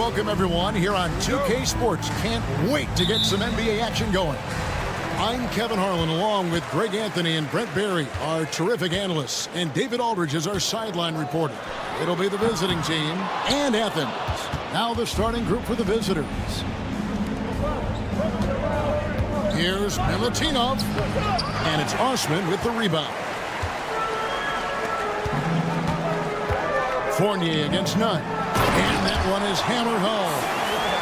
Welcome, everyone, here on 2K Sports. Can't wait to get some NBA action going. I'm Kevin Harlan, along with Greg Anthony and Brent Barry, our terrific analysts, and David Aldridge is our sideline reporter. It'll be the visiting team and Athens. Now the starting group for the visitors. Here's Milutinov, and it's Osman with the rebound. Fournier against Nunn, and that one is hammered home.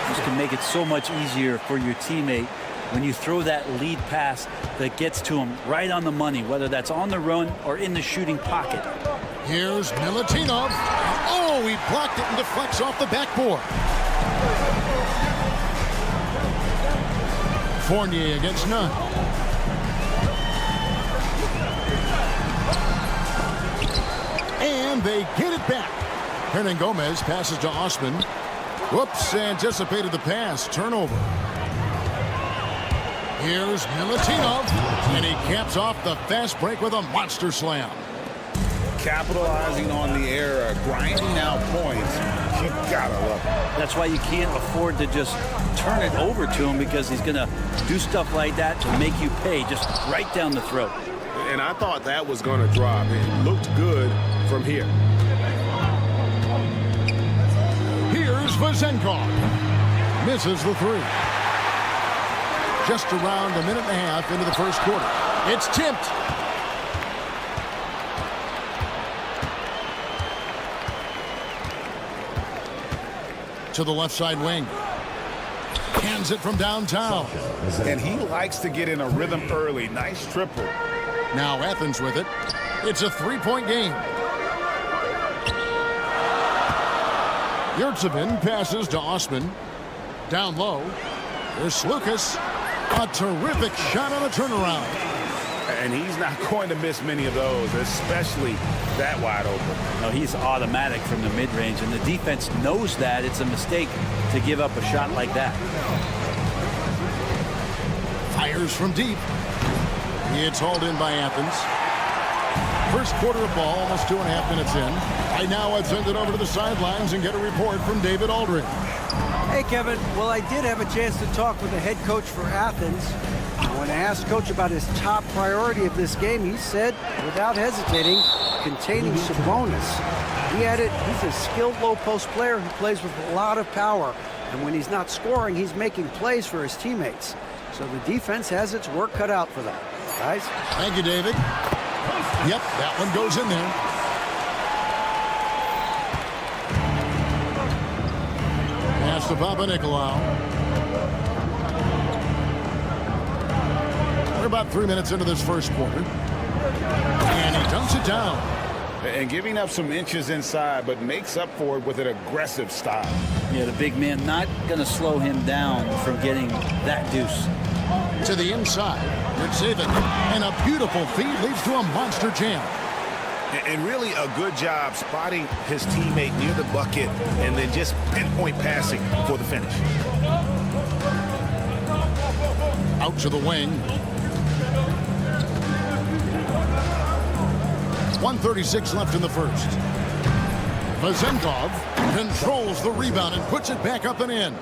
This can make it so much easier for your teammate when you throw that lead pass that gets to him right on the money, whether that's on the run or in the shooting pocket. Here's Milutinov. Oh, he blocked it and deflects off the backboard. Fournier against Nunn. And they get it back. Hernan Gomez passes to Osman. Whoops, anticipated the pass. Turnover. Here's Milutinov, and he caps off the fast break with a monster slam. Capitalizing on the error, grinding out points. You gotta love it. That's why you can't afford to just turn it over to him, because he's gonna do stuff like that to make you pay just right down the throat. And I thought that was gonna drop. It looked good from here. Here's Vezenkov. Misses the three. Just around a minute and a half into the first quarter. It's tipped. To the left side wing. Hands it from downtown. And he likes to get in a rhythm early. Nice triple. Now Athens with it. It's a three-point game. Yurtsevin passes to Osman. Down low. There's Lucas. A terrific shot on a turnaround. And he's not going to miss many of those, especially that wide open. No, he's automatic from the mid-range, and the defense knows that. It's a mistake to give up a shot like that. Fires from deep. It's hauled in by Athens. First quarter of ball, almost 2.5 minutes in. Right now, I'd send it over to the sidelines and get a report from David Aldridge. Hey, Kevin. Well, I did have a chance to talk with the head coach for Athens. When I asked Coach about his top priority of this game, he said, without hesitating, containing Sabonis. He added, he's a skilled low-post player who plays with a lot of power. And when he's not scoring, he's making plays for his teammates. So the defense has its work cut out for them. Guys? Thank you, David. Yep, that one goes in there. Pass to Papa-Nicolau. We're about 3 minutes into this first quarter. And he dunks it down. And giving up some inches inside, but makes up for it with an aggressive style. Yeah, the big man not going to slow him down from getting that deuce. To the inside. Yurtsevin. And a beautiful feed leads to a monster jam. And really a good job spotting his teammate near the bucket and then just pinpoint passing for the finish. Out to the wing. 1:36 left in the first. Vezenkov controls the rebound and puts it back up and in.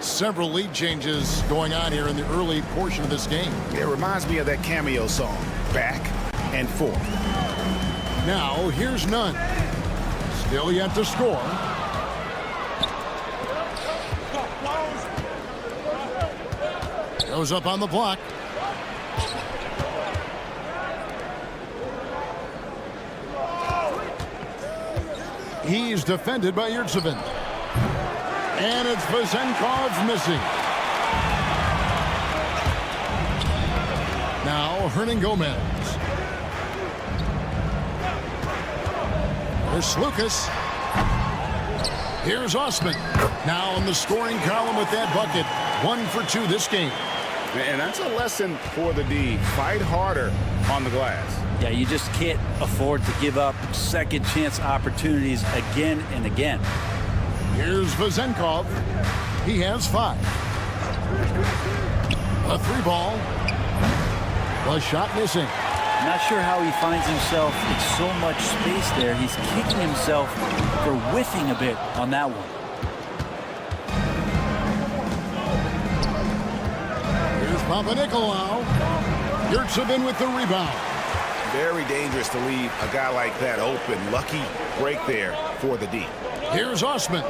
Several lead changes going on here in the early portion of this game. It reminds me of that cameo song, Back and Forth. Now, here's Nunn. Still yet to score. Goes up on the block. He's defended by Yurtsevin. And it's Vezenkov missing. Now, Hernan Gomez. There's Lucas. Here's Osman. Now in the scoring column with that bucket. 1 for 2 this game. And that's a lesson for the D. Fight harder on the glass. Yeah, you just can't afford to give up second chance opportunities again and again. Here's Vezenkov. He has 5. A 3-ball. The shot missing. Not sure how he finds himself in so much space there. He's kicking himself for whiffing a bit on that one. Papanikolaou. Yurtsevin with the rebound. Very dangerous to leave a guy like that open. Lucky break there for the D. Here's Osman.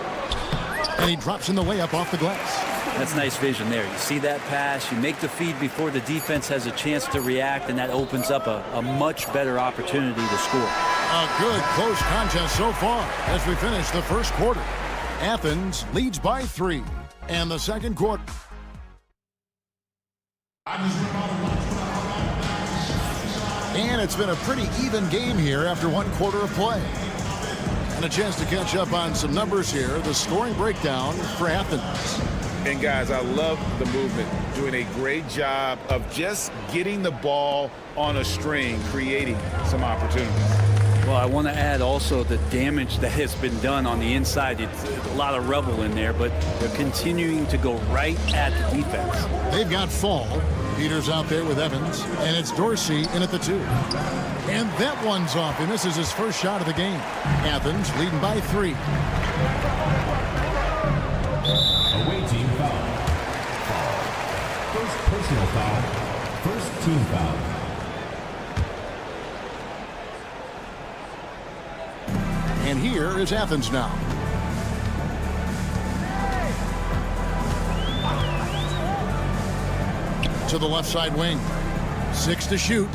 And he drops in the layup off the glass. That's nice vision there. You see that pass, you make the feed before the defense has a chance to react, and that opens up a much better opportunity to score. A good close contest so far as we finish the first quarter. Athens leads by 3. And the second quarter. And it's been a pretty even game here after one quarter of play. And a chance to catch up on some numbers here. The scoring breakdown for Athens. And guys, I love the movement. Doing a great job of just getting the ball on a string, creating some opportunities. Well, I want to add also the damage that has been done on the inside. It's a lot of rubble in there, but they're continuing to go right at the defense. They've got Fall. Peters out there with Evans, and it's Dorsey in at the 2. And that one's off. He misses his first shot of the game. Athens leading by 3. Away team foul. First personal foul. First team foul. And here is Athens now. To the left side wing. 6 to shoot.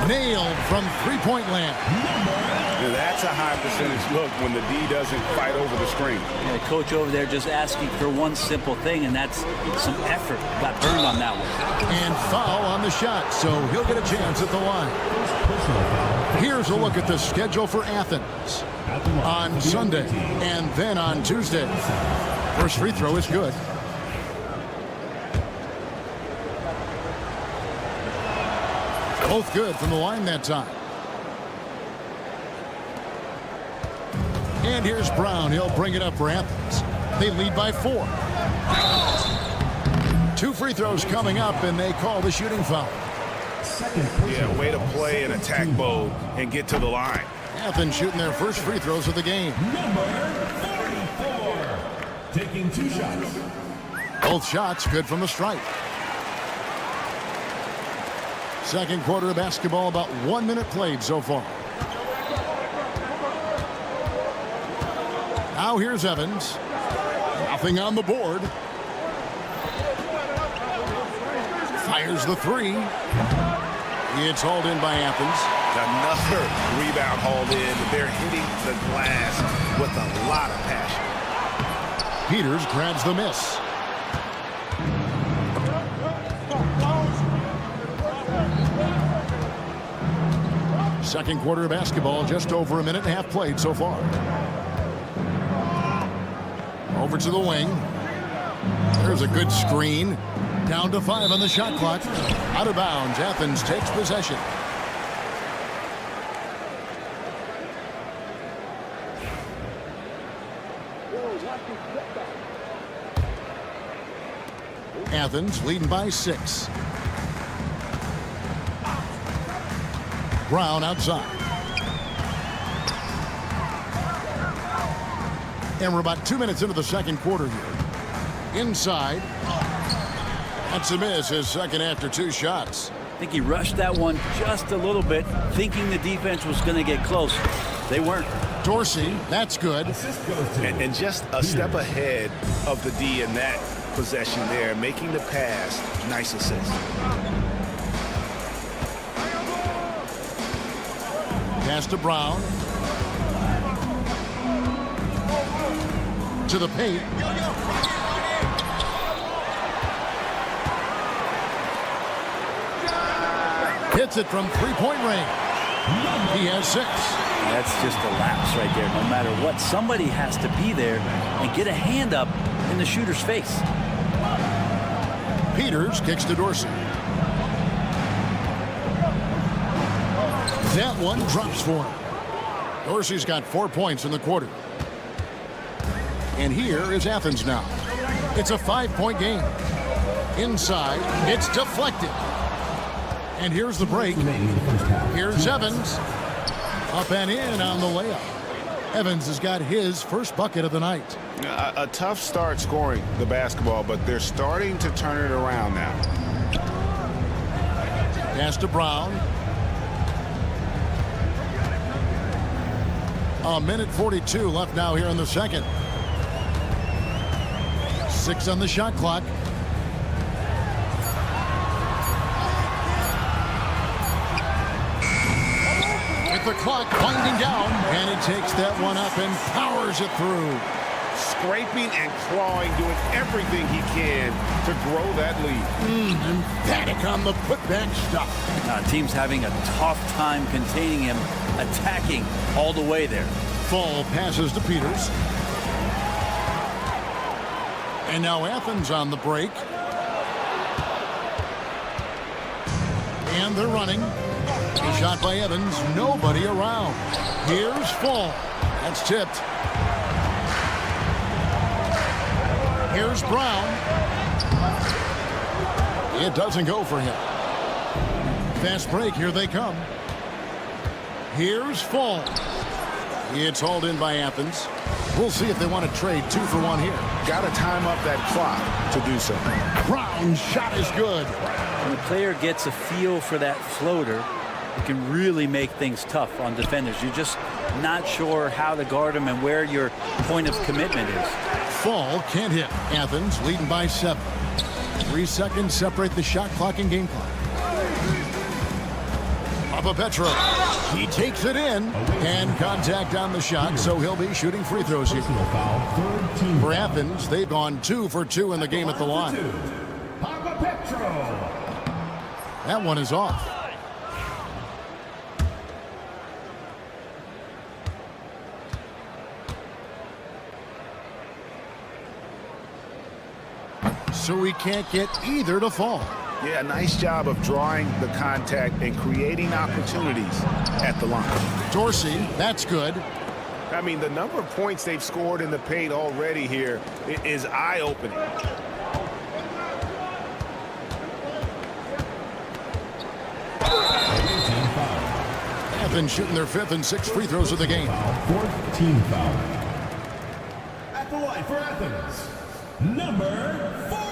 Nailed from three-point land. Now that's a high percentage look when the D doesn't fight over the screen. Yeah, coach over there just asking for one simple thing, and that's some effort. Got burned on that one. And foul on the shot, so he'll get a chance at the line. Here's a look at the schedule for Athens on Sunday and then on Tuesday. First free throw is good. Both good from the line that time. And here's Brown. He'll bring it up for Athens. They lead by 4. 2 free throws coming up, and they call the shooting foul. Yeah, way to play in attack mode and get to the line. Athens shooting their first free throws of the game. Number 44. Taking 2 shots. Both shots good from the stripe. Second quarter of basketball, about 1 minute played so far. Now here's Evans. Nothing on the board. Fires the 3. It's hauled in by Athens. Another rebound hauled in. They're hitting the glass with a lot of passion. Peters grabs the miss. Second quarter of basketball, just over 1.5 minutes played so far. Over to the wing. There's a good screen. Down to 5 on the shot clock. Out of bounds. Athens takes possession. Athens leading by 6. Brown outside. And we're about 2 minutes into the second quarter here. Inside. That's a miss, his second after 2 shots. I think he rushed that one just a little bit, thinking the defense was going to get close. They weren't. Dorsey, that's good. And just a step ahead of the D in that possession there, making the pass. Nice assist. Pass to Brown. To the paint. Hits it from three-point range. He has 6. That's just a lapse right there. No matter what, somebody has to be there and get a hand up in the shooter's face. Peters kicks to Dorsey. That one drops for him. Dorsey's got 4 points in the quarter. And here is Athens now. It's a 5-point game. Inside, it's deflected. And here's the break. Here's Evans. Up and in on the layup. Evans has got his first bucket of the night. A tough start scoring the basketball, but they're starting to turn it around now. Pass to Brown. A minute 42 left now here in the second. 6 on the shot clock. With the clock winding down, and he takes that one up and powers it through. Scraping and clawing, doing everything he can to grow that lead. Emphatic on the putback stuff. Team's having a tough time containing him, attacking all the way there. Fall passes to Peters. And now Athens on the break. And they're running. A shot by Evans. Nobody around. Here's Fall. That's tipped. Here's Brown. It doesn't go for him. Fast break. Here they come. Here's Fall. It's hauled in by Athens. We'll see if they want to trade 2 for 1 here. Got to time up that clock to do so. Brown's shot is good. When the player gets a feel for that floater, it can really make things tough on defenders. You're just not sure how to guard them and where your point of commitment is. Fall can't hit. Athens leading by 7. 3 seconds separate the shot clock and game clock. Petro. He takes it in, and contact on the shot, so he'll be shooting free throws here. For Athens, they've gone 2 for 2 in the game at the line. That one is off. So he can't get either to fall. Yeah, nice job of drawing the contact and creating opportunities at the line. Dorsey, that's good. I mean, the number of points they've scored in the paint already here is eye-opening. Athens shooting their 5th and 6th free throws of the game. 14 foul. At the line for Athens, number 40.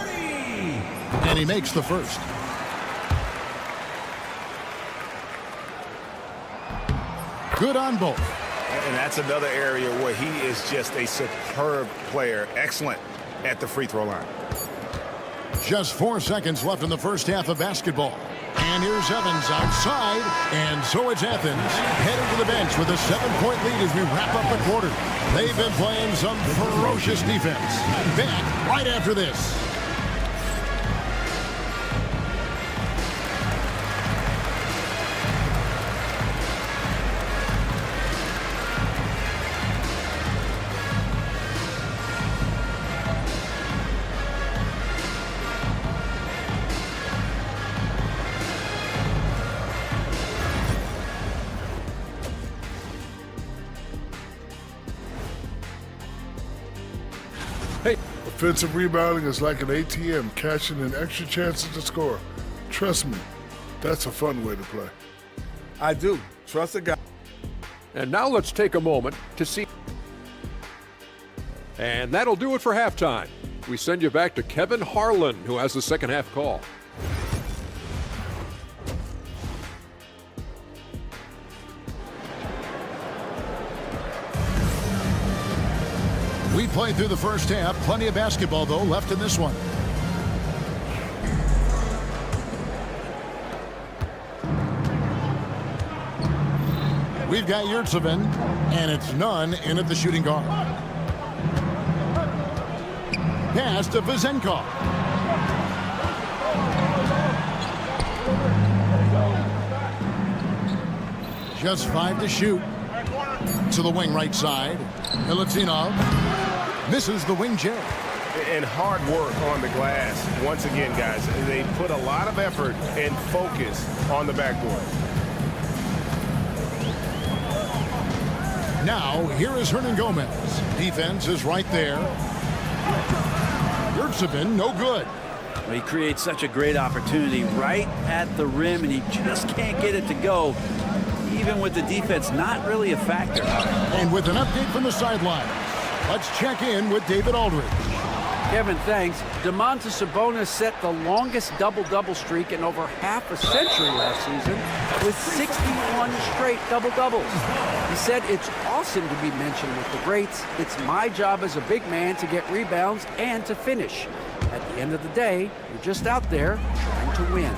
And he makes the first. Good on both. And that's another area where he is just a superb player. Excellent at the free throw line. Just 4 seconds left in the first half of basketball. And here's Evans outside. And so it's Athens headed to the bench with a 7-point lead as we wrap up the quarter. They've been playing some ferocious defense. Back right after this. Offensive rebounding is like an ATM, cashing in extra chances to score. Trust me, that's a fun way to play. I do. Trust a guy. And now let's take a moment to see. And that'll do it for halftime. We send you back to Kevin Harlan, who has the second half call. We played through the first half. Plenty of basketball, though, left in this one. We've got Yurtsevin, and it's none in at the shooting guard. Pass to Vizenkov. Just 5 to shoot. To the wing right side. Milutinov misses the wing jab. And hard work on the glass. Once again, guys, they put a lot of effort and focus on the backboard. Now, here is Hernan Gomez. Defense is right there. Yurtsevin, no good. Well, he creates such a great opportunity right at the rim, and he just can't get it to go. even with the defense not really a factor. And with an update from the sideline, let's check in with David Aldridge. Kevin, thanks. Domantas Sabonis set the longest double-double streak in over half a century last season with 61 straight double-doubles. He said, "It's awesome to be mentioned with the greats. It's my job as a big man to get rebounds and to finish. At the end of the day, you're just out there trying to win."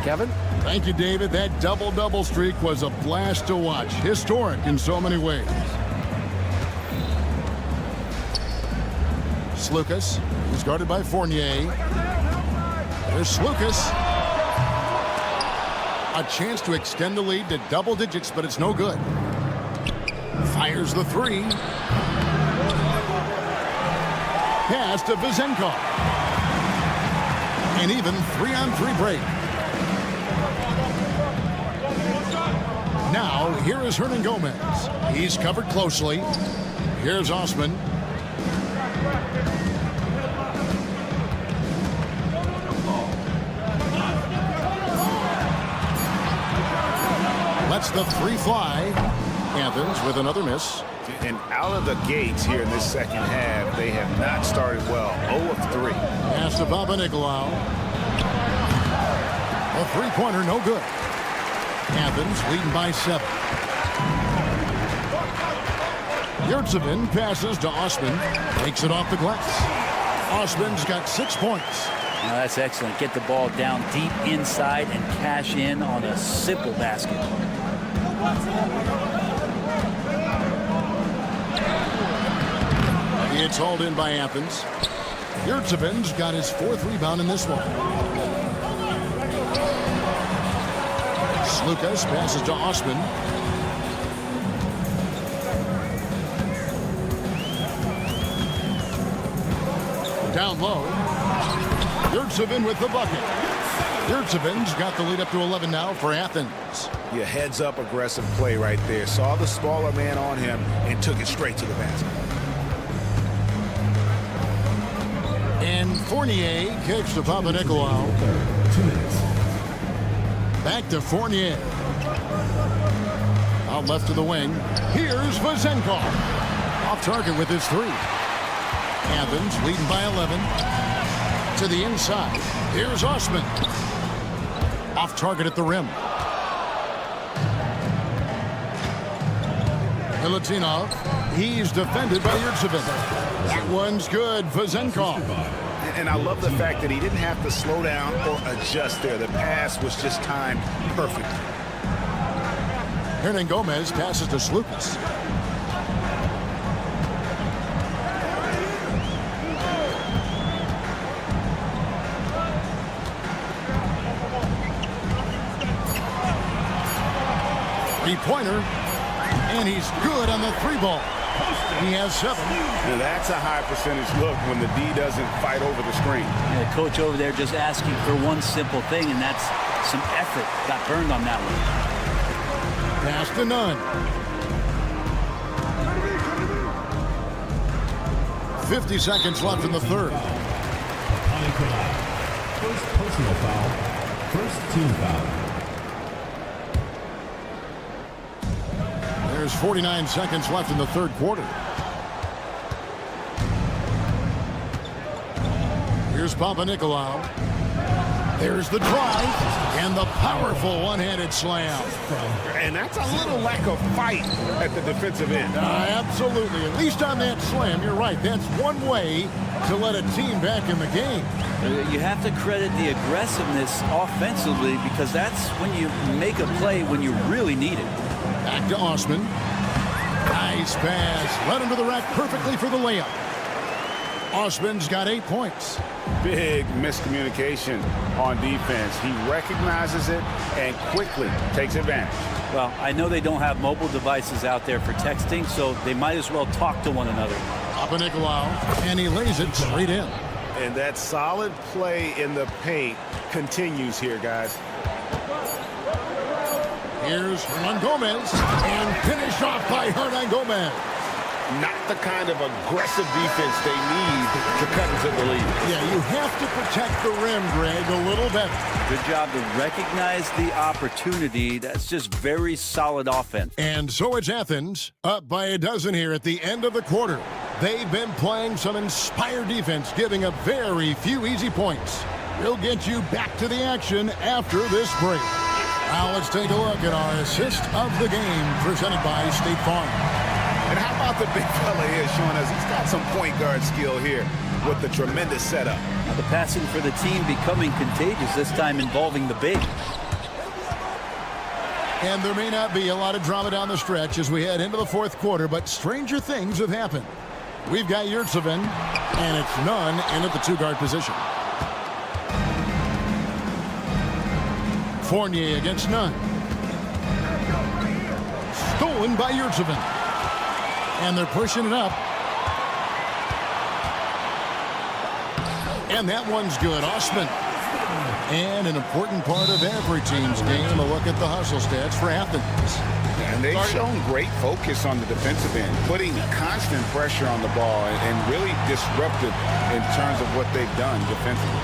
Kevin? Thank you, David. That double-double streak was a blast to watch. Historic in so many ways. Slukas is guarded by Fournier. There's Slukas. A chance to extend the lead to double digits, but it's no good. Fires the three. Pass to Vezenkov. An even 3-on-3 break. Now, here is Hernan Gomez. He's covered closely. Here's Osman. Lets the three fly. Athens with another miss. And out of the gates here in this second half, they have not started well. 0 of 3. Pass to Papanikolaou. A three-pointer, no good. Athens leading by 7. Yurtsevin passes to Osman. Takes it off the glass. Osman's got 6 points. Now that's excellent. Get the ball down deep inside and cash in on a simple basket. It's hauled in by Athens. Yurtsevin's got his 4th rebound in this one. Slukas passes to Osman. Down low. Yurtsevin with the bucket. Yurtsevin's got the lead up to 11 now for Athens. Yeah, heads-up aggressive play right there. Saw the smaller man on him and took it straight to the basket. And Fournier kicks to Papanikolaou. 2 minutes. Back to Fournier. Out left to the wing. Here's Vezenkov. Off target with his 3. Athens leading by 11. To the inside. Here's Osman. Off target at the rim. Milutinov. He's defended by Yurtsevin. That one's good. Vezenkov. And I love the fact that he didn't have to slow down or adjust there. The pass was just timed perfect. Hernan Gomez passes to Slukas. Three-pointer. And he's good on the 3-ball. He has 7. Now that's a high percentage look when the D doesn't fight over the screen. The coach over there just asking for one simple thing, and that's some effort. Got burned on that one. Pass to Nunn. 50 seconds left in the third. First personal foul. First team foul. There's 49 seconds left in the third quarter. Here's Papanikolaou. There's the drive and the powerful one-handed slam. And that's a little lack of fight at the defensive end. Absolutely. At least on that slam, you're right. That's one way to let a team back in the game. You have to credit the aggressiveness offensively because that's when you make a play when you really need it. Back to Osman. Nice pass. Led him to the rack perfectly for the layup. Osman's got 8 points. Big miscommunication on defense. He recognizes it and quickly takes advantage. Well, I know they don't have mobile devices out there for texting, so they might as well talk to one another. Papanikolaou, and he lays it straight in. And that solid play in the paint continues here, guys. Here's Hernan Gomez, and finished off by Hernan Gomez. not the kind of aggressive defense they need to cut into the lead. Yeah, you have to protect the rim, Greg, a little better. Good job to recognize the opportunity. That's just very solid offense. And so it's Athens, up by a dozen here at the end of the quarter. They've been playing some inspired defense, giving up very few easy points. We'll get you back to the action after this break. Now let's take a look at our assist of the game presented by State Farm. And how about the big fella here showing us he's got some point guard skill here with the tremendous setup. Now the passing for the team becoming contagious, this time involving the big. And there may not be a lot of drama down the stretch as we head into the fourth quarter, but stranger things have happened. We've got Yurtsevin, and it's none in at the two-guard position. Fournier against none. Stolen by Yurtsevin. And they're pushing it up. And that one's good. Osman. And an important part of every team's game, a look at the hustle stats for Athens. And they've shown great focus on the defensive end, putting constant pressure on the ball and really disruptive in terms of what they've done defensively.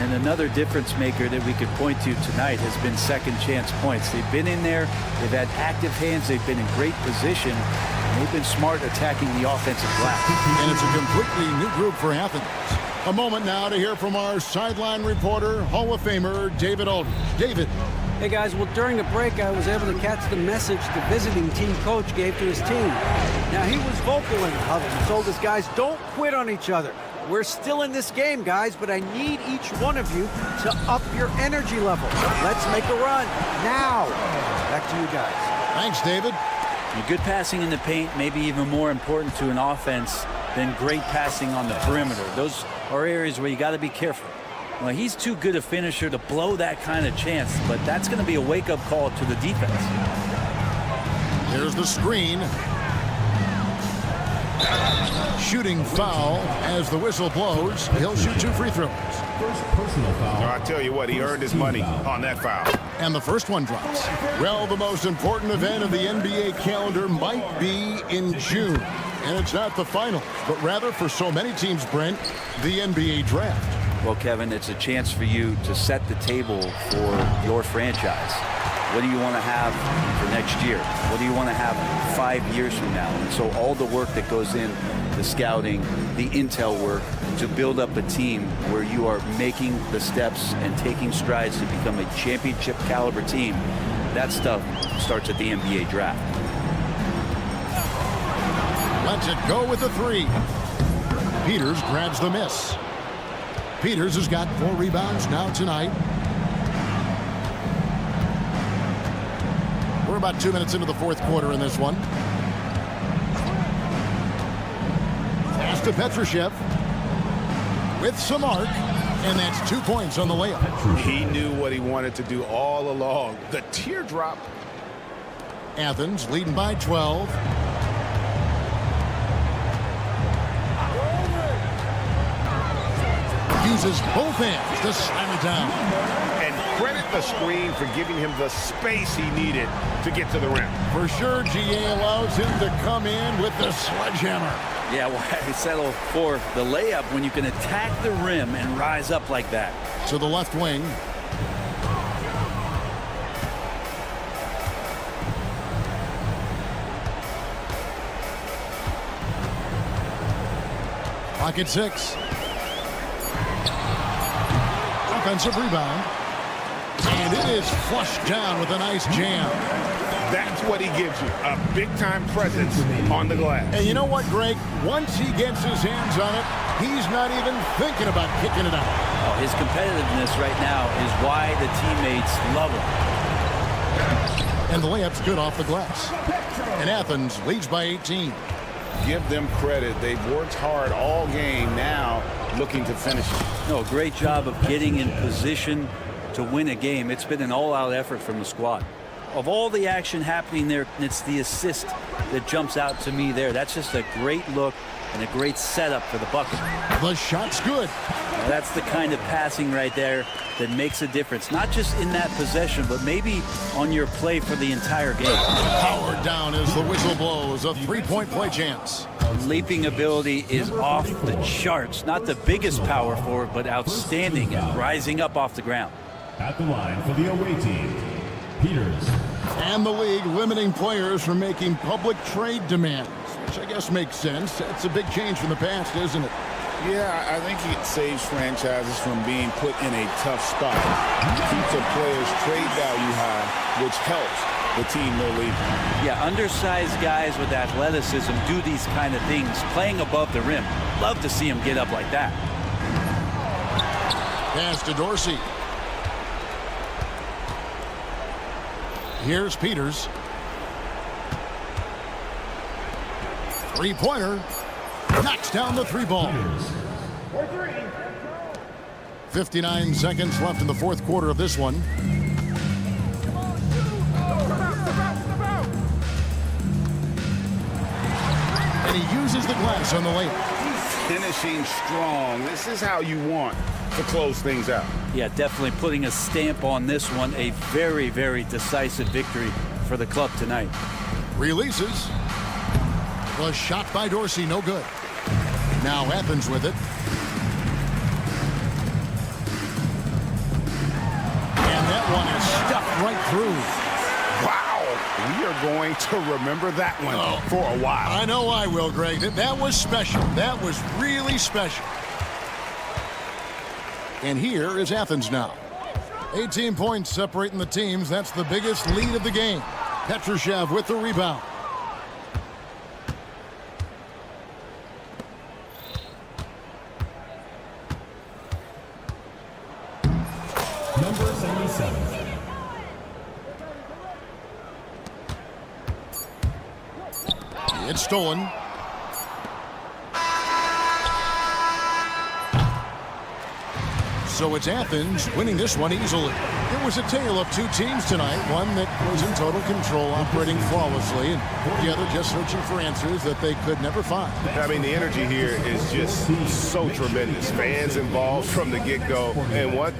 And another difference maker that we could point to tonight has been second chance points. They've been in there, they've had active hands, they've been in great position, and they've been smart attacking the offensive glass. And it's a completely new group for Athens. A moment now to hear from our sideline reporter, Hall of Famer David Aldridge. David. Hey guys, well during the break I was able to catch the message the visiting team coach gave to his team. Now he was vocal in the huddle. He told his guys, don't quit on each other. We're still in this game, guys, but I need each one of you to up your energy level. Let's make a run now. Back to you guys. Thanks, David. And good passing in the paint may be even more important to an offense than great passing on the perimeter. Those are areas where you got to be careful. Well, he's too good a finisher to blow that kind of chance, but that's going to be a wake-up call to the defense. There's the screen. Shooting foul as the whistle blows. He'll shoot 2 free throws. First personal foul. I tell you what, he earned his money on that foul. And the first one drops. Well, the most important event of the NBA calendar might be in June. And it's not the finals, but rather for so many teams, Brent, the NBA draft. Well, Kevin, it's a chance for you to set the table for your franchise. What do you want to have for next year? What do you want to have 5 years from now? And so all the work that goes in, the scouting, the intel work, to build up a team where you are making the steps and taking strides to become a championship caliber team, that stuff starts at the NBA draft. Lets it go with the 3. Peters grabs the miss. Peters has got 4 rebounds now tonight. We're about 2 minutes into the fourth quarter in this one. Pass to Petrushev with some arc, and that's 2 points on the layup. He knew what he wanted to do all along. The teardrop. Athens leading by 12. Uses both hands to slam it down. And credit the screen for giving him the space he needed to get to the rim. For sure, GA allows him to come in with the sledgehammer. Yeah, why settle for the layup when you can attack the rim and rise up like that? To the left wing. Pocket 6. Offensive rebound. And it is flushed down with a nice jam. That's what he gives you, a big-time presence on the glass. And you know what, Greg? Once he gets his hands on it, he's not even thinking about kicking it out. Oh, his competitiveness right now is why the teammates love him. And the layup's good off the glass. And Athens leads by 18. Give them credit. They've worked hard all game, now looking to finish it. No, great job of getting in position to win a game. It's been an all-out effort from the squad. of all the action happening there, it's the assist that jumps out to me there. That's just a great look and a great setup for the bucket. The shot's good. Now, that's the kind of passing right there that makes a difference, not just in that possession, but maybe on your play for the entire game. Powered down as the whistle blows. A three-point play chance. Leaping ability is off the charts. Not the biggest power forward, but outstanding at rising up off the ground. At the line for the away team, Peters. And the league limiting players from making public trade demands, which I guess makes sense. It's a big change from the past, isn't it? Yeah, I think it saves franchises from being put in a tough spot. Keeps a player's trade value high, which helps the team they're leaving. Yeah, undersized guys with athleticism do these kind of things, playing above the rim. Love to see them get up like that. Pass to Dorsey. Here's Peters. Three-pointer. Knocks down the three ball. 59 seconds left in the fourth quarter of this one. And he uses the glass on the layup. Finishing strong. This is how you want to close things out. Yeah, definitely putting a stamp on this one. A very, very decisive victory for the club tonight. Releases. The shot by Dorsey, no good. Now Athens with it. And that one is stuffed right through. Wow. We are going to remember that one for a while. I know I will, Greg. That was special. That was really special. And here is Athens now. 18 points separating the teams. That's the biggest lead of the game. Petrushev with the rebound. Number 77. It's stolen. So it's Athens winning this one easily. It was a tale of two teams tonight. One that was in total control, operating flawlessly, and the other just searching for answers that they could never find. I mean, the energy here is just so tremendous. Fans involved from the get-go. And what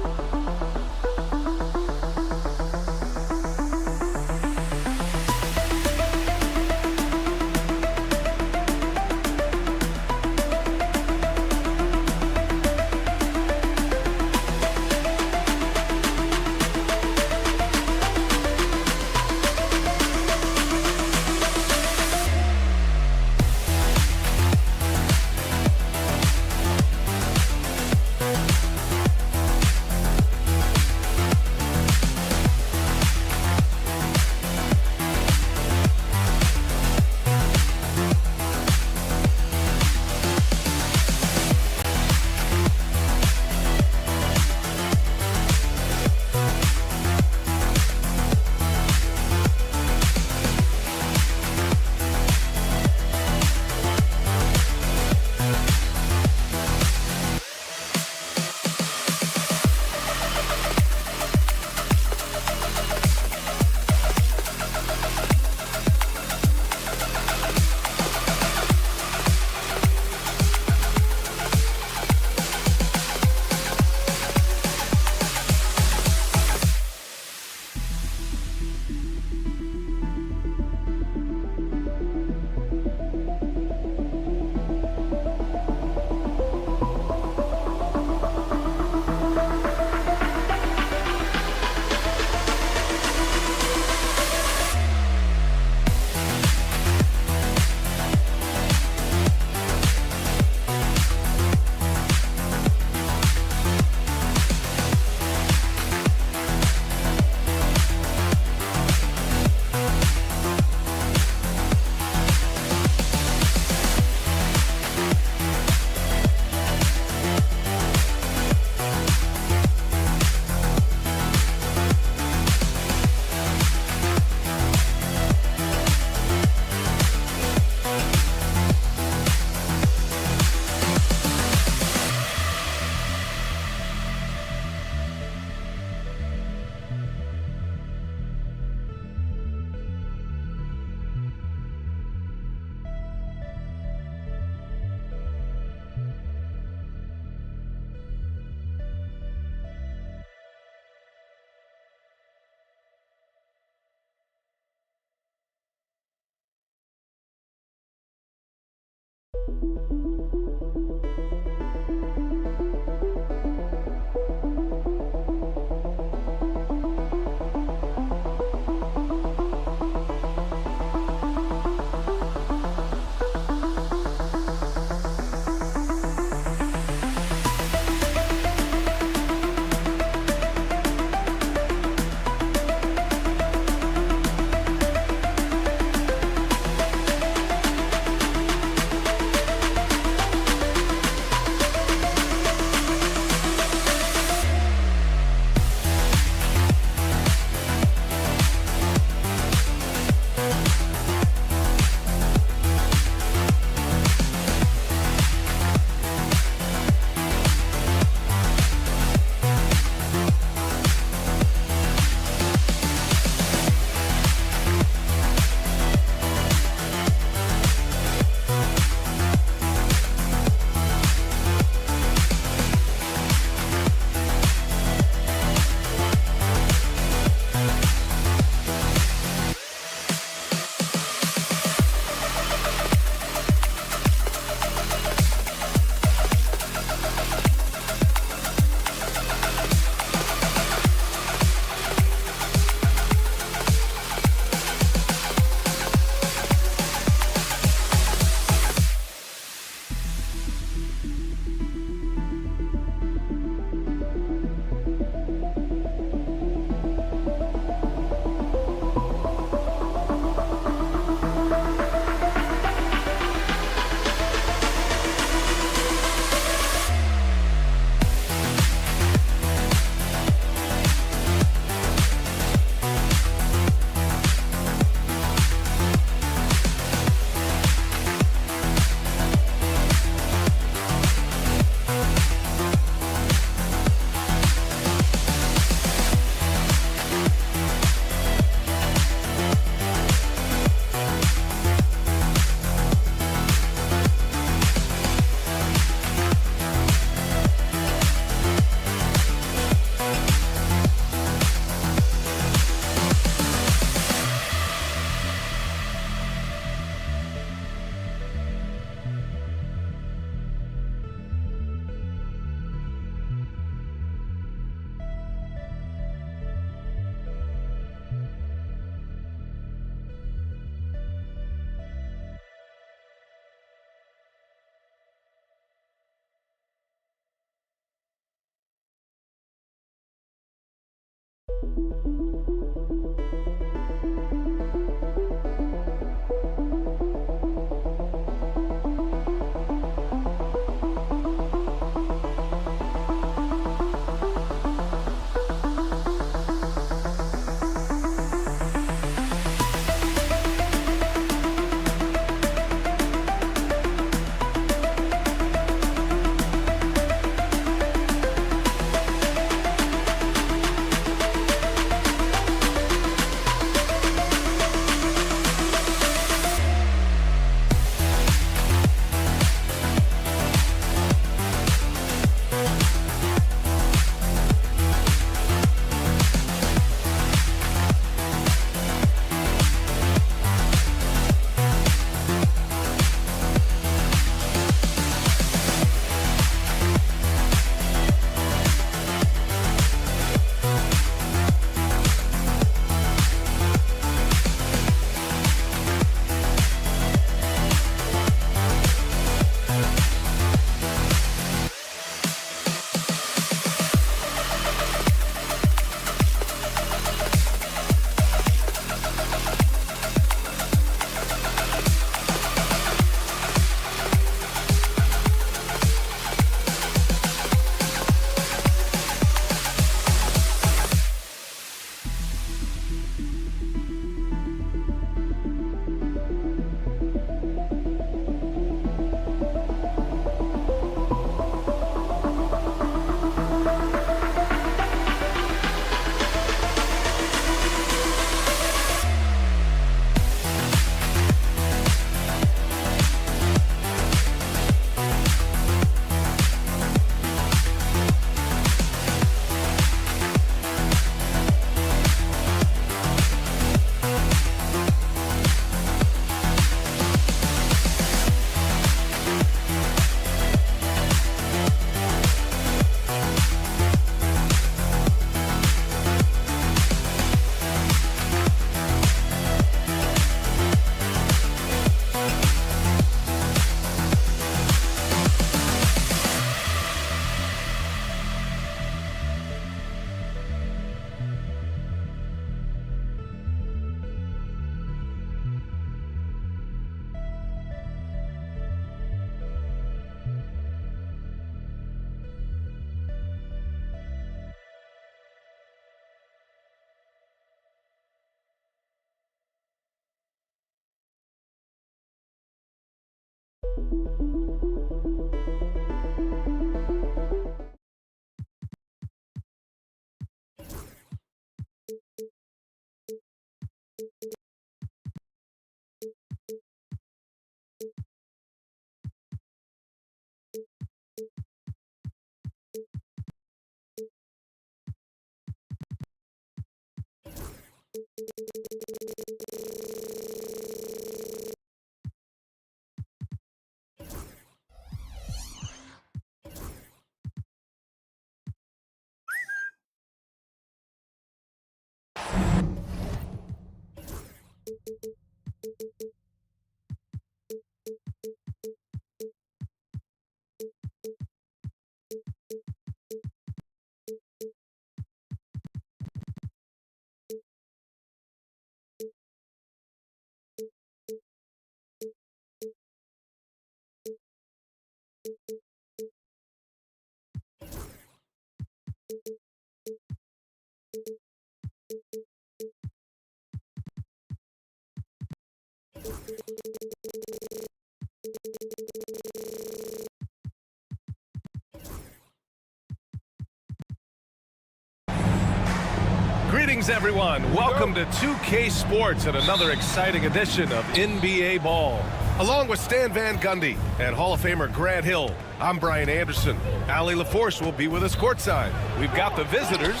Greetings, everyone. Welcome to 2K Sports and another exciting edition of NBA Ball. Along with Stan Van Gundy and Hall of Famer Grant Hill, I'm Brian Anderson. Ali LaForce will be with us courtside. We've got the visitors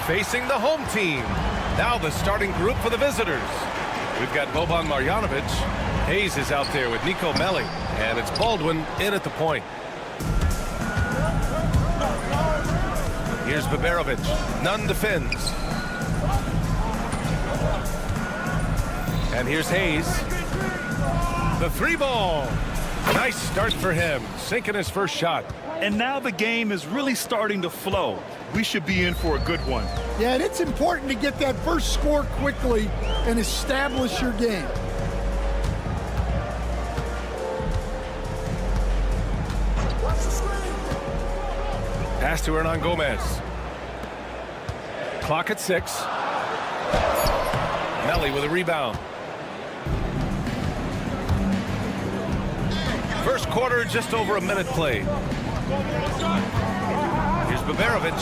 facing the home team. Now the starting group for the visitors. We've got Boban Marjanovic. Hayes is out there with Niko Melli, and it's Baldwin in at the point. Here's Baberovic. Nunn defends. And here's Hayes. The three ball. Nice start for him, sinking his first shot. And now the game is really starting to flow. We should be in for a good one. Yeah, and it's important to get that first score quickly and establish your game. Pass to Hernan Gomez. Clock at 6. Melli with a rebound. First quarter, just over a minute played. Here's Baberovic.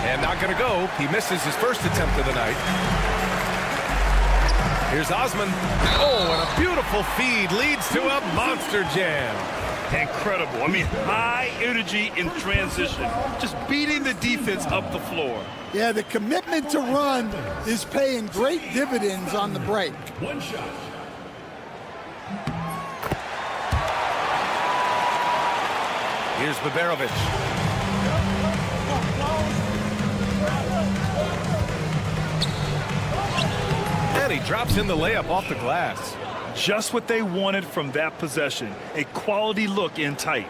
And not going to go. He misses his first attempt of the night. Here's Osman. Oh, and a beautiful feed leads to a monster jam. Incredible. I mean, high energy in transition. Just beating the defense up the floor. Yeah, the commitment to run is paying great dividends on the break. One shot. Here's Baberovic. And he drops in the layup off the glass. Just what they wanted from that possession. A quality look in tight.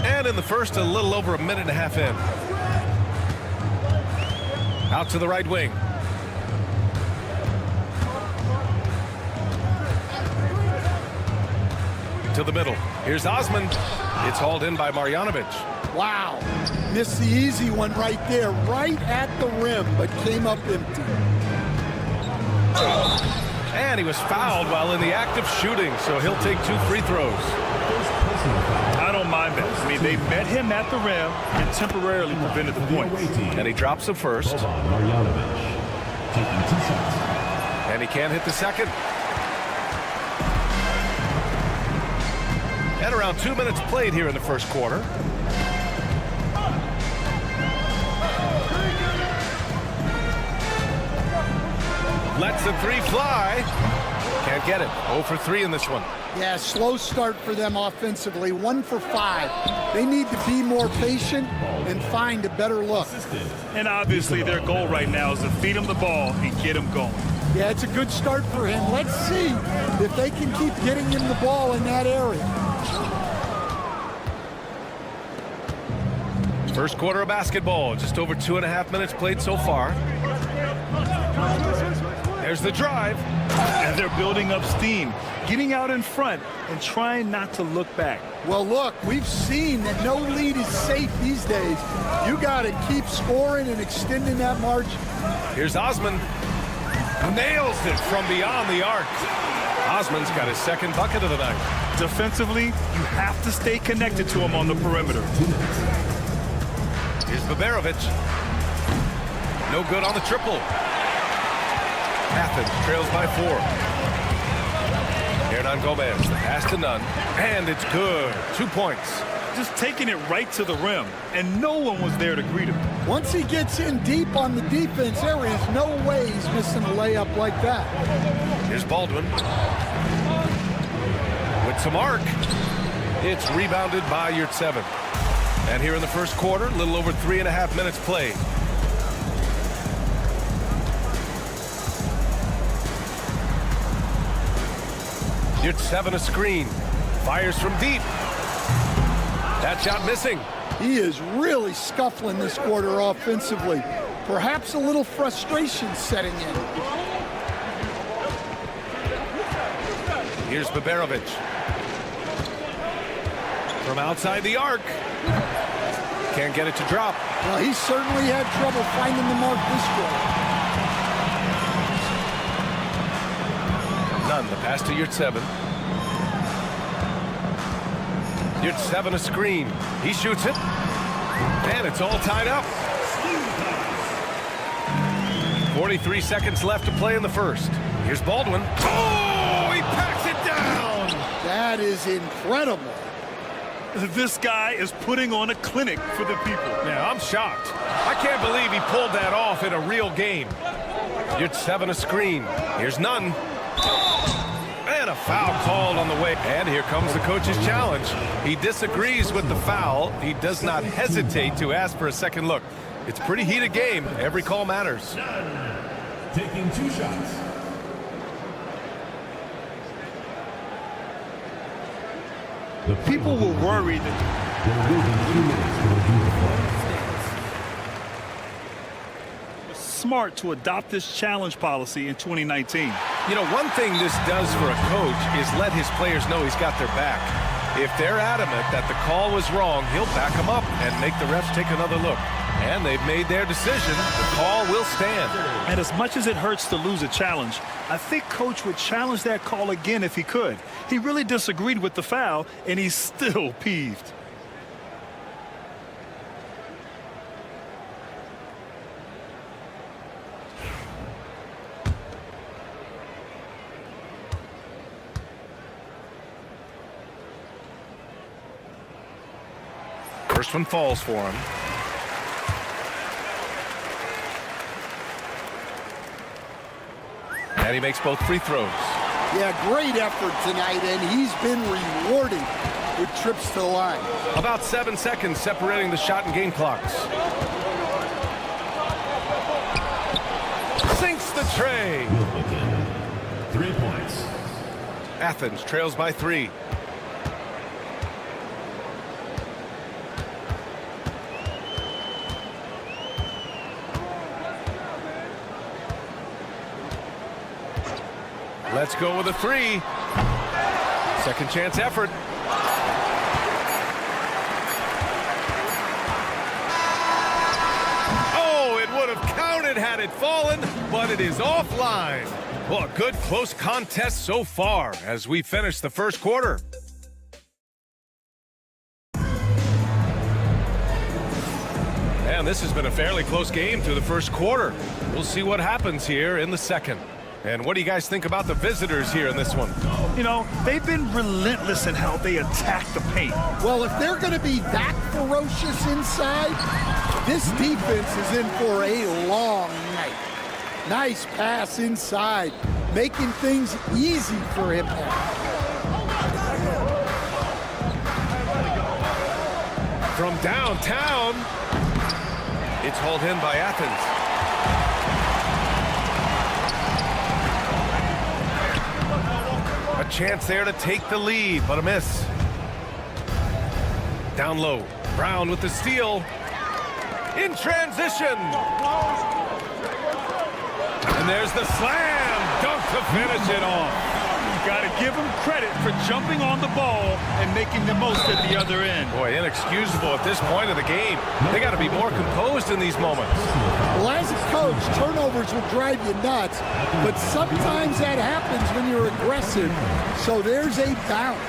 And in the first, a little over a minute and a half in. Out to the right wing. To the middle. Here's Osman. It's hauled in by Marjanovic. Wow. Missed the easy one right there, right at the rim, but came up empty. And he was fouled while in the act of shooting, so he'll take 2 free throws. I don't mind that. I mean, they met him at the rim and temporarily prevented the points. And he drops the first. Marjanovic taking 2 shots. And he can't hit the second. And around 2 minutes played here in the first quarter. Lets the three fly. Can't get it. 0 for 3 in this one. Yeah, slow start for them offensively. 1 for 5. They need to be more patient and find a better look. And obviously their goal right now is to feed him the ball and get him going. Yeah, it's a good start for him. Let's see if they can keep getting him the ball in that area. First quarter of basketball. Just over 2.5 minutes played so far. There's the drive. And they're building up steam, getting out in front and trying not to look back. Well, look, we've seen that no lead is safe these days. You got to keep scoring and extending that margin. Here's Osman. Nails it from beyond the arc. Osman's got his second bucket of the night. Defensively, you have to stay connected to him on the perimeter. Here's Baberovic. No good on the triple. Athens trails by 4. Hernan Gomez, the pass to Nunn, and it's good. 2 points. Just taking it right to the rim, and no one was there to greet him. Once he gets in deep on the defense, there is no way he's missing a layup like that. Here's Baldwin. With some arc. It's rebounded by Yurtseven. And here in the first quarter, a little over 3.5 minutes played. Yurtseven a screen. Fires from deep. That shot missing. He is really scuffling this quarter offensively. Perhaps a little frustration setting in. Here's Baberovic. From outside the arc. Can't get it to drop. Well, he certainly had trouble finding the mark this quarter. Nunn, the pass to Yurtseven. Yurtseven a screen. He shoots it. And it's all tied up. 43 seconds left to play in the first. Here's Baldwin. Oh, he packs it down. That is incredible. This guy is putting on a clinic for the people. Yeah, I'm shocked. I can't believe he pulled that off in a real game. Yurtseven a screen. Here's Nunn. And a foul called on the way. And here comes the coach's challenge. He disagrees with the foul. He does not hesitate to ask for a second look. It's a pretty heated game. Every call matters. Taking 2 shots. The People were worried that it was smart to adopt this challenge policy in 2019. You know, one thing this does for a coach is let his players know he's got their back. If they're adamant that the call was wrong, he'll back them up and make the refs take another look. And they've made their decision. The call will stand. And as much as it hurts to lose a challenge, I think Coach would challenge that call again if he could. He really disagreed with the foul, and he's still peeved. First one falls for him. And he makes both free throws. Yeah, great effort tonight, and he's been rewarded with trips to the line. About 7 seconds separating the shot and game clocks. Sinks the tray. 3 points. Athens trails by 3. Let's go with a 3. Second chance effort. Oh, it would have counted had it fallen, but it is offline. Well, a good close contest so far as we finish the first quarter. And this has been a fairly close game through the first quarter. We'll see what happens here in the second. And what do you guys think about the visitors here in this one? You know, they've been relentless in how they attack the paint. Well, if they're going to be that ferocious inside, this defense is in for a long night. Nice pass inside, making things easy for him. From downtown, it's hauled in by Athens. A chance there to take the lead, but a miss. Down low, Brown with the steal. In transition. And there's the slam dunk to finish it off. Got to give him credit for jumping on the ball and making the most at the other end. Boy, inexcusable at this point of the game. They got to be more composed in these moments. Well, as a coach, turnovers will drive you nuts, but sometimes that happens when you're aggressive. So there's a balance.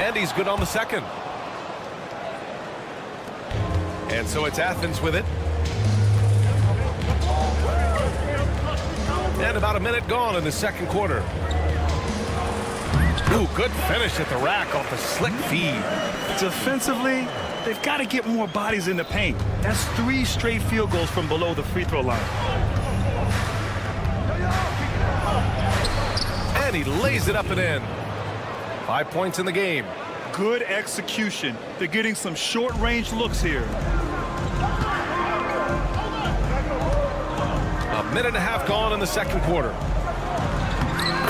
And he's good on the second. And so it's Athens with it. And about a minute gone in the second quarter. Ooh, good finish at the rack off the slick feed. Defensively, they've got to get more bodies in the paint. That's 3 straight field goals from below the free throw line. And he lays it up and in. 5 points in the game. Good execution. They're getting some short-range looks here. A minute and a half gone in the second quarter.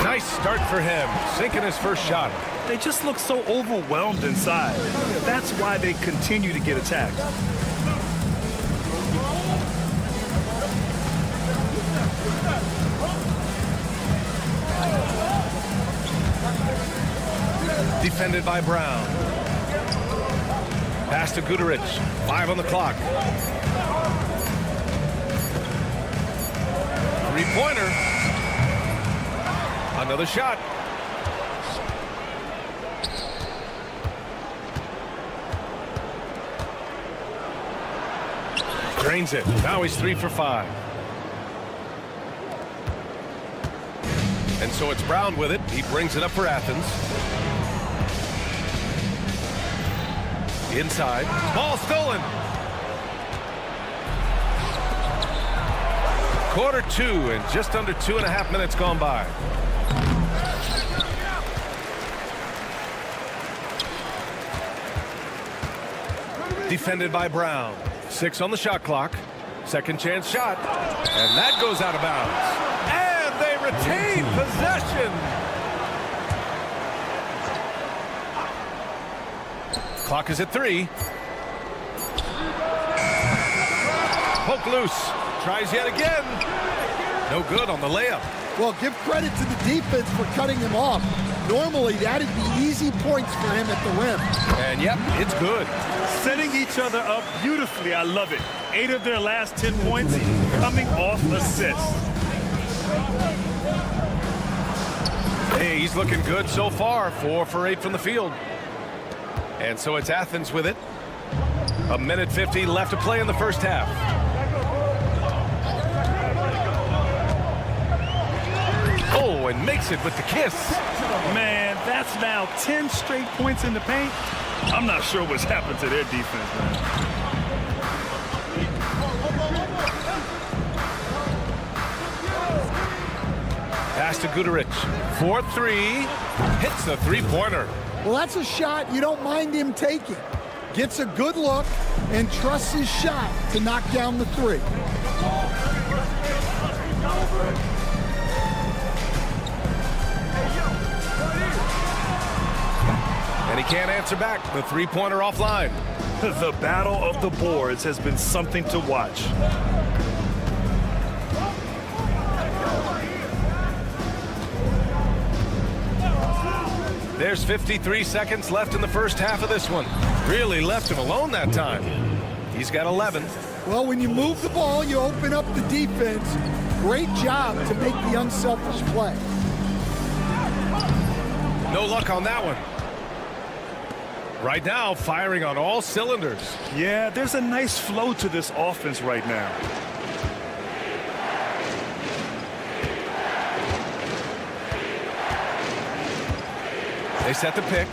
Nice start for him, sinking his first shot. They just look so overwhelmed inside. That's why they continue to get attacked. Defended by Brown. Pass to Guduric. 5 on the clock. Three-pointer. Another shot. Drains it. Now he's 3 for 5. And so it's Brown with it. He brings it up for Athens. Inside. Ball stolen. Quarter 2 and just under 2.5 minutes gone by. Defended by Brown. 6 on the shot clock. Second chance shot. And that goes out of bounds. And they retain possession. Clock is at 3. Poke loose. Tries yet again. No good on the layup. Well, give credit to the defense for cutting him off. Normally, that'd be easy points for him at the rim. And yep, it's good. Setting each other up beautifully. I love it. 8 of their last 10 points coming off assists. Hey, he's looking good so far. 4 for 8 from the field. And so it's Athens with it. A minute 50 left to play in the first half. Oh, and makes it with the kiss. Man, that's now 10 straight points in the paint. I'm not sure what's happened to their defense, man. Pass to Guduric. 4-3. Hits the three-pointer. Well, that's a shot you don't mind him taking. Gets a good look and trusts his shot to knock down the 3. And he can't answer back. The three-pointer offline. The battle of the boards has been something to watch. There's 53 seconds left in the first half of this one. Really left him alone that time. He's got 11. Well, when you move the ball, you open up the defense. Great job to make the unselfish play. No luck on that one. Right now, firing on all cylinders. Yeah, there's a nice flow to this offense right now. They set the pick,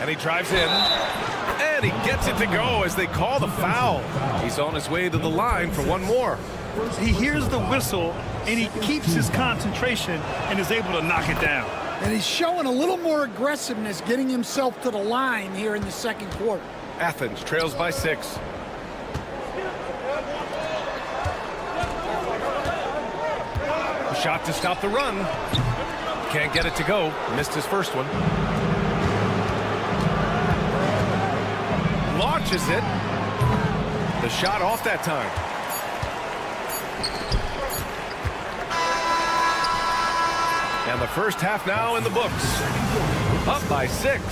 and he drives in. And he gets it to go as they call the foul. He's on his way to the line for one more. He hears the whistle, and he keeps his concentration and is able to knock it down. And he's showing a little more aggressiveness, getting himself to the line here in the second quarter. Athens trails by 6. A shot to stop the run. Can't get it to go. Missed his first one. Launches it. The shot off that time. first half now in the books. Up by 6.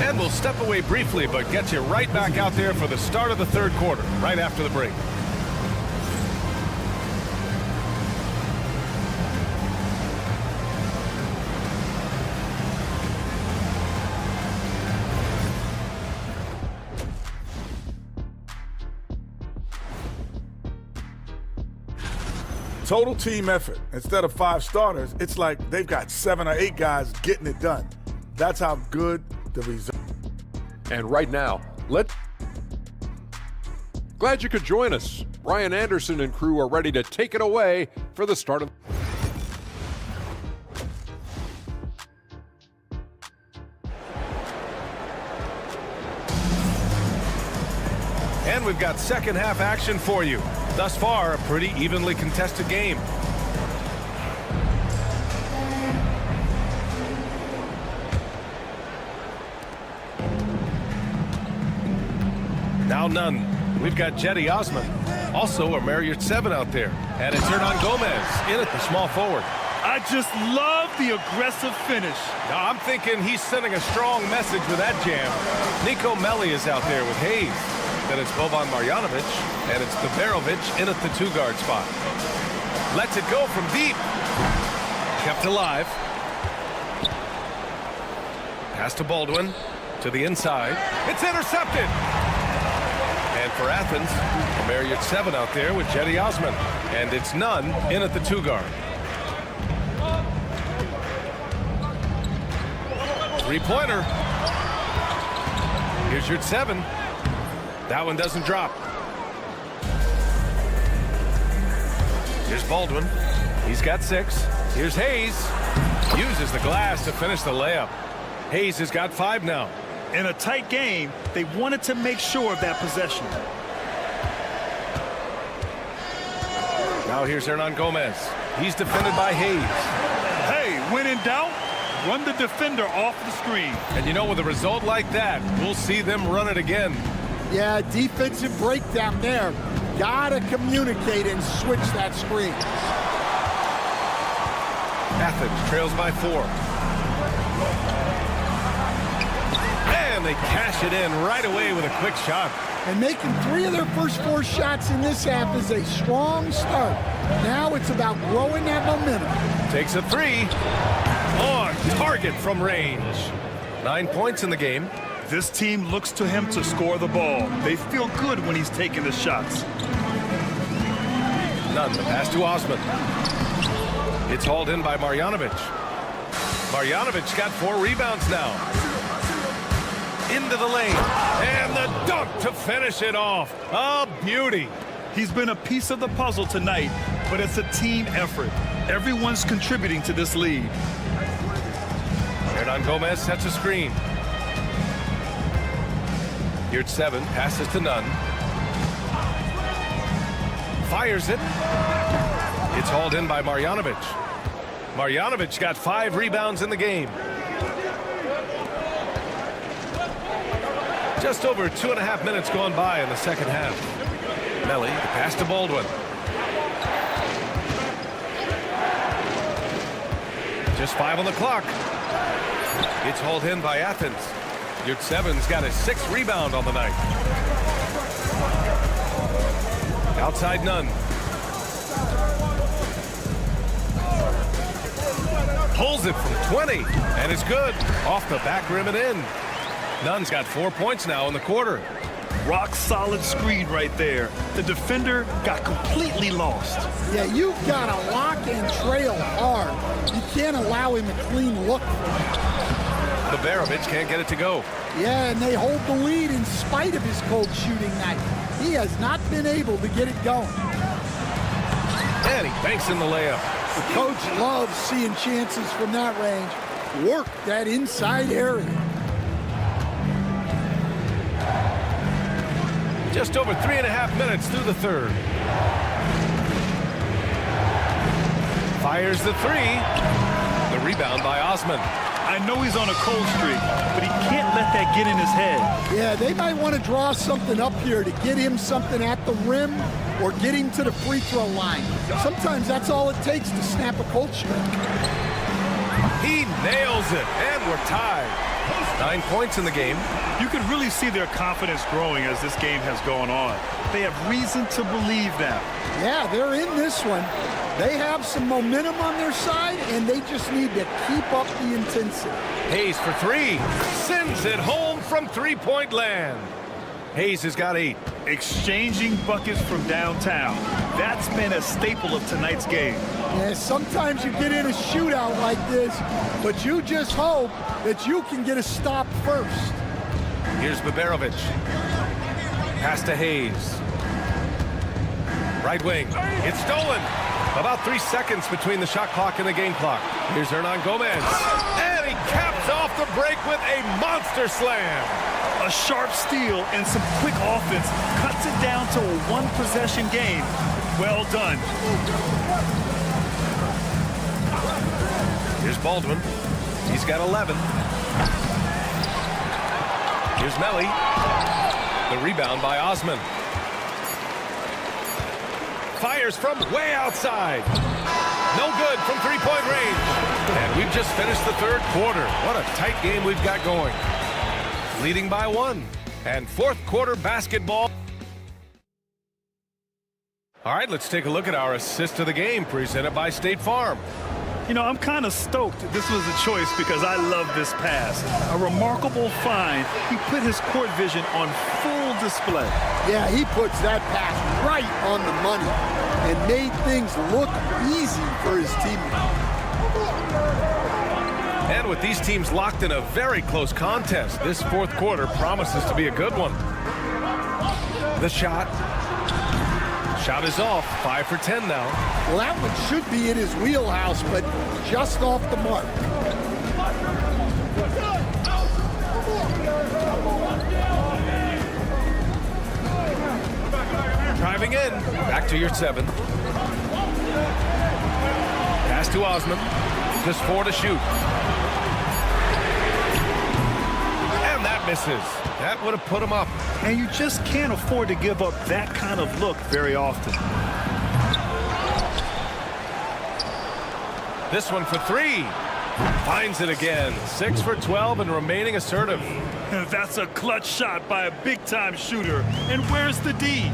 And we'll step away briefly, but get you right back out there for the start of the third quarter, right after the break. Total team effort. Instead of 5 starters, it's like they've got 7 or 8 guys getting it done. That's how good the result. And right now, glad you could join us. Brian Anderson and crew are ready to take it away for the start of. And we've got second half action for you. Thus far, a pretty evenly contested game. Now none. We've got Jetty Osman. Also a Marriott 7 out there. And it's Hernan Gomez in at the small forward. I just love the aggressive finish. Now I'm thinking he's sending a strong message with that jam. Niko is out there with Hayes. Then it's Boban Marjanovic, and it's Dvarovic in at the 2-guard spot. Lets it go from deep. Kept alive. Pass to Baldwin. To the inside. It's intercepted. And for Athens, a Marriott 7 out there with Jetty Osman. And it's Nunn in at the 2-guard. 3-pointer. Here's your 7. That one doesn't drop. Here's Baldwin. He's got 6. Here's Hayes. Uses the glass to finish the layup. Hayes has got 5 now. In a tight game, they wanted to make sure of that possession. Now here's Hernan Gomez. He's defended by Hayes. Hey, when in doubt, run the defender off the screen. And you know, with a result like that, we'll see them run it again. Yeah, defensive breakdown there. Gotta communicate and switch that screen. Athens trails by 4. And they cash it in right away with a quick shot. And making 3 of their first 4 shots in this half is a strong start. Now it's about growing that momentum. Takes a 3. On target from range. 9 points in the game. This team looks to him to score the ball. They feel good when he's taking the shots. Nunn, the pass to Osman. It's hauled in by Marjanovic. Marjanovic got 4 rebounds now. Into the lane. And the dunk to finish it off. A beauty. He's been a piece of the puzzle tonight, but it's a team effort. Everyone's contributing to this lead. Hernan Gomez sets a screen. Here's 7, passes to Nunn. Fires it. It's hauled in by Marjanovic. Marjanovic got 5 rebounds in the game. Just over 2.5 minutes gone by in the second half. Melly, the pass to Baldwin. Just 5 on the clock. It's hauled in by Athens. Yurt 7's got his 6th rebound on the night. Outside Nunn. Pulls it from 20, and it's good. Off the back rim and in. Nunn's got 4 points now in the quarter. Rock solid screen right there. The defender got completely lost. Yeah, you've got to lock and trail hard. You can't allow him a clean look. Dvarovic can't get it to go. Yeah, and they hold the lead in spite of his cold shooting night. He has not been able to get it going. And he banks in the layup. The coach loves seeing chances from that range. Work that inside area. Just over 3.5 minutes through the third. Fires the 3. The rebound by Osman. I know he's on a cold streak, but he can't let that get in his head. Yeah, they might want to draw something up here to get him something at the rim or get him to the free throw line. Sometimes that's all it takes to snap a cold streak. He nails it, and we're tied. 9 points in the game. You can really see their confidence growing as this game has gone on. They have reason to believe now. Yeah, they're in this one. They have some momentum on their side, and they just need to keep up the intensity. Hayes for three. Sends it home from three-point land. Hayes has got 8. Exchanging buckets from downtown. That's been a staple of tonight's game. Yeah, sometimes you get in a shootout like this, but you just hope that you can get a stop first. Here's Baberovic. Pass to Hayes. Right wing. It's stolen. About 3 seconds between the shot clock and the game clock. Here's Hernan Gomez. And he caps off the break with a monster slam. A sharp steal and some quick offense cuts it down to a one-possession game. Well done. Here's Baldwin. He's got 11. Here's Melly. The rebound by Osman. Fires from way outside. No good from three-point range. And we've just finished the third quarter. What a tight game we've got going. Leading by 1. And fourth quarter basketball. All right, let's take a look at our assist of the game presented by State Farm. You know, I'm kind of stoked this was a choice because I love this pass. A remarkable find. He put his court vision on full display. Yeah, he puts that pass right on the money and made things look easy for his teammates. And with these teams locked in a very close contest, this fourth quarter promises to be a good one. The shot. Shot is off. 5 for 10 now. Well, that one should be in his wheelhouse, but just off the mark. Driving in. Back to your 7. Pass to Osman. Just 4 to shoot. And that misses. That would have put him up. And you just can't afford to give up that kind of look very often. This one for 3. Finds it again. 6 for 12 and remaining assertive. That's a clutch shot by a big-time shooter. And where's the D?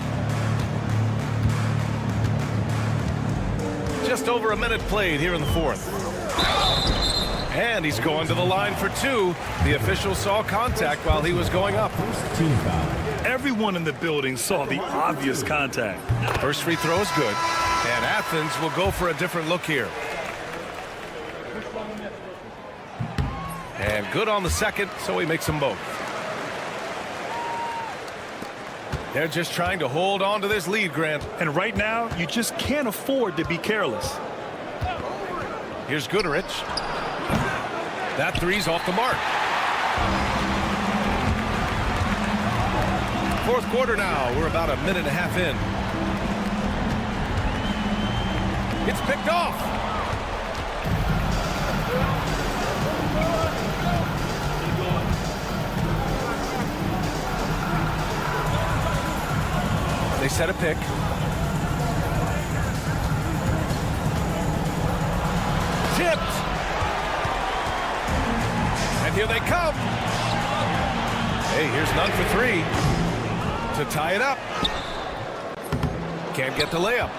Just over a minute played here in the fourth. And he's going to the line for 2. The official saw contact while he was going up. Everyone in the building saw the obvious contact. First free throw is good. And Athens will go for a different look here. And good on the second, so he makes them both. They're just trying to hold on to this lead, Grant. And right now, you just can't afford to be careless. Here's Goodrich. That three's off the mark. Fourth quarter now. We're about a minute and a half in. It's picked off. They set a pick. Tipped. And here they come. Hey, here's none for 3 to tie it up. Can't get the layup.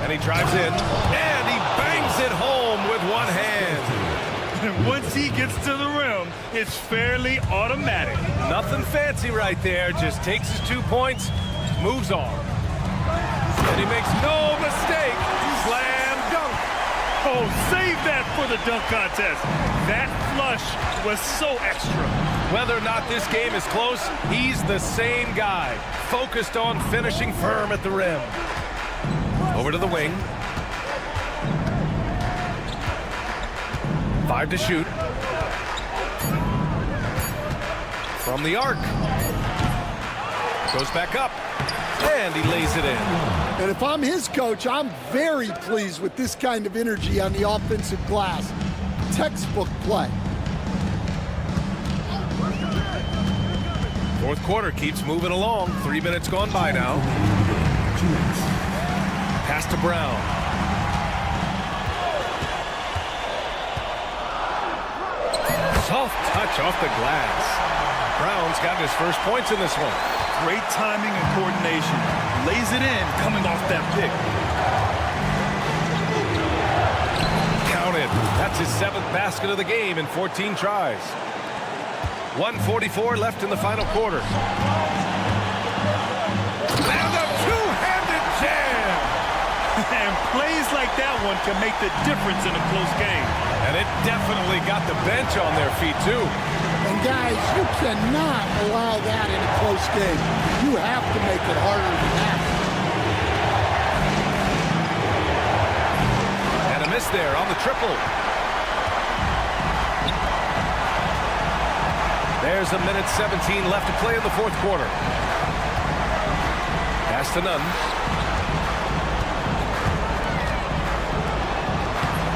And he drives in. And he bangs it home with one hand. And once he gets to the rim, it's fairly automatic. Nothing fancy right there. Just takes his 2 points, moves on. And he makes no mistake. Slam dunk. Oh, save that for the dunk contest. That flush was so extra. Whether or not this game is close, he's the same guy. Focused on finishing firm at the rim. Over to the wing. 5 to shoot. From the arc. Goes back up. And he lays it in. And if I'm his coach, I'm very pleased with this kind of energy on the offensive glass. Textbook play. Fourth quarter keeps moving along. 3 minutes gone by now. Pass to Brown. Soft touch off the glass. Brown's got his first points in this one. Great timing and coordination. Lays it in coming off that pick. Counted. That's his 7th basket of the game in 14 tries. 1:44 left in the final quarter. And a two-handed jam! And plays like that one can make the difference in a close game. And it definitely got the bench on their feet, too. And guys, you cannot allow that in a close game. You have to make it harder than that. And a miss there on the triple. There's a minute 17 left to play in the fourth quarter. Pass to Nunn.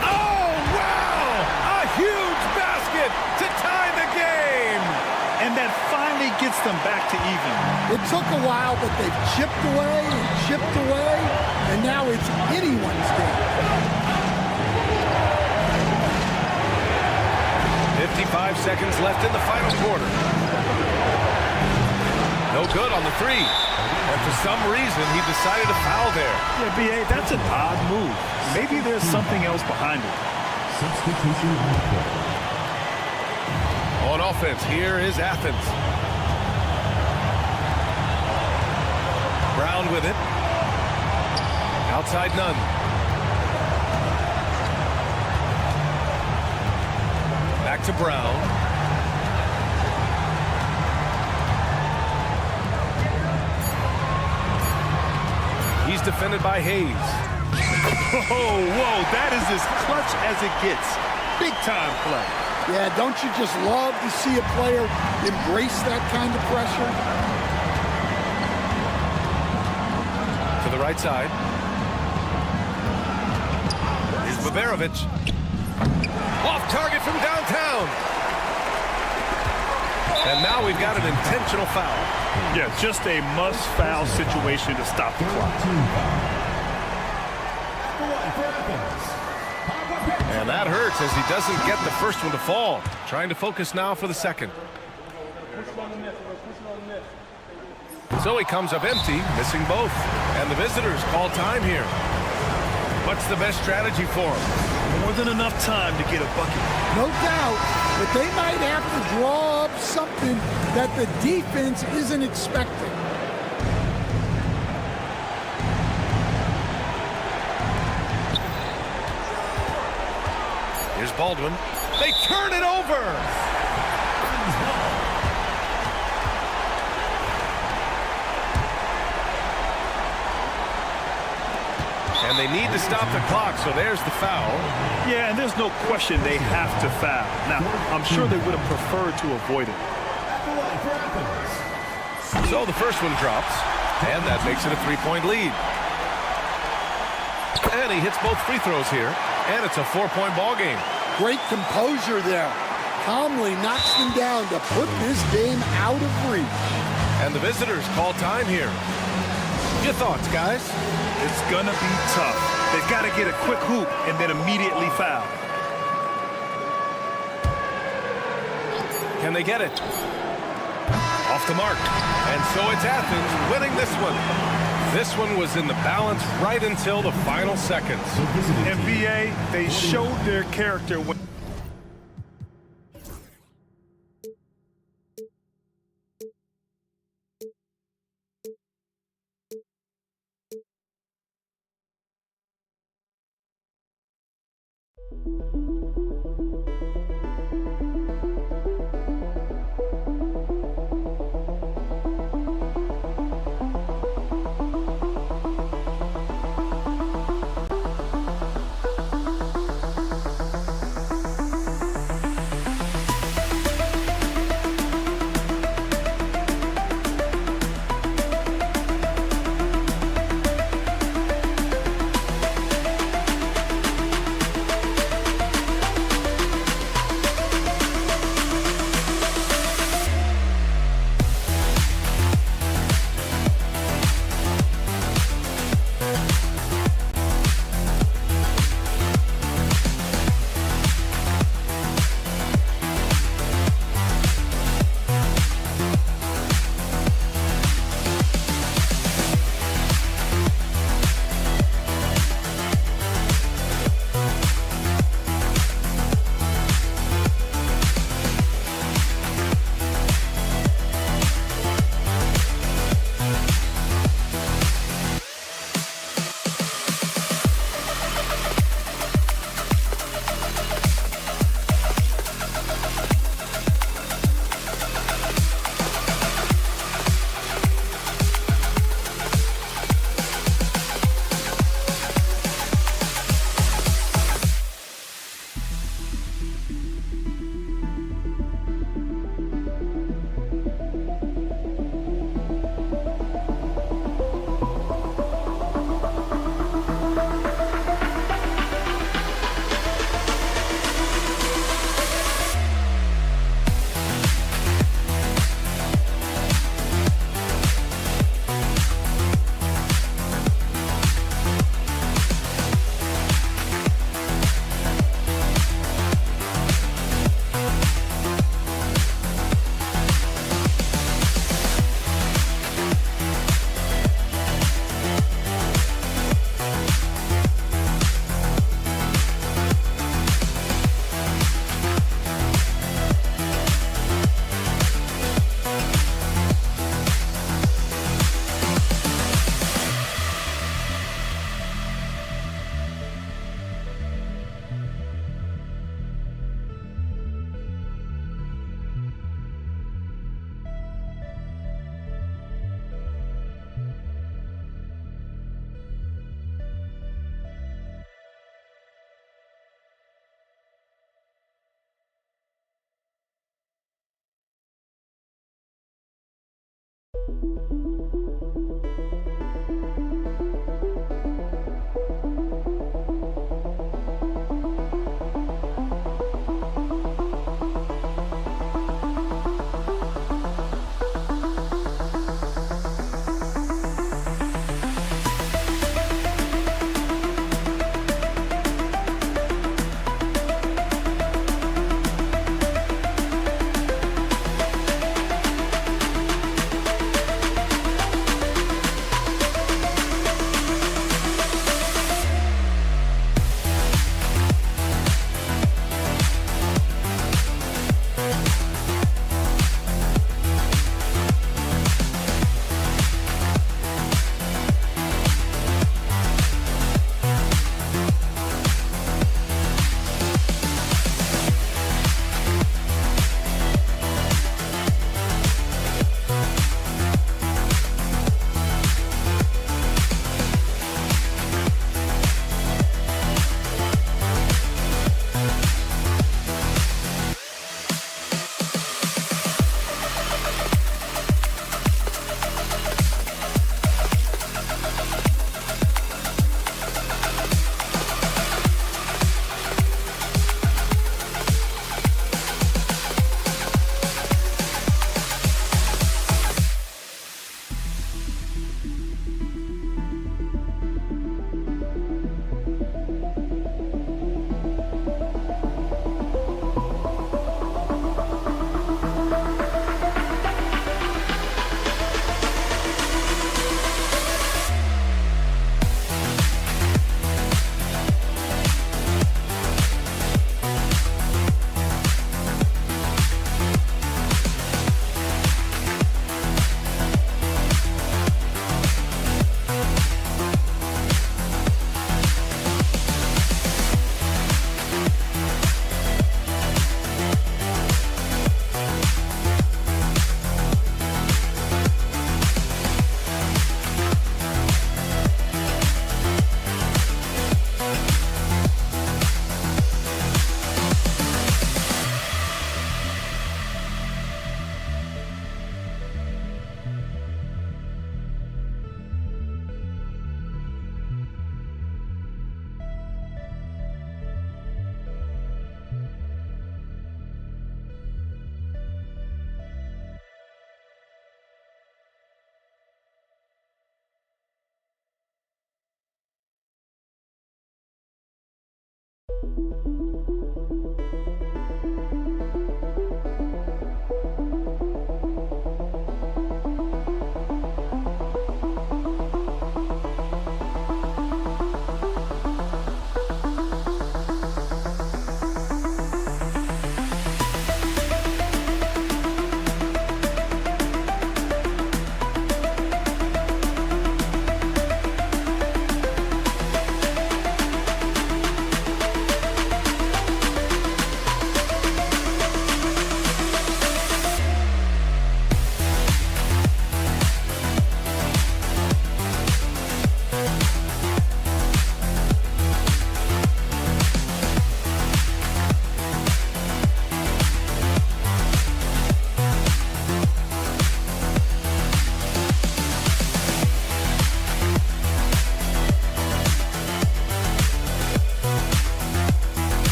Oh, wow! A huge basket to tie the game! And that finally gets them back to even. It took a while, but they've chipped away and chipped away, and now it's anyone's game. 55 seconds left in the final quarter. No good on the three. And for some reason, he decided to foul there. Yeah, B.A., that's an odd move. Maybe there's something else behind it. Substitution on the court. On offense, here is Athens. Brown with it. Outside Nunn. Back to Brown. He's defended by Hayes. Whoa, that is as clutch as it gets. Big time play. Yeah, don't you just love to see a player embrace that kind of pressure? To the right side. Here's Baberovic. Off target from downtown. And now we've got an intentional foul. Yeah, just a must-foul situation to stop the clock. And that hurts as he doesn't get the first one to fall. Trying to focus now for the second. So he comes up empty, missing both. And the visitors call time here. What's the best strategy for him? More than enough time to get a bucket. No doubt, but they might have to draw up something that the defense isn't expecting. Here's Baldwin. They turn it over! And they need to stop the clock, so there's the foul. Yeah, and there's no question they have to foul. Now, I'm sure they would have preferred to avoid it. So the first one drops, and that makes it a three-point lead. And he hits both free throws here, and it's a 4-point ball game. Great composure there. Calmly knocks them down to put this game out of reach. And the visitors call time here. Your thoughts, guys? It's gonna be tough. They've got to get a quick hoop and then immediately foul. Can they get it? Off the mark. And so it's Athens winning this one. This one was in the balance right until the final seconds. And BA, they showed their character when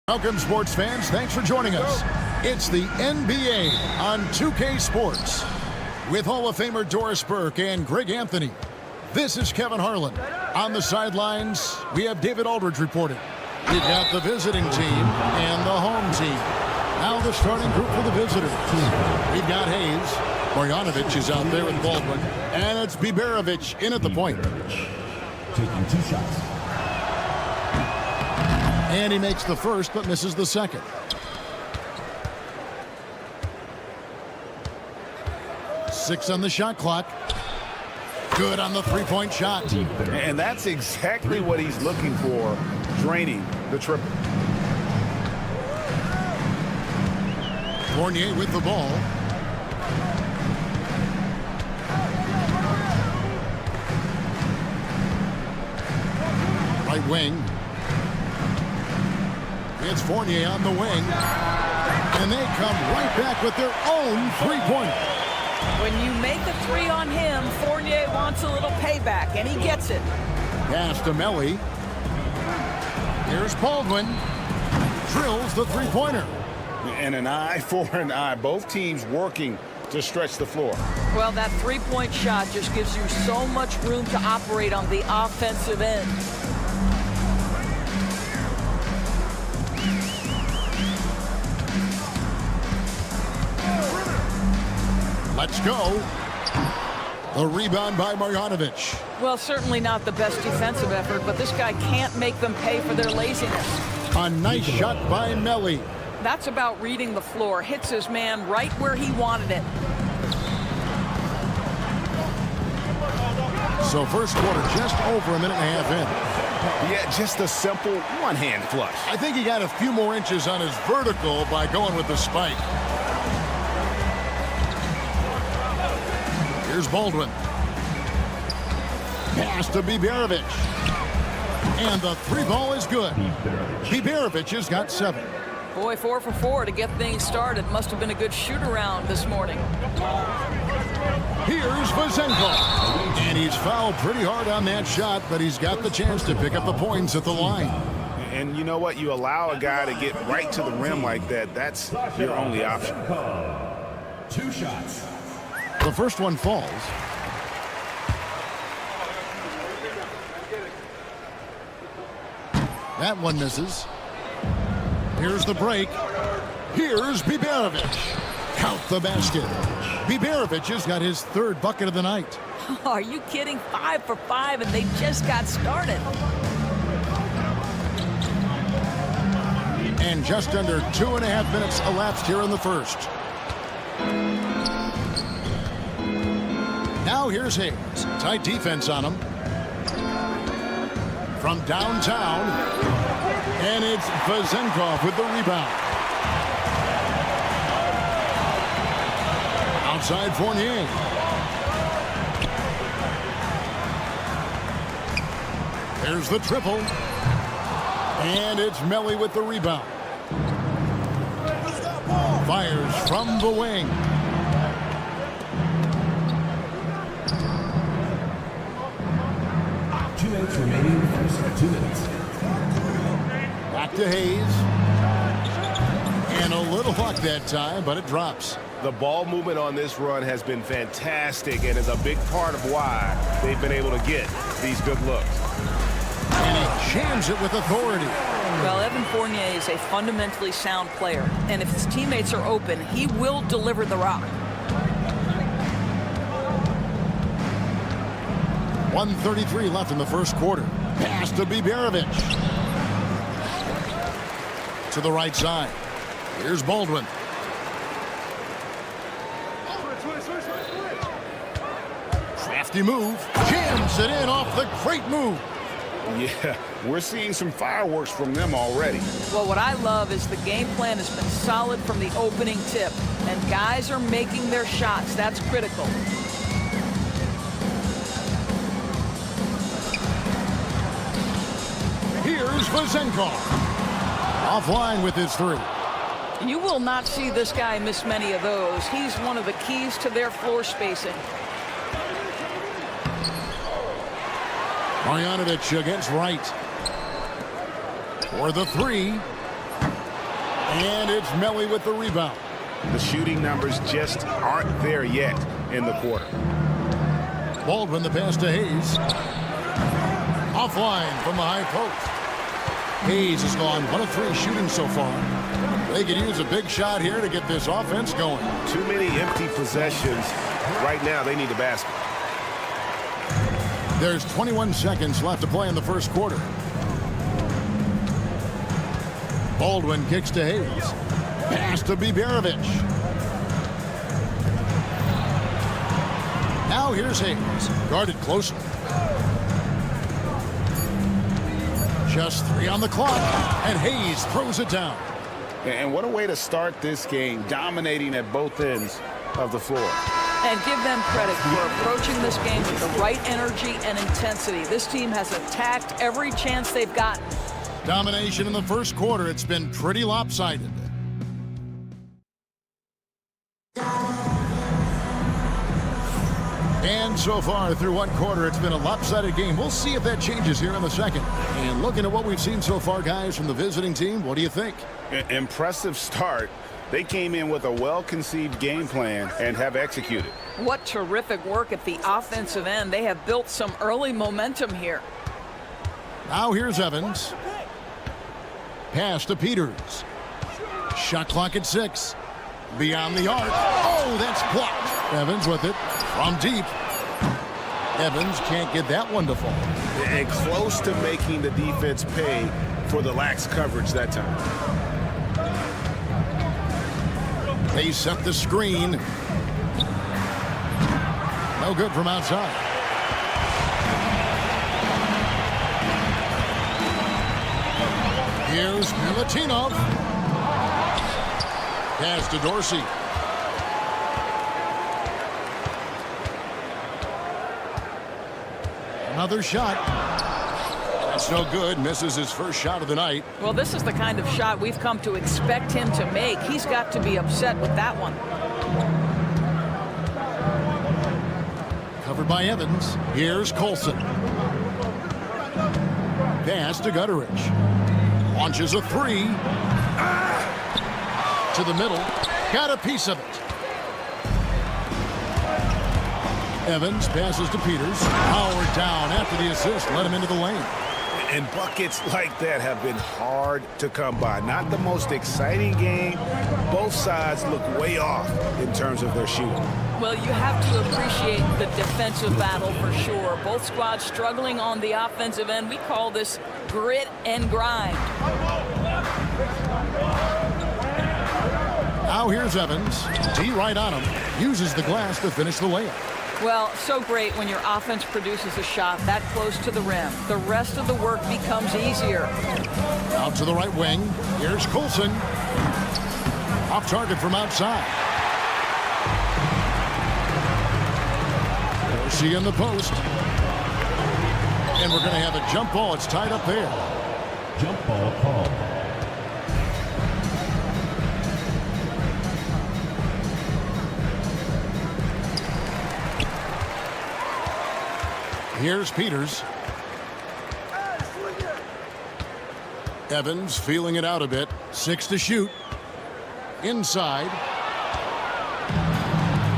Welcome, sports fans. Thanks for joining us. It's the NBA on 2K Sports with Hall of Famer Doris Burke and Greg Anthony. This is Kevin Harlan. On the sidelines, we have David Aldridge reporting. We've got the visiting team and the home team. Now the starting group for the visitors. We've got Hayes. Bojanovic is out there with Baldwin. And it's Biberovic in at the point. Taking 2 shots. And he makes the first, but misses the second. Six on the shot clock. Good on the three-point shot. And that's exactly what he's looking for, draining the triple. Fournier with the ball. Right wing. It's Fournier on the wing. And they come right back with their own three-pointer. When you make a three on him, Fournier wants a little payback, and he gets it. Pass to Melly. Here's Baldwin. Drills the three-pointer. And an eye for an eye. Both teams working to stretch the floor. Well, that three-point shot just gives you so much room to operate on the offensive end. Let's go. The rebound by Marjanovic. Well, certainly not the best defensive effort, but this guy can't make them pay for their laziness. A nice shot by Melly. That's about reading the floor. Hits his man right where he wanted it. So first quarter, just over a minute and a half in. Yeah, just a simple one-hand flush. I think he got a few more inches on his vertical by going with the spike. Here's Baldwin. Pass to Biberovic. And the three ball is good. Biberovic has got 7. Boy, 4 for 4 to get things started. Must have been a good shoot-around this morning. Here's Vazenko. And he's fouled pretty hard on that shot, but he's got the chance to pick up the points at the line. And you know what? You allow a guy to get right to the rim like that. That's your only option. 2 shots. The first one falls. That one misses. Here's the break. Here's Biberovic. Count the basket. Biberovic has got his 3rd bucket of the night. Are you kidding? 5 for 5, and they just got started. And just under 2.5 minutes elapsed here in the first. Now here's Hayes. Tight defense on him. From downtown. And it's Vazenkov with the rebound. Outside Fournier. There's the triple. And it's Melly with the rebound. Fires from the wing. Remaining first 2 minutes. Back to Hayes. And a little luck that time, but it drops. The ball movement on this run has been fantastic and is a big part of why they've been able to get these good looks. And he jams it with authority. Well, Evan Fournier is a fundamentally sound player, and if his teammates are open, he will deliver the rock. 1:33 left in the first quarter. Pass to Biberovic. To the right side. Here's Baldwin. Crafty move. Jams it in off the great move. Yeah, we're seeing some fireworks from them already. Well, what I love is the game plan has been solid from the opening tip, and guys are making their shots. That's critical. Here's Vazenkov. Offline with his 3. You will not see this guy miss many of those. He's one of the keys to their floor spacing. Marjanovic against Wright. For the 3. And it's Melly with the rebound. The shooting numbers just aren't there yet in the quarter. Baldwin the pass to Hayes. Offline from the high post. Hayes has gone 1 of 3 shooting so far. They could use a big shot here to get this offense going. Too many empty possessions. Right now, they need a basket. There's 21 seconds left to play in the first quarter. Baldwin kicks to Hayes. Pass to Biberovic. Now here's Hayes. Guarded closely. Just 3 on the clock, and Hayes throws it down. And what a way to start this game, dominating at both ends of the floor. And give them credit for approaching this game with the right energy and intensity. This team has attacked every chance they've gotten. Domination in the first quarter. It's been pretty lopsided. And so far through one quarter, it's been a lopsided game. We'll see if that changes here in the second. And looking at what we've seen so far, guys, from the visiting team, what do you think? Impressive start. They came in with a well-conceived game plan and have executed. What terrific work at the offensive end. They have built some early momentum here. Now here's Evans. Pass to Peters. Shot clock at 6. Beyond the arc. Oh, that's blocked. Evans with it from deep. Evans can't get that one to fall. And close to making the defense pay for the lax coverage that time. They set the screen. No good from outside. Here's Milutinov. Pass to Dorsey. Another shot. That's no good. Misses his first shot of the night. Well, this is the kind of shot we've come to expect him to make. He's got to be upset with that one. Covered by Evans. Here's Colson. Pass to Gutteridge. Launches a 3. To the middle. Got a piece of it. Evans passes to Peters. Howard down after the assist. Let him into the lane. And buckets like that have been hard to come by. Not the most exciting game. Both sides look way off in terms of their shooting. Well, you have to appreciate the defensive battle for sure. Both squads struggling on the offensive end. We call this grit and grind. Now here's Evans. D right on him. Uses the glass to finish the layup. Well, so great when your offense produces a shot that close to the rim. The rest of the work becomes easier. Out to the right wing. Here's Colson. Off target from outside. Dorsey in the post. And we're going to have a jump ball. It's tied up there. Jump ball called. Here's Peters. Evans feeling it out a bit. 6 to shoot. Inside.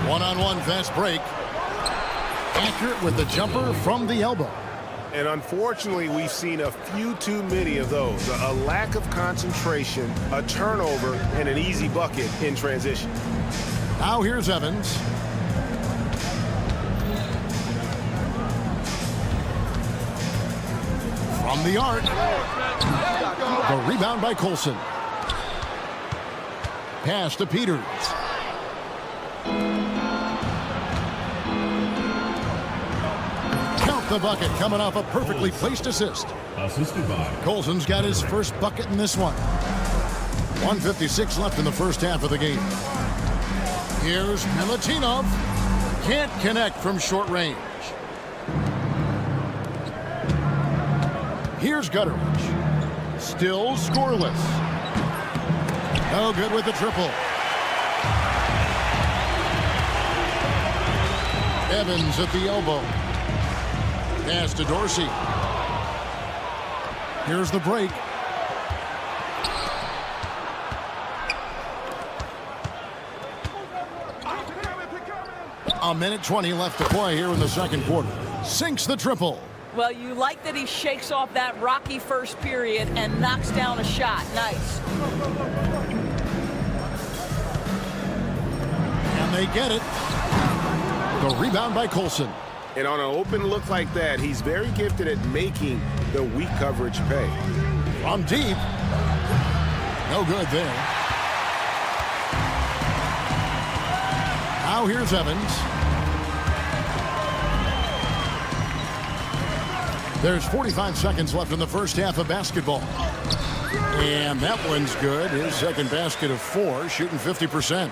One-on-one fast break. Accurate with the jumper from the elbow. And unfortunately, we've seen a few too many of those. A lack of concentration, a turnover, and an easy bucket in transition. Now here's Evans. From the arc. The rebound by Colson. Pass to Peters. Count the bucket coming off a perfectly placed assist. Assisted by Colson's got his first bucket in this one. 1:56 left in the first half of the game. Here's Milutinov. Can't connect from short range. Here's Gutteridge. Still scoreless. No good with the triple. Evans at the elbow. Pass to Dorsey. Here's the break. A minute 20 left to play here in the second quarter. Sinks the triple. Well, you like that he shakes off that rocky first period and knocks down a shot. Nice. And they get it. The rebound by Colson. And on an open look like that, he's very gifted at making the weak coverage pay. From deep. No good there. Now here's Evans. There's 45 seconds left in the first half of basketball. And that one's good. His second basket of 4, shooting 50%.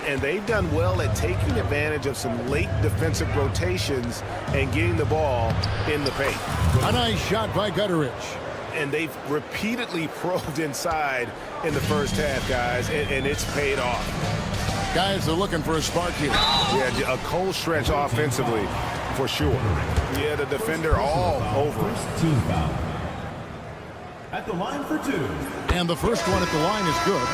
And they've done well at taking advantage of some late defensive rotations and getting the ball in the paint. A nice shot by Gutteridge. And they've repeatedly probed inside in the first half, guys, and it's paid off. Guys are looking for a spark here. Yeah, a cold stretch offensively, for sure. Yeah, the defender all over. Team foul. At the line for 2. And the first one at the line is good.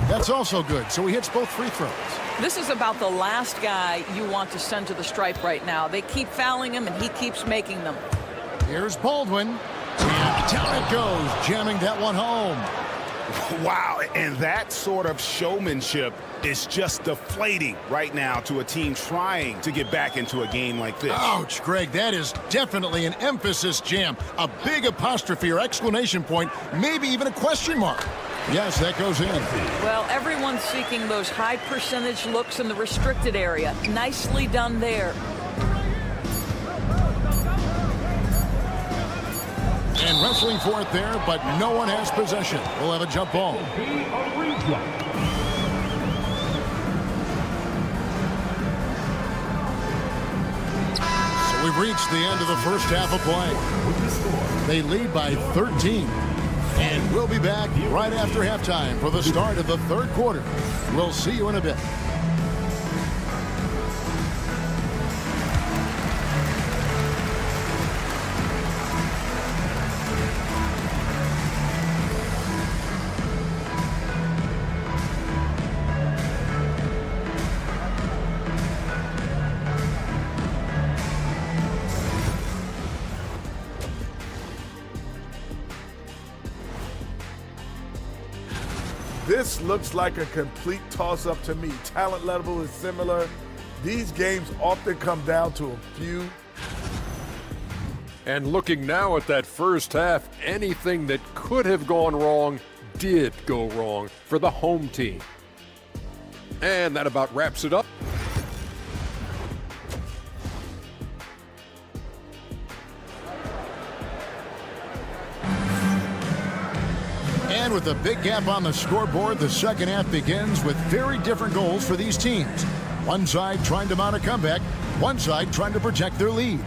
That's also good, so he hits both free throws. This is about the last guy you want to send to the stripe right now. They keep fouling him, and he keeps making them. Here's Baldwin. And down it goes, jamming that one home. Wow, and that sort of showmanship is just deflating right now to a team trying to get back into a game like this. Ouch, Greg, that is definitely an emphasis jam. A big apostrophe or exclamation point, maybe even a question mark. Yes, that goes in. Well, everyone's seeking those high percentage looks in the restricted area. Nicely done there. And wrestling for it there, but no one has possession. We'll have a jump ball. So we've reached the end of the first half of play. They lead by 13. And we'll be back right after halftime for the start of the third quarter. We'll see you in a bit. This looks like a complete toss-up to me. Talent level is similar. These games often come down to a few. And looking now at that first half, anything that could have gone wrong did go wrong for the home team. And that about wraps it up. And with a big gap on the scoreboard, the second half begins with very different goals for these teams. One side trying to mount a comeback, one side trying to protect their lead.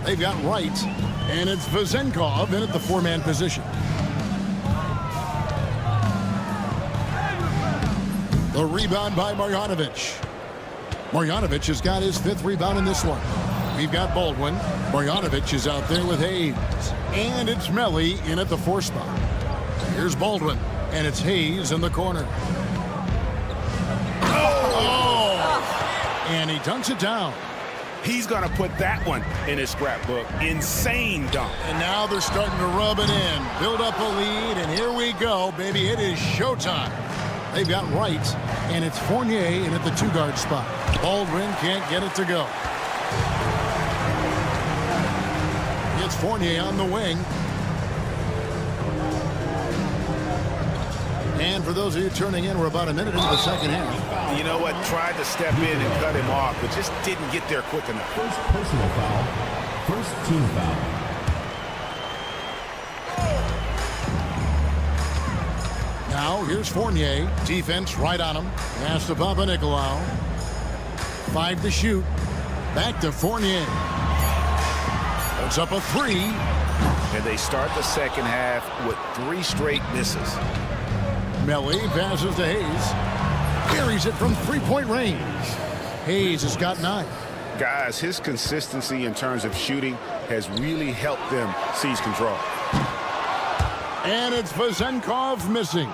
They've got Wright, and it's Vezenkov in at the 4-man position. The rebound by Marjanovic. Marjanovic has got his 5th rebound in this one. We've got Baldwin. Marjanovic is out there with Hayes. And it's Melly in at the 4 spot. Here's Baldwin. And it's Hayes in the corner. Oh! And he dunks it down. He's going to put that one in his scrapbook. Insane dunk. And now they're starting to rub it in. Build up a lead. And here we go, baby. It is showtime. They've got Wright. And it's Fournier in at the 2-guard spot. Baldwin can't get it to go. It's Fournier on the wing. And for those of you turning in, we're about a minute into the second half. You know what? Tried to step in and cut him off, but just didn't get there quick enough. First personal foul. First team foul. Now here's Fournier. Defense right on him. Pass to Panathinaikos. 5 to shoot. Back to Fournier. Puts up a 3. And they start the second half with 3 straight misses. Melly passes to Hayes. Carries it from 3-point range. Hayes has got 9. Guys, his consistency in terms of shooting has really helped them seize control. And it's Vezenkov missing.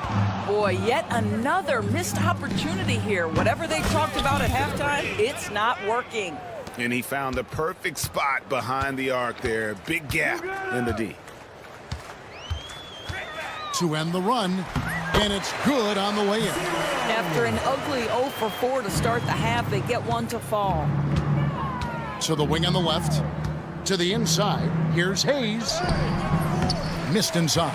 Boy, yet another missed opportunity here. Whatever they talked about at halftime, it's not working. And he found the perfect spot behind the arc there. Big gap in the D. To end the run, and it's good on the way in. After an ugly 0 for 4 to start the half, they get one to fall. To the wing on the left, to the inside. Here's Hayes. Missed inside.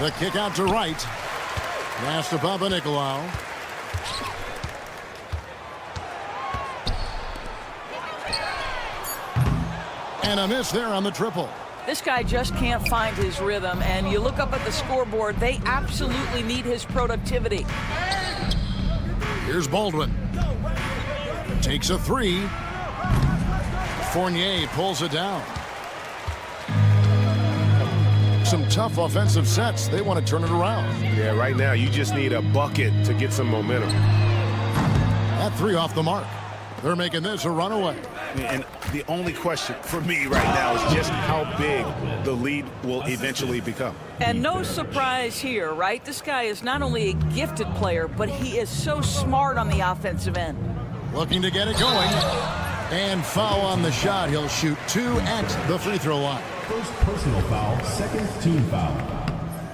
The kick out to right. Pass to Papanikolaou. And a miss there on the triple. This guy just can't find his rhythm, and you look up at the scoreboard, they absolutely need his productivity. Here's Baldwin. Takes a three. Fournier pulls it down. Some tough offensive sets. They want to turn it around. Yeah, right now you just need a bucket to get some momentum. That three off the mark. They're making this a runaway. And the only question for me right now is just how big the lead will eventually become. And no surprise here, right? This guy is not only a gifted player, but he is so smart on the offensive end. Looking to get it going. And foul on the shot. He'll shoot 2 at the free throw line. First personal foul, second team foul.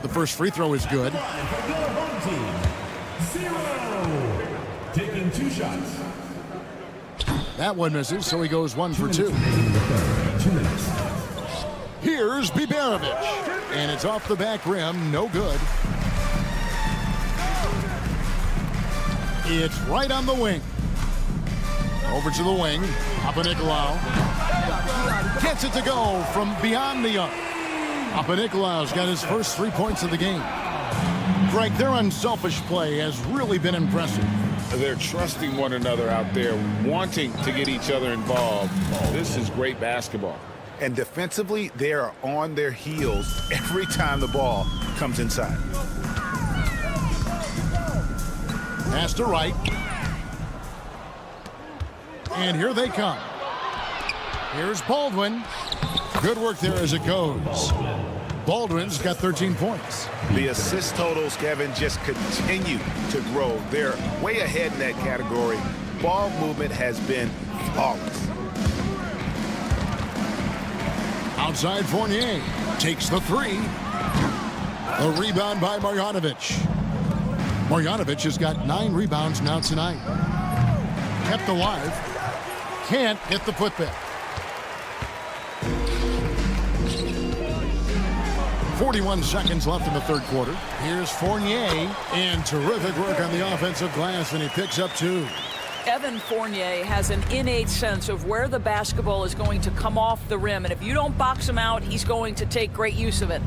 The first free throw is good. Home team, 0. Taking 2 shots. That one misses, so he goes 1 for 2. 2 minutes. Here's Biberovic. And it's off the back rim. No good. It's right on the wing. Over to the wing. Papanikolaou gets it to go from beyond the arc. Papanikolaou's got his first 3 points of the game. Greg, their unselfish play has really been impressive. They're trusting one another out there, wanting to get each other involved. This is great basketball. And defensively, they are on their heels every time the ball comes inside. Pass to right. And here they come. Here's Baldwin. Good work there as it goes. Baldwin's got 13 points. The assist totals, Kevin, just continue to grow. They're way ahead in that category. Ball movement has been flawless. Outside Fournier takes the three. A rebound by Marjanovic. Marjanovic has got 9 rebounds now tonight. Kept alive. Can't get the putback. 41 seconds left in the third quarter. Here's Fournier, and terrific work on the offensive glass, and he picks up 2. Evan Fournier has an innate sense of where the basketball is going to come off the rim, and if you don't box him out, he's going to take great use of it.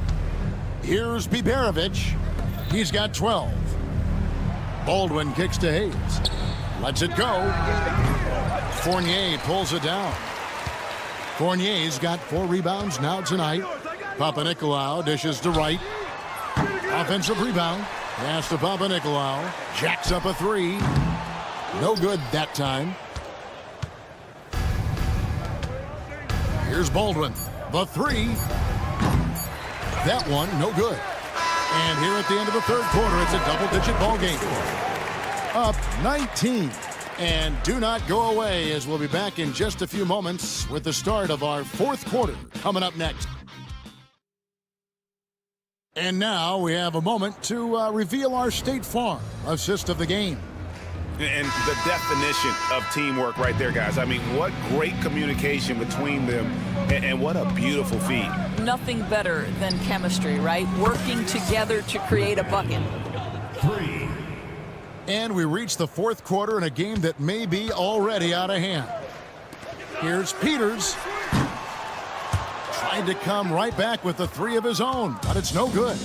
Here's Biberovic. He's got 12. Baldwin kicks to Hayes. Lets it go. Fournier pulls it down. Fournier's got 4 rebounds now tonight. Papanikolaou dishes to right. Offensive rebound. Pass to Papanikolaou. Jacks up a 3. No good that time. Here's Baldwin. The 3. That one, no good. And here at the end of the third quarter, it's a double-digit ball game. Up 19. And do not go away, as we'll be back in just a few moments with the start of our fourth quarter coming up next. And now we have a moment to reveal our State Farm assist of the game. And the definition of teamwork right there, guys. I mean, what great communication between them, and what a beautiful feed. Nothing better than chemistry, right? Working together to create a bucket. 3. And we reach the fourth quarter in a game that may be already out of hand. Here's Peters. Trying to come right back with the 3 of his own, but it's no good.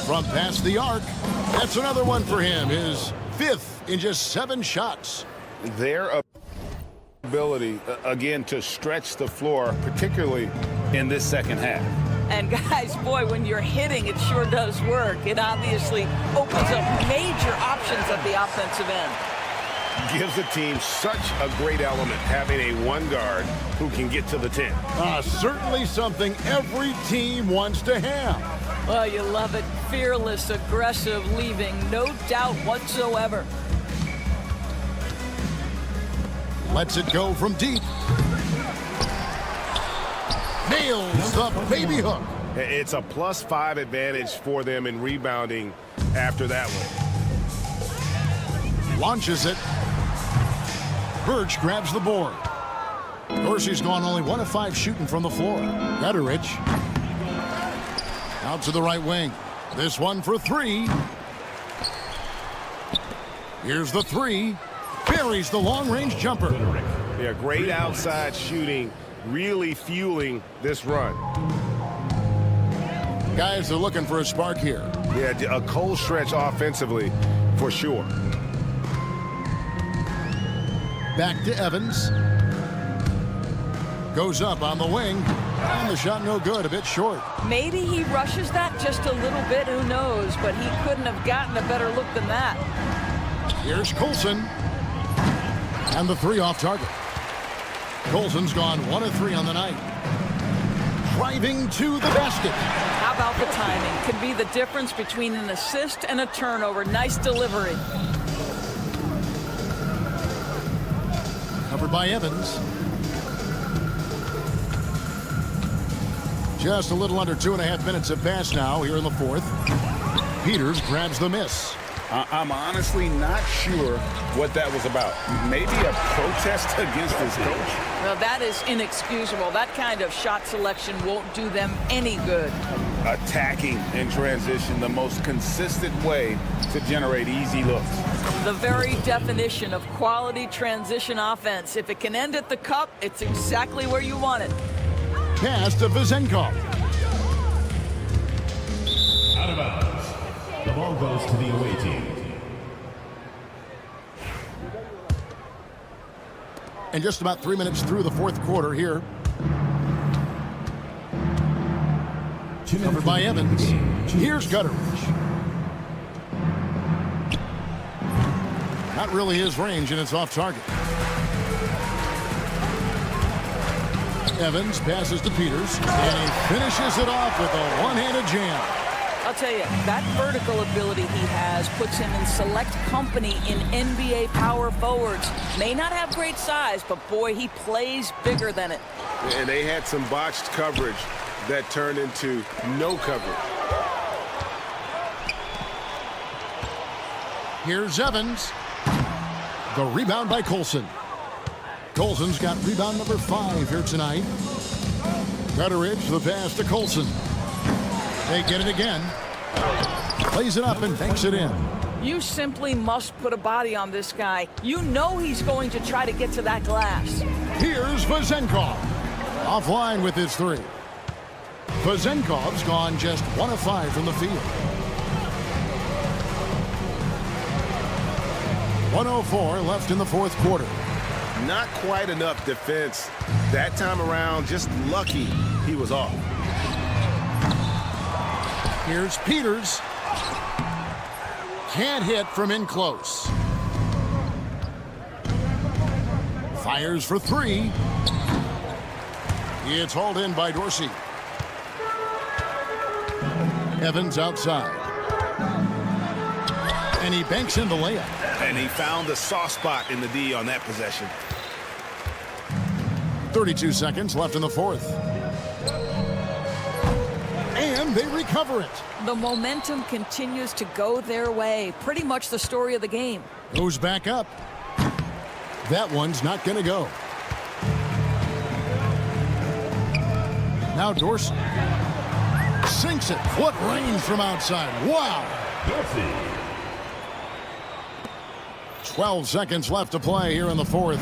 From past the arc, that's another one for him. His 5th in just 7 shots. Their ability, again, to stretch the floor, particularly in this second half. And guys, boy, when you're hitting, it sure does work. It obviously opens up major options at the offensive end. Gives the team such a great element having a 1 guard who can get to the 10. Certainly something every team wants to have. Oh, you love it. Fearless, aggressive, leaving no doubt whatsoever. Lets it go from deep. Nails the baby hook. It's a +5 advantage for them in rebounding after that one. Launches it. Birch grabs the board. Of course, he's gone only 1 of 5 shooting from the floor. Gutteridge Out to the right wing. This one for three. Here's the three. Buries the long-range jumper. Yeah, great outside shooting, really fueling this run. Guys are looking for a spark here. Yeah, a cold stretch offensively, for sure. Back to Evans. Goes up on the wing. And the shot no good, a bit short. Maybe he rushes that just a little bit, who knows, but he couldn't have gotten a better look than that. Here's Coulson. And the three off target. Coulson's gone 1 of 3 on the night. Driving to the basket. How about the timing? Could be the difference between an assist and a turnover. Nice delivery. Covered by Evans. Just a little under 2.5 minutes have passed now here in the fourth. Peters grabs the miss. I'm honestly not sure what that was about. Maybe a protest against his coach? Well, that is inexcusable. That kind of shot selection won't do them any good. Attacking in transition, the most consistent way to generate easy looks. The very definition of quality transition offense. If it can end at the cup, it's exactly where you want it. Pass to Vezenkov. Out of bounds. The ball goes to the away team. And just about 3 minutes through the fourth quarter here. Covered by Evans. Here's Gutteridge. Not really his range, and it's off target. Evans passes to Peters, and he finishes it off with a one-handed jam. I'll tell you, that vertical ability he has puts him in select company in NBA power forwards. May not have great size, but boy, he plays bigger than it. And they had some botched coverage that turned into no coverage. Here's Evans. The rebound by Coulson. Coulson's got rebound number 5 here tonight. Gutteridge, the pass to Coulson. They get it again. Plays it up and banks it in. You simply must put a body on this guy. You know he's going to try to get to that glass. Here's Vezenkov. Offline with his 3. Vezenkov's gone just 1 of 5 from the field. 1:04 left in the fourth quarter. Not quite enough defense. That time around, just lucky he was off. Here's Peters. Can't hit from in close. Fires for 3. It's hauled in by Dorsey. Evans outside. And he banks in the layup. And he found the soft spot in the D on that possession. 32 seconds left in the fourth. And they recover it. The momentum continues to go their way. Pretty much the story of the game. Goes back up. That one's not going to go. Now Dorsey. Sinks it. What range from outside. Wow. Dorsey. 12 seconds left to play here in the fourth.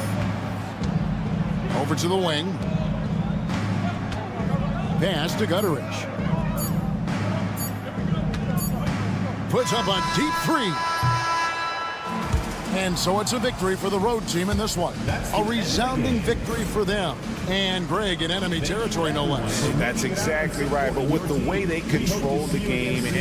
Over to the wing. Pass to Gutteridge. Puts up a deep 3. And so it's a victory for the road team in this one. A resounding victory for them. And Greg in enemy territory, no less. That's exactly right. But with the way they control the game and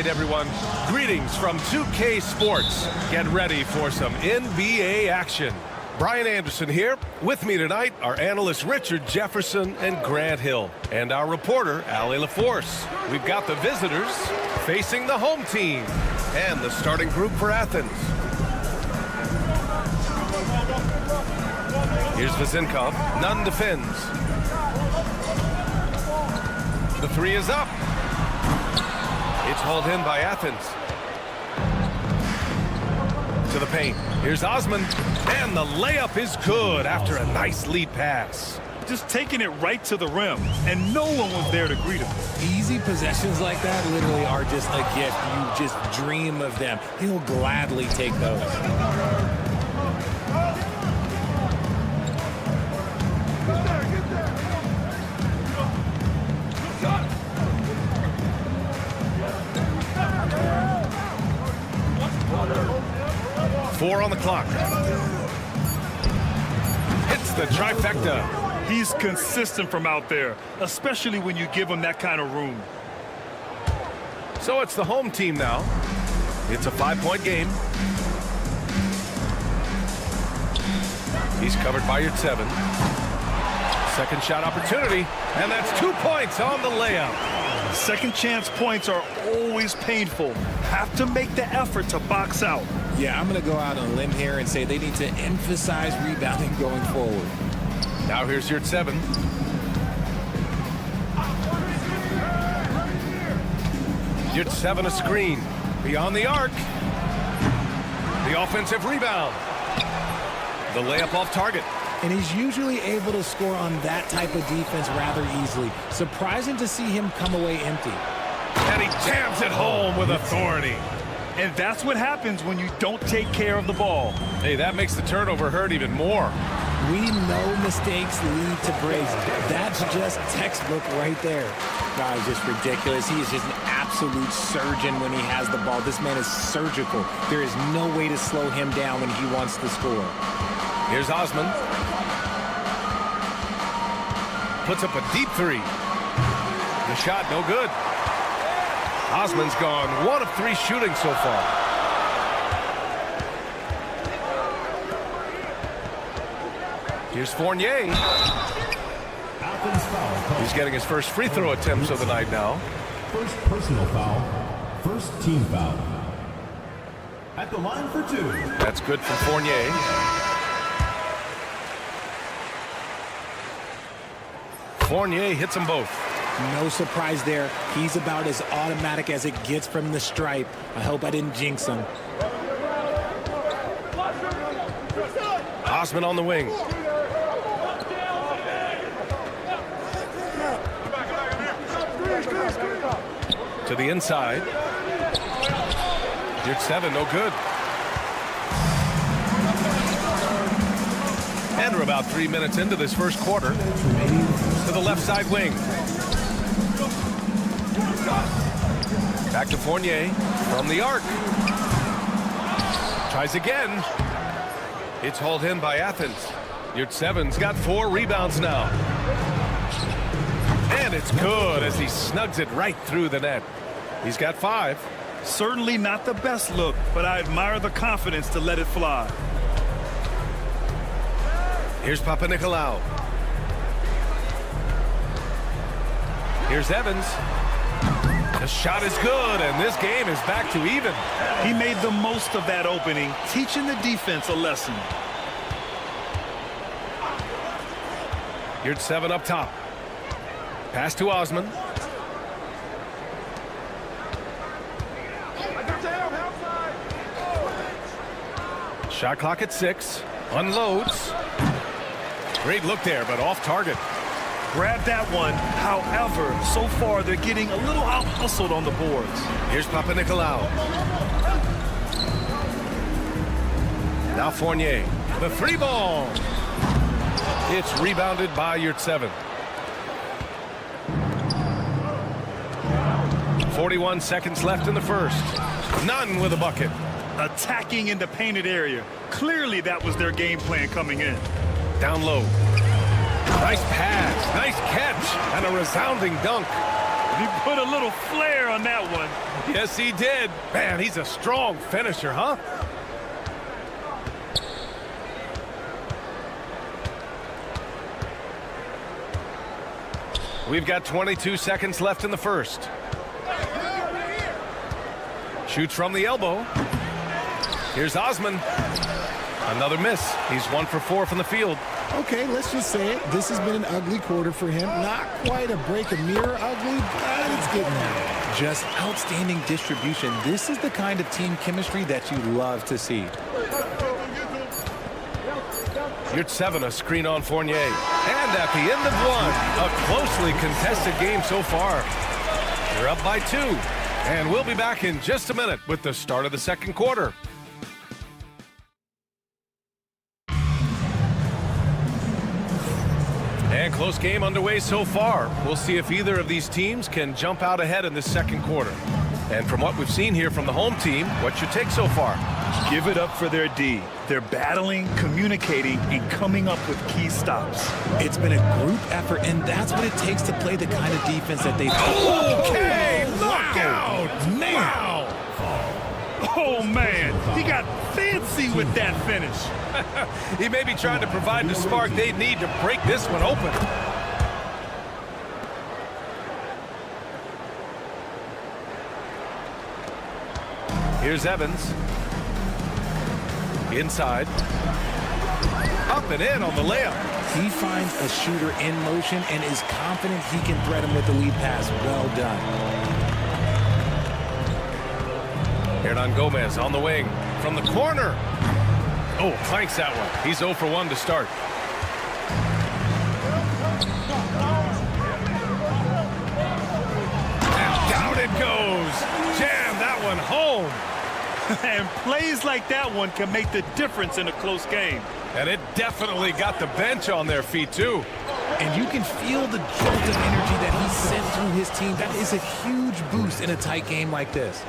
right, everyone. Greetings from 2K Sports. Get ready for some NBA action. Brian Anderson here. With me tonight are analysts Richard Jefferson and Grant Hill, and our reporter, Allie LaForce. We've got the visitors facing the home team and the starting group for Athens. Here's Vezinkov. Nunn defends. The three is up. It's hauled in by Athens. To the paint. Here's Osman. And the layup is good after a nice lead pass. Just taking it right to the rim, and no one was there to greet him. Easy possessions like that literally are just a gift. You just dream of them. He'll gladly take those. 4 on the clock. Hits the trifecta. He's consistent from out there, especially when you give him that kind of room. So it's the home team now. It's a 5-point game. He's covered by your 7. Second shot opportunity, and that's 2 points on the layup. Second chance points are always painful. Have to make the effort to box out. Yeah, I'm going to go out on a limb here and say they need to emphasize rebounding going forward. Now here's your 7. Your 7 a screen. Beyond the arc. The offensive rebound. The layup off target. And he's usually able to score on that type of defense rather easily. Surprising to see him come away empty. And he jams it home with authority. And that's what happens when you don't take care of the ball. Hey, that makes the turnover hurt even more. We know mistakes lead to breaks. That's just textbook right there. God, it's just ridiculous. He is just an absolute surgeon when he has the ball. This man is surgical. There is no way to slow him down when he wants to score. Here's Osman. Puts up a deep 3. The shot no good. Osman's gone 1 of 3 shooting so far. Here's Fournier. He's getting his first free throw attempts of the night now. First personal foul. First team foul. At the line for 2. That's good for Fournier. Fournier hits them both. No surprise there. He's about as automatic as it gets from the stripe. I hope I didn't jinx him. Osman on the wing. To the inside. Here's 7, no good. And we're about 3 minutes into this first quarter. To the left side wing. Back to Fournier from the arc. Tries again. It's hauled in by Athens. Yurtseven's got 4 rebounds now. And it's good as he snugs it right through the net. He's got 5. Certainly not the best look, but I admire the confidence to let it fly. Here's Papanikolaou. Here's Evans. The shot is good, and this game is back to even. He made the most of that opening, teaching the defense a lesson. Here's 7 up top. Pass to Osman. Shot clock at 6. Unloads. Great look there, but off target. Grab that one. However, so far they're getting a little out-hustled on the boards. Here's Papanikolaou. Now Fournier. The 3 ball. It's rebounded by Yurtseven. 41 seconds left in the first. Nunn with a bucket. Attacking in the painted area. Clearly that was their game plan coming in. Down low. Nice pass, nice catch, and a resounding dunk. He put a little flair on that one. Yes, he did. Man, he's a strong finisher, huh? We've got 22 seconds left in the first. Shoots from the elbow. Here's Osman. Another miss. He's 1 for 4 from the field. Okay, let's just say it. This has been an ugly quarter for him. Not quite a break a mirror ugly, but it's getting there. Just outstanding distribution. This is the kind of team chemistry that you love to see. Yurtseven, a screen on Fournier. And at the end of one, a closely contested game so far. They're up by 2. And we'll be back in just a minute with the start of the second quarter. And close game underway so far. We'll see if either of these teams can jump out ahead in this second quarter. And from what we've seen here from the home team, what's your take so far? Give it up for their D. They're battling, communicating, and coming up with key stops. It's been a group effort, and that's what it takes to play the kind of defense that they've Okay, look out! Man! Wow. Oh, man, he got fancy with that finish. He may be trying to provide the spark they need to break this one open. Here's Evans. Inside. Up and in on the layup. He finds a shooter in motion and is confident he can thread him with the lead pass. Well done. Hernan Gomez on the wing. From the corner. Oh, clanks that one. He's 0 for 1 to start. And down it goes. Jam that one home. And plays like that one can make the difference in a close game. And it definitely got the bench on their feet, too. And you can feel the jolt of energy that he sent through his team. That is a huge boost in a tight game like this.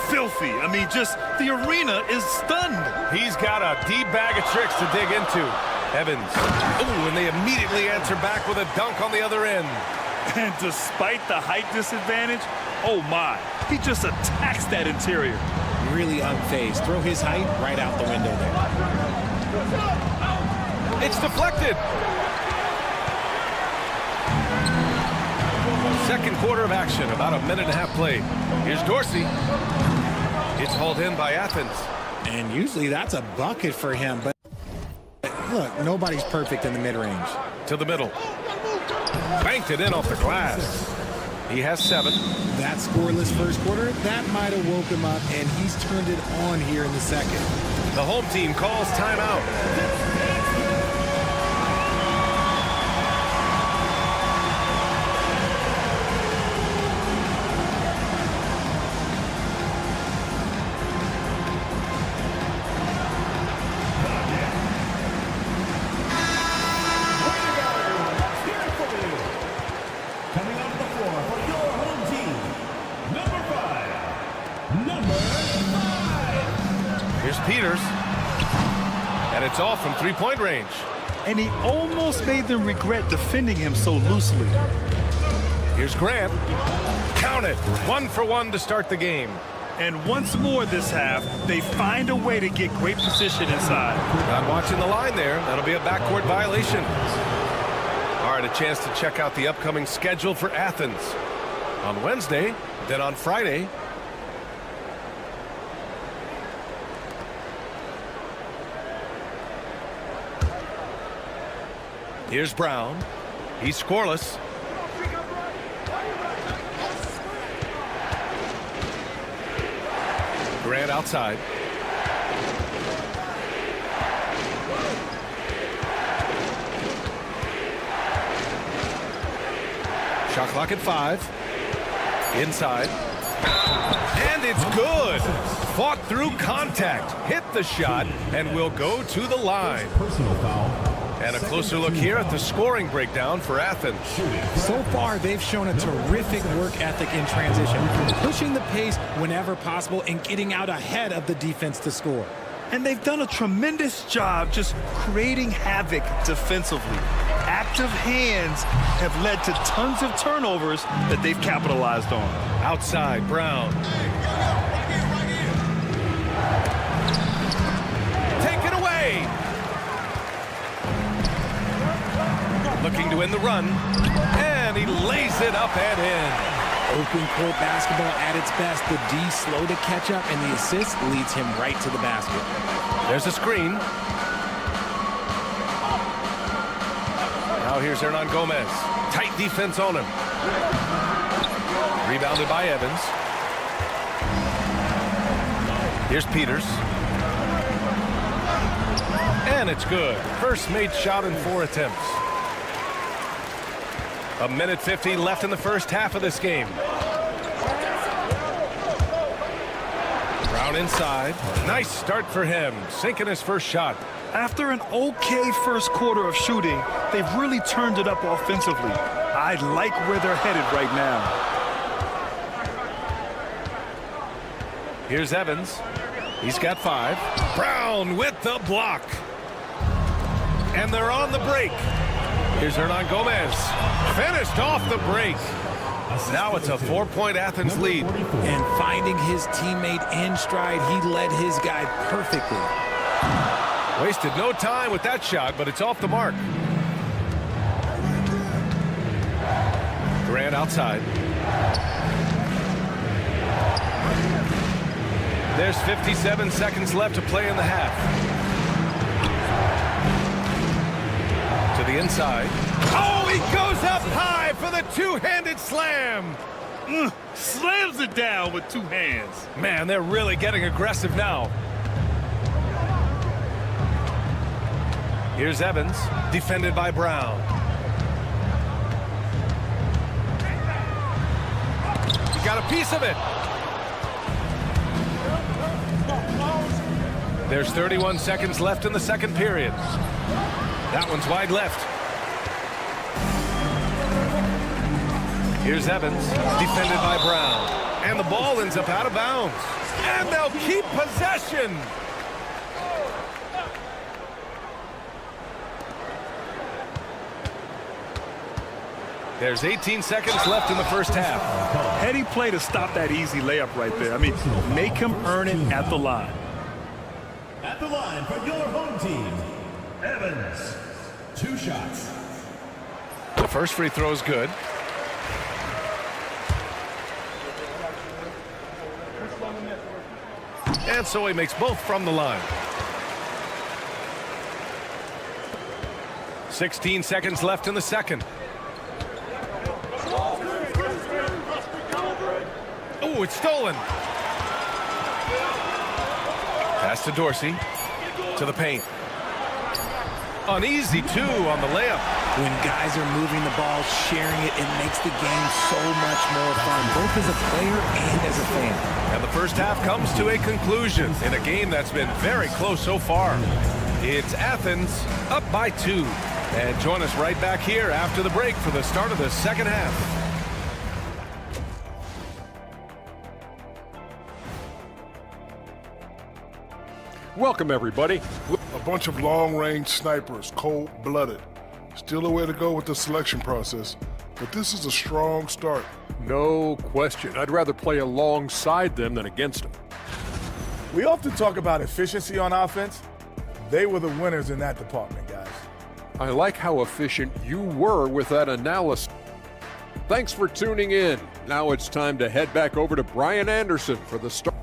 Filthy. I mean, just the arena is stunned. He's got a deep bag of tricks to dig into. Evans. Ooh, and they immediately answer back with a dunk on the other end. And despite the height disadvantage, oh my, he just attacks that interior. Really unfazed. Throw his height right out the window there. It's deflected. Second quarter of action, about a minute and a half played. Here's Dorsey. It's hauled in by Athens. And usually that's a bucket for him, but look, nobody's perfect in the mid-range. To the middle. Banked it in off the glass. He has 7. That scoreless first quarter, that might have woke him up, and he's turned it on here in the second. The home team calls timeout. Peters, and it's off from three-point range. And he almost made them regret defending him so loosely. Here's Grant. Count it. 1 for 1 to start the game. And once more this half, they find a way to get great position inside. Not watching the line there. That'll be a backcourt violation. All right, a chance to check out the upcoming schedule for Athens. On Wednesday, then on Friday. Here's Brown. He's scoreless. Grant outside. Shot clock at 5. Inside. And it's good. Fought through contact. Hit the shot and will go to the line. Personal foul. And a closer look here at the scoring breakdown for Athens. So far, they've shown a terrific work ethic in transition, pushing the pace whenever possible and getting out ahead of the defense to score. And they've done a tremendous job just creating havoc defensively. Active active hands have led to tons of turnovers that they've capitalized on. Outside, Brown. Take it away. Looking to win the run, and he lays it up and in. Open court basketball at its best. The D slow to catch up, and the assist leads him right to the basket. There's a screen. Now here's Hernan Gomez. Tight defense on him. Rebounded by Evans. Here's Peters. And it's good. First made shot in 4 attempts. 1:50 left in the first half of this game. Brown inside. Nice start for him. Sinking his first shot. After an okay first quarter of shooting, they've really turned it up offensively. I like where they're headed right now. Here's Evans. He's got 5. Brown with the block. And they're on the break. Here's Hernan Gomez. Finished off the break. Now it's a 4-point Athens lead. And finding his teammate in stride, he led his guy perfectly. Wasted no time with that shot, but it's off the mark. Grant outside. There's 57 seconds left to play in the half. To the inside. Oh, he goes up high for the two-handed slam. Slams it down with 2 hands. Man, they're really getting aggressive now. Here's Evans, defended by Brown. He got a piece of it. There's 31 seconds left in the second period. That one's wide left. Here's Evans, defended by Brown. And the ball ends up out of bounds. And they'll keep possession. There's 18 seconds left in the first half. Heady play to stop that easy layup right there. I mean, make him earn it at the line. At the line for your home team, Evans. 2 shots. The first free throw is good. And so he makes both from the line. 16 seconds left in the second. Oh, it's stolen. Pass to Dorsey. To the paint. Uneasy, too, on the layup. When guys are moving the ball, sharing it, it makes the game so much more fun, both as a player and as a fan. And the first half comes to a conclusion in a game that's been very close so far. It's Athens up by 2. And join us right back here after the break for the start of the second half. Welcome, everybody. A bunch of long-range snipers, cold-blooded. Still a way to go with the selection process, but this is a strong start. No question. I'd rather play alongside them than against them. We often talk about efficiency on offense. They were the winners in that department, guys. I like how efficient you were with that analysis. Thanks for tuning in. Now it's time to head back over to Brian Anderson for the start.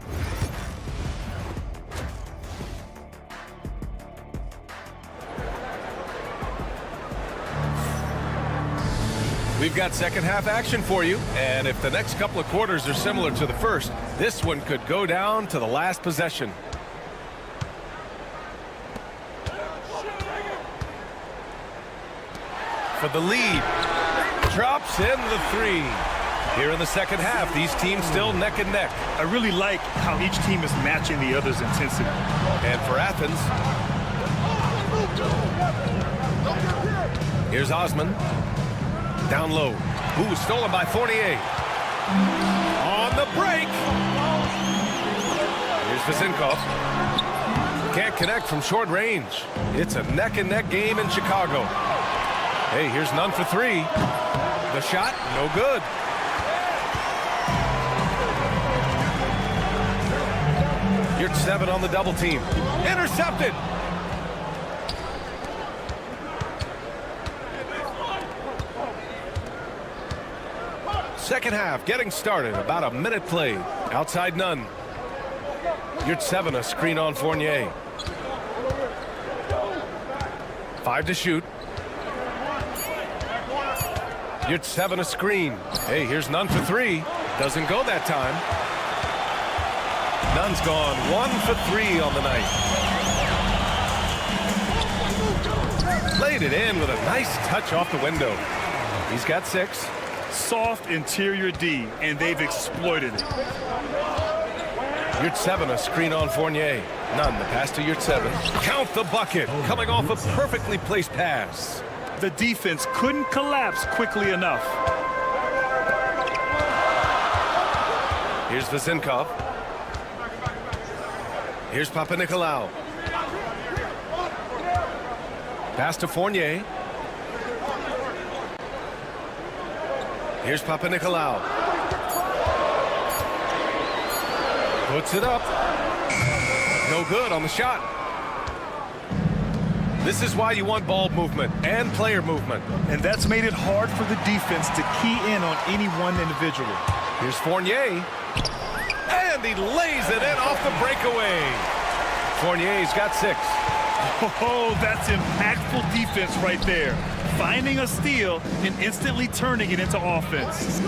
We've got second half action for you, and if the next couple of quarters are similar to the first, this one could go down to the last possession. For the lead, drops in the 3. Here in the second half, these teams still neck and neck. I really like how each team is matching the other's intensity. And for Athens, here's Osman. Down low. Ooh, stolen by Fournier. On the break. Here's Vasenkov. Can't connect from short range. It's a neck-and-neck game in Chicago. Hey, here's none for three. The shot, no good. You're 7 on the double team. Intercepted. Second half getting started. About a minute played. Outside none. You're 7, a screen on Fournier. 5 to shoot. You're 7, a screen. Hey, here's none for three. Doesn't go that time. Nunn's gone 1 for 3 on the night. Laid it in with a nice touch off the window. He's got 6. Soft interior D, and they've exploited it. Yurt 7, a screen on Fournier. Nunn, the pass to Yurt 7. Count the bucket, coming off a perfectly placed pass. The defense couldn't collapse quickly enough. Here's Vezinkov. Here's Papanikolaou. Pass to Fournier. Here's Papanikolaou. Puts it up. No good on the shot. This is why you want ball movement and player movement. And that's made it hard for the defense to key in on any one individual. Here's Fournier. And he lays it in off the breakaway. Fournier's got 6. Oh, that's impactful defense right there. Finding a steal and instantly turning it into offense.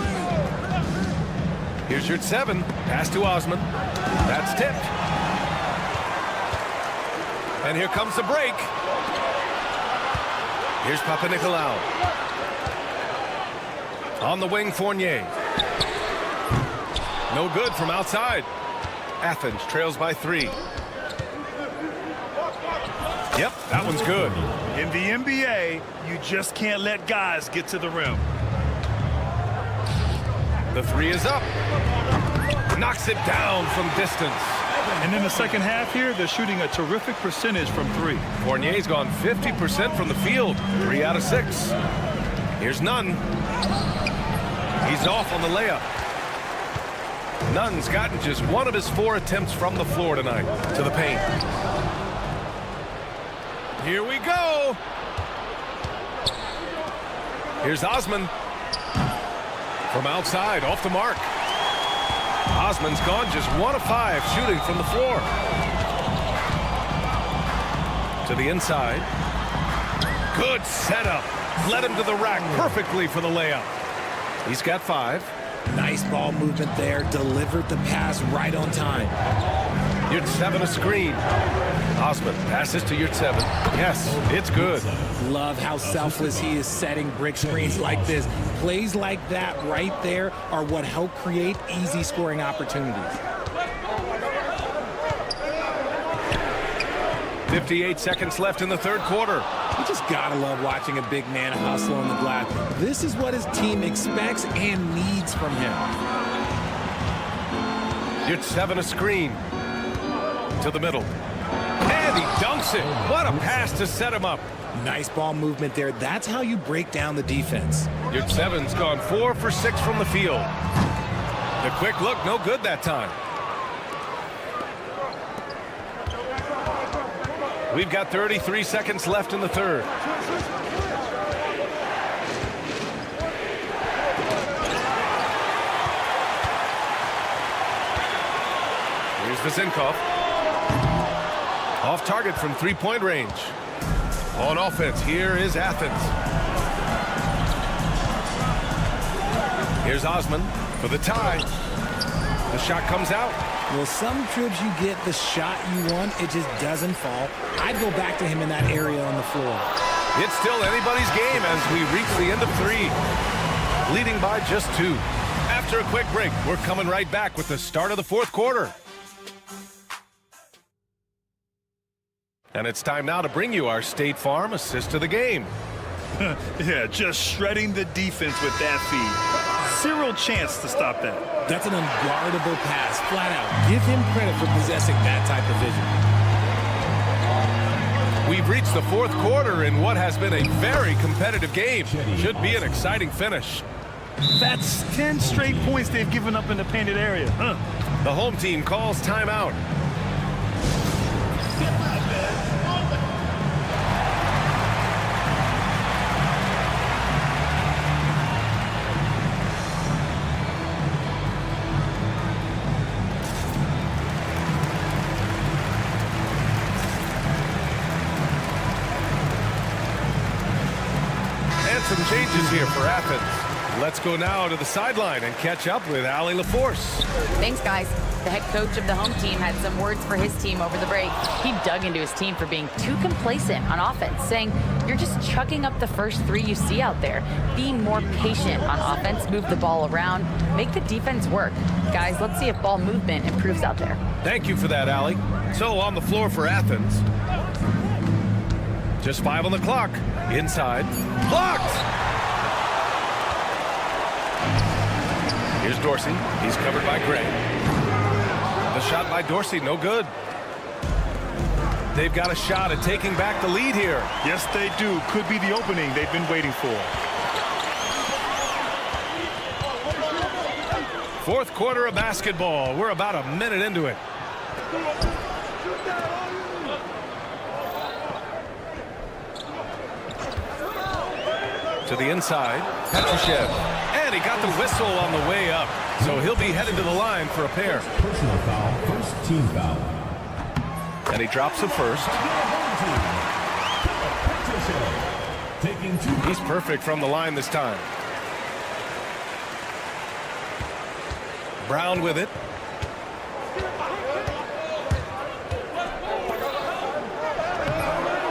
Here's Yurt 7. Pass to Osman. That's tipped. And here comes the break. Here's Papanikolaou. On the wing, Fournier. No good from outside. Athens trails by 3. Yep, that one's good. In the NBA, you just can't let guys get to the rim. The 3 is up. Knocks it down from distance. And in the second half here, they're shooting a terrific percentage from 3. Fournier's gone 50% from the field. 3 out of 6. Here's Nunn. He's off on the layup. Nunn's gotten just 1 of his 4 attempts from the floor tonight. To the paint. Here we go. Here's Osman. From outside, off the mark. Osman's gone just 1 of 5 shooting from the floor. To the inside. Good setup. Led him to the rack perfectly for the layup. He's got 5. Nice ball movement there. Delivered the pass right on time. Yurt 7 a screen. Osman passes to Yurt 7. Yes, it's good. Love how selfless he is setting brick screens like this. Plays like that right there are what help create easy scoring opportunities. 58 seconds left in the third quarter. You just gotta love watching a big man hustle on the glass. This is what his team expects and needs from him. Yurt 7 a screen. To the middle. And he dunks it. What a pass to set him up. Nice ball movement there. That's how you break down the defense. Yurt 7's gone 4 for 6 from the field. The quick look, no good that time. We've got 33 seconds left in the third. Here's Vezinkov. Off target from 3-point range. On offense, here is Athens. Here's Osman for the tie. The shot comes out. Well, some trips you get the shot you want, it just doesn't fall. I'd go back to him in that area on the floor. It's still anybody's game as we reach the end of 3. Leading by just 2. After a quick break, we're coming right back with the start of the fourth quarter. And it's time now to bring you our State Farm assist of the game. Yeah, just shredding the defense with that feed. Zero chance to stop that. That's an unguardable pass, flat out. Give him credit for possessing that type of vision. We We've reached the fourth quarter in what has been a very competitive game. Should be an exciting finish. That's 10 straight points they've given up in the painted area. The home team calls timeout. Some changes here for Athens. Let's go now to the sideline and catch up with Allie LaForce. Thanks, guys. The head coach of the home team had some words for his team over the break. He dug into his team for being too complacent on offense, saying, "You're just chucking up the first three you see out there. Be more patient on offense, move the ball around, make the defense work. Guys, let's see if ball movement improves out there." Thank you for that, Allie. So on the floor for Athens. Just 5 on the clock. Inside. Blocked! Here's Dorsey. He's covered by Gray. The shot by Dorsey, no good. They've got a shot at taking back the lead here. Yes, they do. Could be the opening they've been waiting for. Fourth quarter of basketball. We're about a minute into it. To the inside, Petrushev, and he got the whistle on the way up, so he'll be headed to the line for a pair. Personal foul, first team foul. And he drops the first. He's perfect from the line this time. Brown with it.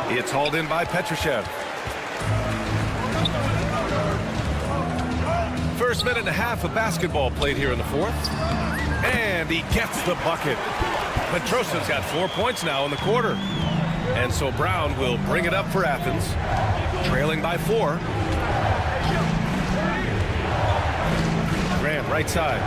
It's hauled in by Petrushev. First minute and a half of basketball played here in the fourth. And he gets the bucket. Petrosev's got 4 points now in the quarter. And so Brown will bring it up for Athens, trailing by 4. Graham, right side.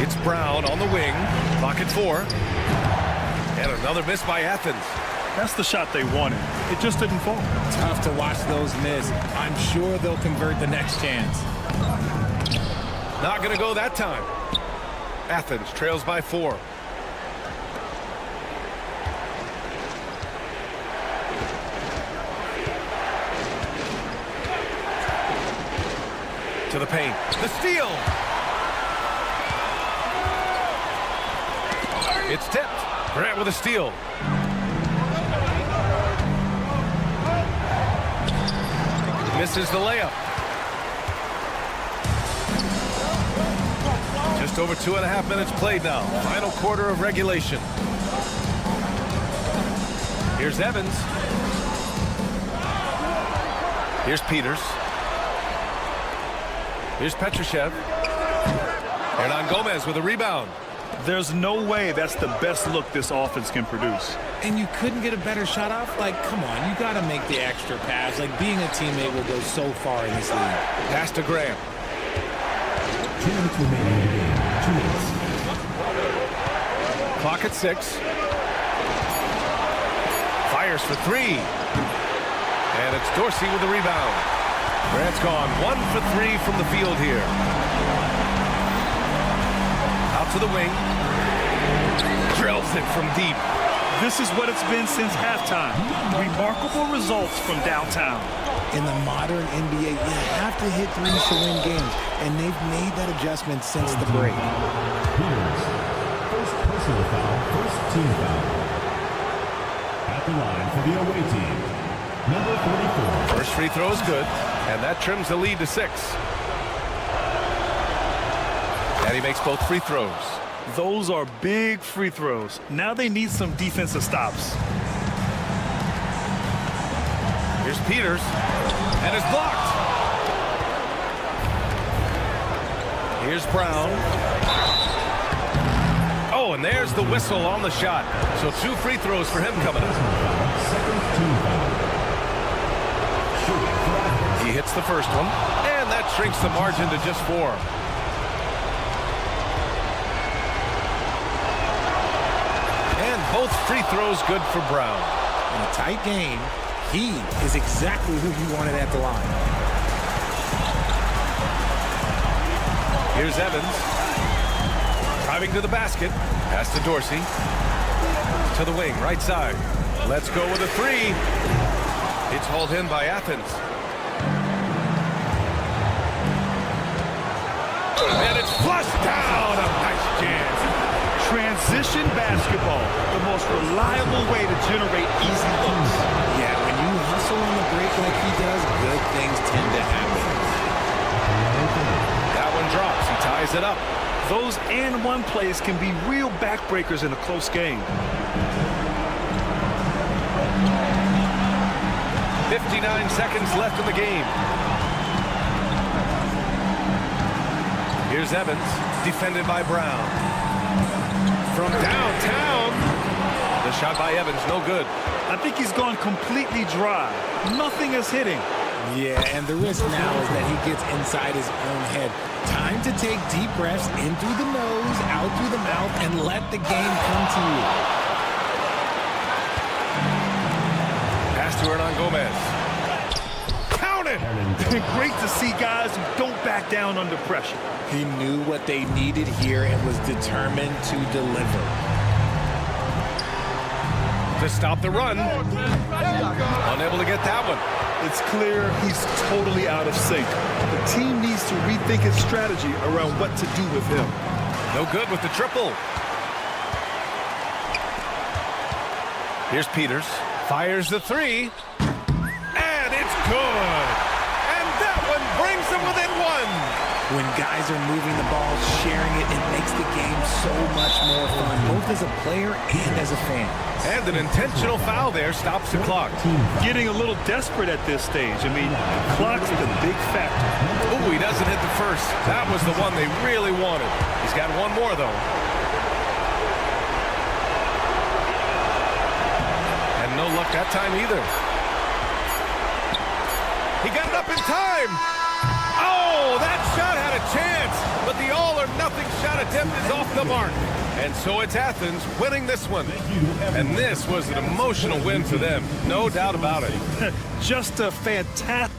It's Brown on the wing, pocket 4. And another miss by Athens. That's the shot they wanted. It just didn't fall. Tough to watch those miss. I'm sure they'll convert the next chance. Not going to go that time. Athens trails by 4. To the paint. The steal. It's tipped. Grant with a steal. Misses the layup. Just over 2.5 minutes played now. Final quarter of regulation. Here's Evans. Here's Peters. Here's Petrushev. Hernan Gomez with a rebound. There's no way that's the best look this offense can produce. And you couldn't get a better shot off? Like, come on, you got to make the extra pass. Like, being a teammate will go so far in this league. Pass to Graham. 2 minutes remaining in the game. 2 minutes. Clock at 6. Fires for 3. And it's Dorsey with the rebound. Grant's gone 1 for 3 from the field here. Out to the wing. Drills it from deep. This is what it's been since halftime. Remarkable results from downtown. In the modern NBA, you have to hit threes to win games, and they've made that adjustment since the break. Peters, first personal foul, first team foul. At the line for the away team, number 44. First free throw is good, and that trims the lead to 6. And he makes both free throws. Those are big free throws. Now they need some defensive stops. Here's Peters, and it's blocked. Here's Brown. Oh, and there's the whistle on the shot. So 2 free throws for him coming up. He hits the first one, and that shrinks the margin to just 4. Both free throws good for Brown. In a tight game, he is exactly who you wanted at the line. Here's Evans. Driving to the basket. Pass to Dorsey. To the wing, right side. Let's go with a three. It's hauled in by Athens. And it's flushed down. A nice jam. Transition basketball, the most reliable way to generate easy looks. Yeah, when you hustle on the break like he does, good things tend to happen. That one drops. He ties it up. Those and one plays can be real backbreakers in a close game. 59 seconds left in the game. Here's Evans, defended by Brown. From downtown, the shot by Evans, no good. I think he's gone completely dry. Nothing is hitting. Yeah, and the risk now is that he gets inside his own head. Time to take deep breaths in through the nose, out through the mouth, and let the game come to you. Pass to Hernan Gomez. Count it! Great to see guys who don't back down under pressure. He knew what they needed here and was determined to deliver. To stop the run. Unable to get that one. It's clear he's totally out of sync. The team needs to rethink its strategy around what to do with him. No good with the triple. Here's Peters. Fires the three. And it's good. And that one brings them within one. When guys are moving the ball, sharing it, it makes the game so much more fun, both as a player and as a fan. And an intentional foul there stops the clock. Getting a little desperate at this stage. I mean, the clock's the big factor. Oh, he doesn't hit the first. That was the one they really wanted. He's got one more, though. And no luck that time either. He got it up in time. Oh, that shot had a chance, but the all-or-nothing shot attempt is off the mark. And so it's Athens winning this one. And this was an emotional win for them, no doubt about it. Just a fantastic...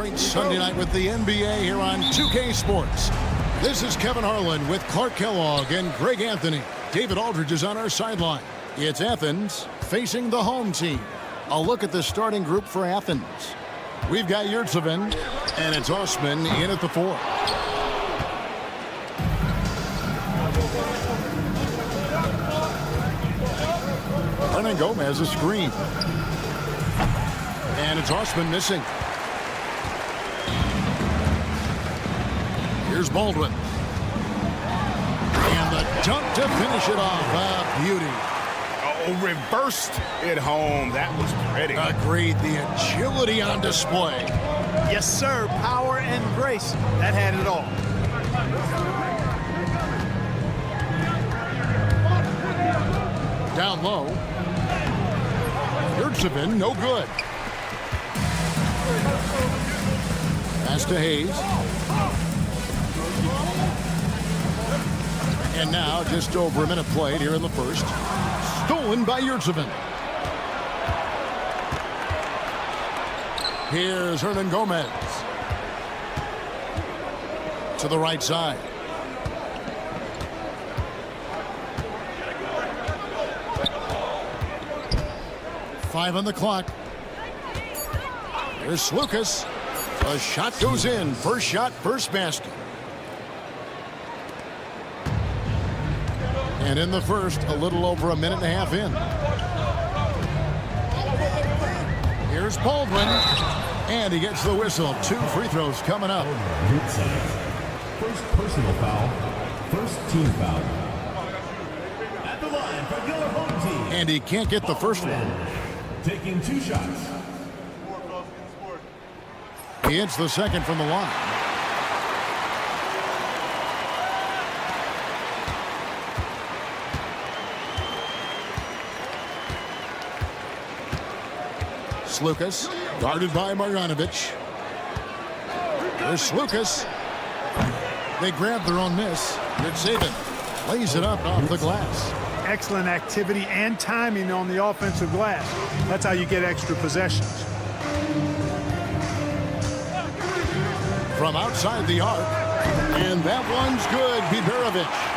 Great Sunday night with the NBA here on 2K Sports. This is Kevin Harlan with Clark Kellogg and Greg Anthony. David Aldridge is on our sideline. It's Athens facing the home team. A look at the starting group for Athens. We've got Yurtseven, and it's Osman in at the 4. Hernan Gomez a screen. And it's Osman missing. Here's Baldwin. And the dunk to finish it off. Beauty. Oh, reversed it home. That was pretty. Agreed. The agility on display. Yes, sir. Power and grace. That had it all. Down low. Yurtseven, no good. Pass to Hayes. And now just over a minute played here in the first. Stolen by Yurtseven. Here's Hernan Gomez. To the right side. Five on the clock. Here's Lucas. A shot goes in. First shot, first basket. And in the first, a little over a minute and a half in. Here's Baldwin. And he gets the whistle. 2 free throws coming up. First personal foul. First team foul. At the line for your home team. And he can't get the first one. Taking 2 shots. He hits the second from the line. Lucas, guarded by Marjanovic. There's Lucas. They grab their own miss. Yurtseven lays it up off the glass. Excellent activity and timing on the offensive glass. That's how you get extra possessions. From outside the arc. And that one's good. Biberovic.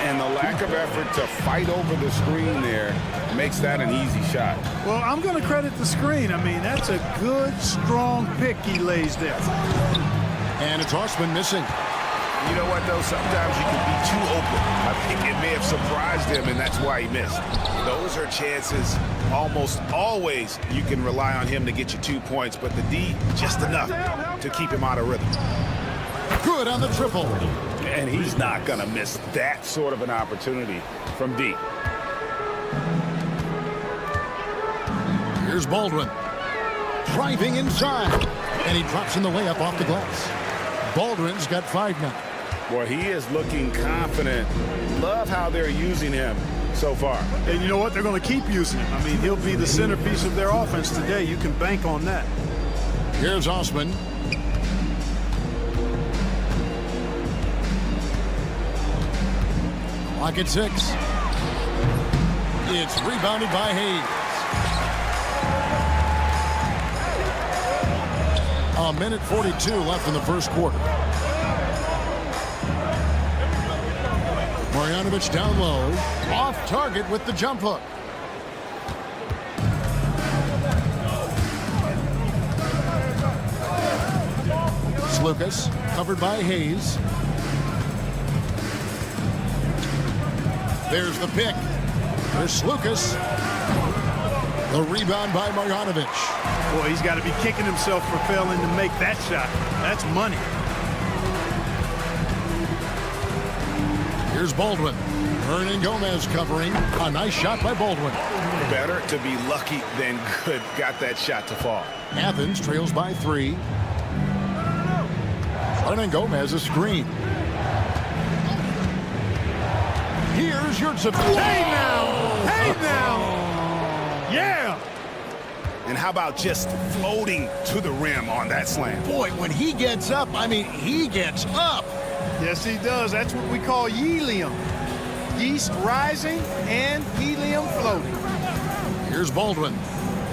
And the lack of effort to fight over the screen there makes that an easy shot. Well, I'm going to credit the screen. I mean, that's a good, strong pick he lays there. And it's Osman missing. You know what, though? Sometimes you can be too open. I think it may have surprised him, and that's why he missed. Those are chances almost always you can rely on him to get you 2 points, but the D, just enough to keep him out of rhythm. Good on the triple. And he's not going to miss that sort of an opportunity from deep. Here's Baldwin. Driving inside. And he drops in the layup off the glass. Baldwin's got 5 now. Boy, he is looking confident. Love how they're using him so far. And you know what? They're going to keep using him. I mean, he'll be the centerpiece of their offense today. You can bank on that. Here's Osman. Clock at 6. It's rebounded by Hayes. A minute 42 left in the first quarter. Marjanovic down low. Off target with the jump hook. Lucas covered by Hayes. There's the pick. There's Lucas. The rebound by Marjanovic. Boy, he's got to be kicking himself for failing to make that shot. That's money. Here's Baldwin. Hernan Gomez covering. A nice shot by Baldwin. Better to be lucky than good. Got that shot to fall. Athens trails by 3. Hernan Gomez a screen. Here's Yurtseven. Hey now! Hey now! Yeah! And how about just floating to the rim on that slam? Boy, when he gets up, I mean, he gets up. Yes, he does. That's what we call helium. Yeast rising and helium floating. Here's Baldwin.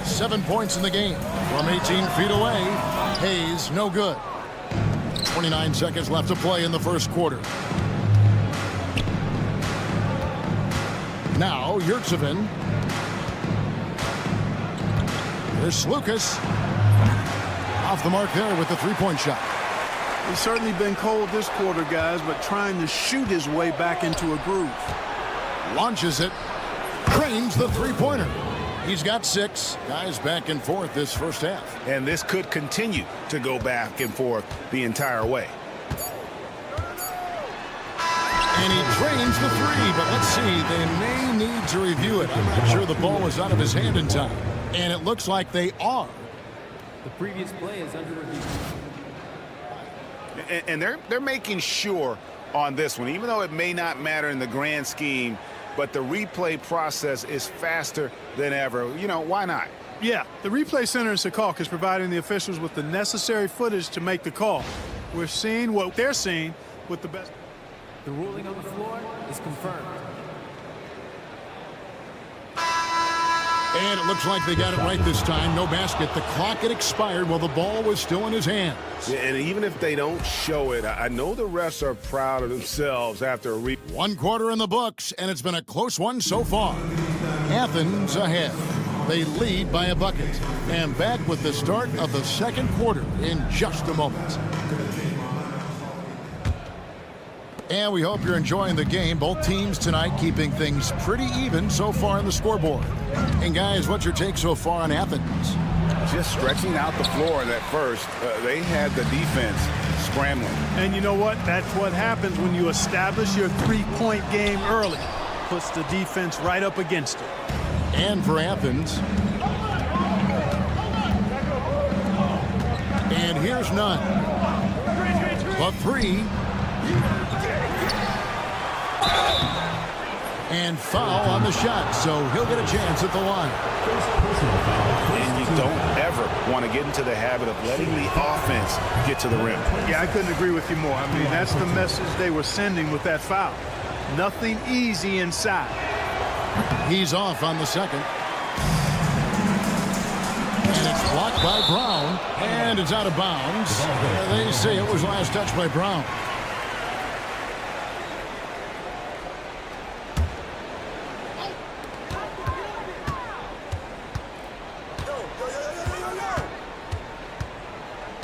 7 points in the game. From 18 feet away, Hayes, no good. 29 seconds left to play in the first quarter. Now, Yurtsevin. Here's Lucas. Off the mark there with the three-point shot. He's certainly been cold this quarter, guys, but trying to shoot his way back into a groove. Launches it. Cranes the three-pointer. He's got 6. Guys back and forth this first half. And this could continue to go back and forth the entire way. And he drains the three, but let's see. They may need to review it. I'm not sure the ball was out of his hand in time. And it looks like they are. The previous play is under review. And they're making sure on this one, even though it may not matter in the grand scheme, but the replay process is faster than ever. You know, why not? Yeah, the replay center in Secaucus is providing the officials with the necessary footage to make the call. We're seeing what they're seeing with the best. The ruling on the floor is confirmed. And it looks like they got it right this time. No basket. The clock had expired while the ball was still in his hands. Yeah, and even if they don't show it, I know the refs are proud of themselves after a 1 quarter in the books, and it's been a close one so far. Athens ahead. They lead by a bucket. And back with the start of the second quarter in just a moment. And we hope you're enjoying the game. Both teams tonight keeping things pretty even so far on the scoreboard. And guys, what's your take so far on Athens? Just stretching out the floor at first. They had the defense scrambling. And you know what? That's what happens when you establish your three-point game early. Puts the defense right up against it. And for Athens. And here's none. The three. And foul on the shot, so he'll get a chance at the line. And you don't ever want to get into the habit of letting the offense get to the rim. Yeah, I couldn't agree with you more. I mean, that's the message they were sending with that foul. Nothing easy inside. He's off on the second. And it's blocked by Brown, and it's out of bounds. They say it was last touched by Brown.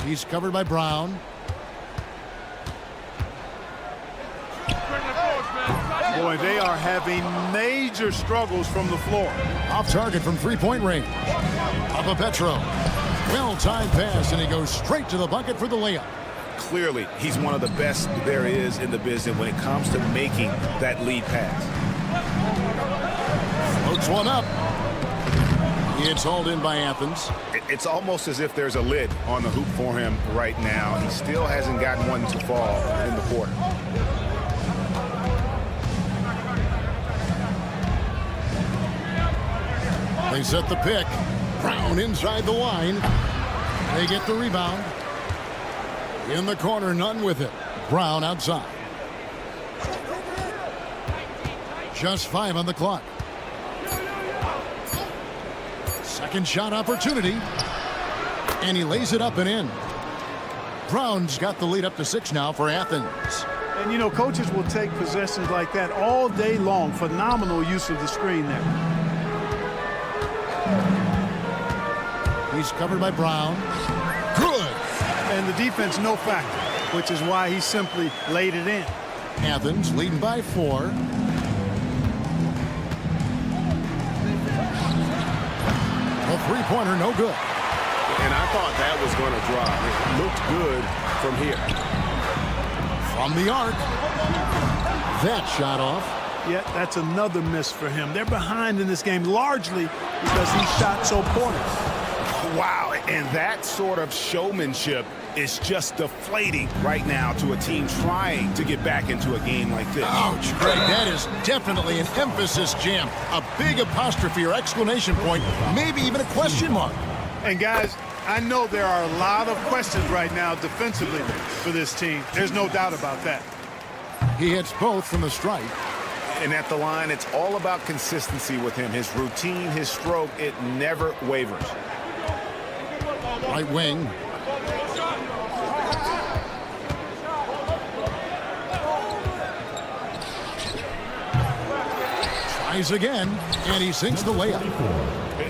He's covered by Brown. Boy, they are having major struggles from the floor. Off target from three-point range. Papa Petro. Well-timed pass, and he goes straight to the bucket for the layup. Clearly, he's one of the best there is in the business when it comes to making that lead pass. Floats one up. It's hauled in by Athens. It's almost as if there's a lid on the hoop for him right now. He still hasn't gotten one to fall in the quarter. They set the pick. Brown inside the line. They get the rebound. In the corner, none with it. Brown outside. Just 5 on the clock. Second shot opportunity. And he lays it up and in. Brown's got the lead up to 6 now for Athens. And, you know, coaches will take possessions like that all day long. Phenomenal use of the screen there. He's covered by Brown. Good. And the defense no factor, which is why he simply laid it in. Athens leading by 4. A three-pointer, no good. And I thought that was going to drop. It looked good from here. From the arc. That shot off. Yeah, that's another miss for him. They're behind in this game largely because he shot so poorly. Wow, and that sort of showmanship is just deflating right now to a team trying to get back into a game like this. Ouch, Greg, that is definitely an emphasis jam. A big apostrophe or exclamation point, maybe even a question mark. And guys, I know there are a lot of questions right now defensively for this team. There's no doubt about that. He hits both from the stripe. And at the line, it's all about consistency with him. His routine, his stroke, it never wavers. Right wing. Tries again, and he sinks the layup.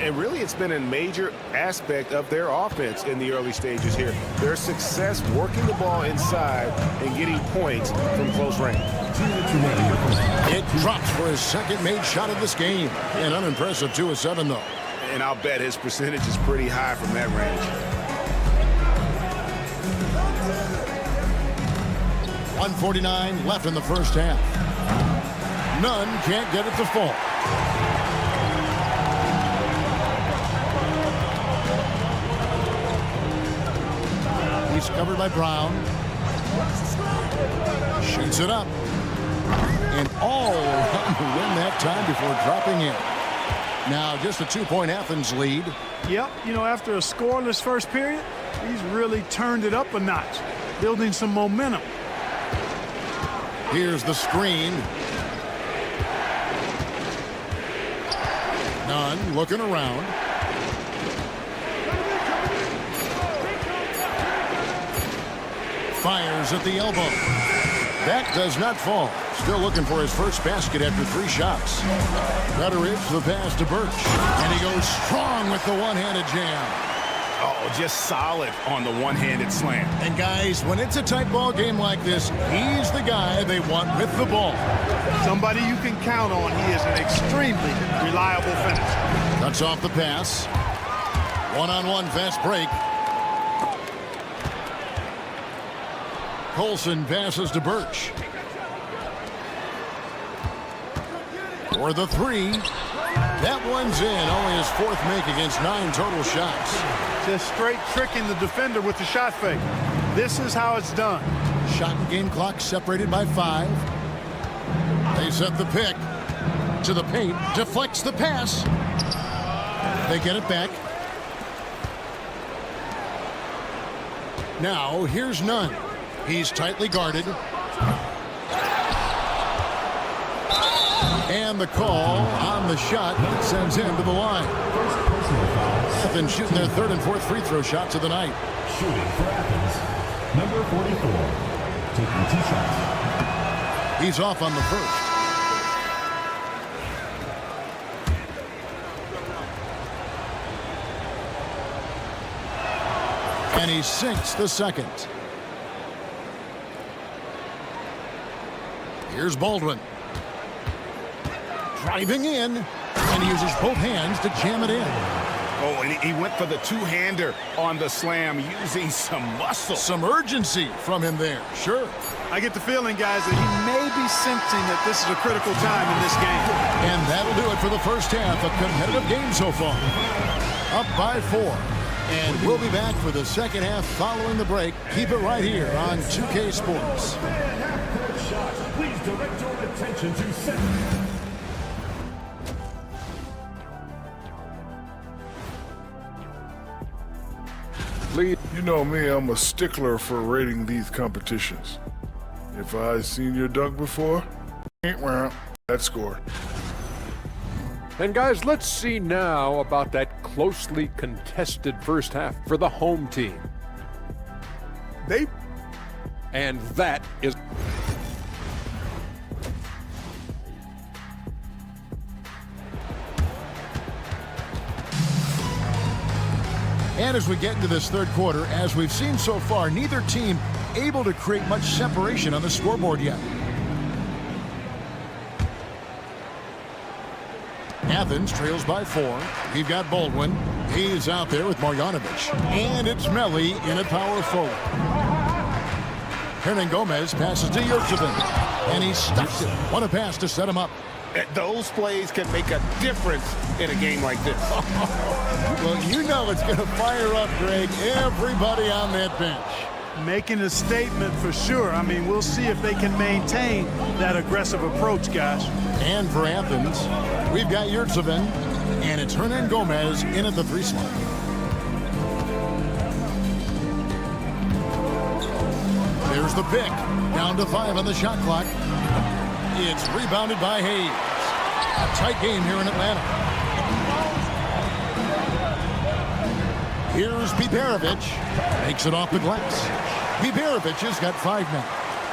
And really, it's been a major aspect of their offense in the early stages here. Their success working the ball inside and getting points from close range. It drops for his second made shot of this game. An unimpressive 2 of 7, though. And I'll bet his percentage is pretty high from that range. 1:49 left in the first half. Nunn can't get it to fall. He's covered by Brown. Shoots it up. And all around the rim that time before dropping in. Now just a 2-point Athens lead. Yep, you know, after a scoreless first period, he's really turned it up a notch, building some momentum. Here's the screen. Nunn looking around. Fires at the elbow. That does not fall. Still looking for his first basket after 3 shots. Betteridge, the pass to Birch. And he goes strong with the one-handed jam. Oh, just solid on the one-handed slam. And guys, when it's a tight ball game like this, he's the guy they want with the ball. Somebody you can count on. He is an extremely reliable finisher. Cuts off the pass. One-on-one fast break. Colson passes to Birch. For the 3. That one's in. Only his 4th make against 9 total shots. Just straight tricking the defender with the shot fake. This is how it's done. Shot and game clock separated by 5. They set the pick to the paint. Deflects the pass. They get it back. Now here's Nunn. He's tightly guarded. And the call on the shot sends him to the line. Athens shooting their 3rd and 4th free throw shots of the night. Shooting for Athens, number 44, taking 2 shots. He's off on the first. And he sinks the second. Here's Baldwin. Driving in, and he uses both hands to jam it in. Oh, and he went for the 2-hander on the slam, using some muscle. Some urgency from him there, sure. I get the feeling, guys, that he may be sensing that this is a critical time in this game. And that'll do it for the first half. A competitive game so far. Up by 4. And we'll be back for the second half following the break. Keep it right here on 2K Sports. Please direct your attention to center. You know me, I'm a stickler for rating these competitions. If I've seen your dunk before, that score. And guys, let's see now about that closely contested first half for the home team. And that is... And as we get into this 3rd quarter, as we've seen so far, neither team able to create much separation on the scoreboard yet. Athens trails by 4. We've got Baldwin. He's out there with Marjanovic. And it's Melli in at power forward. Hernan Gomez passes to Yurchevin. And he stuffs it. What a pass to set him up. Those plays can make a difference in a game like this. Well, you know it's going to fire up, Greg, everybody on that bench. Making a statement for sure. I mean, we'll see if they can maintain that aggressive approach, guys. And for Athens, we've got Yurchevin, and it's Hernan Gomez in at the 3 slot. There's the pick. Down to 5 on the shot clock. It's rebounded by Hayes. A tight game here in Atlanta. Here's Biberovic. Makes it off the glass. Biberovic has got 5 now.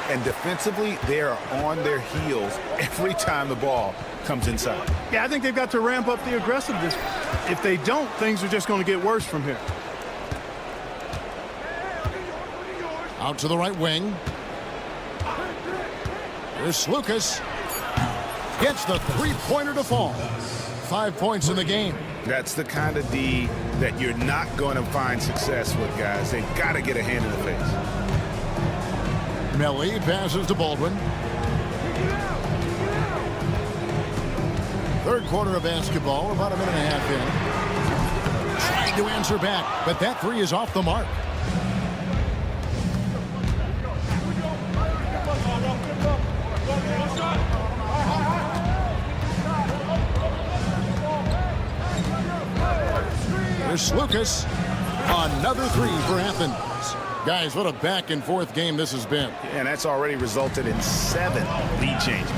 And defensively, they are on their heels every time the ball comes inside. Yeah, I think they've got to ramp up the aggressiveness. If they don't, things are just going to get worse from here. Out to the right wing. Here's Lucas. Gets the three-pointer to fall. 5 points in the game. That's the kind of D that you're not going to find success with, guys. They've got to get a hand in the face. Melly passes to Baldwin. Third quarter of basketball, about a minute and a half in. Trying to answer back, but that three is off the mark. Here's Lucas. Another three for Athens. Guys, what a back-and-forth game this has been. And that's already resulted in 7 lead changes.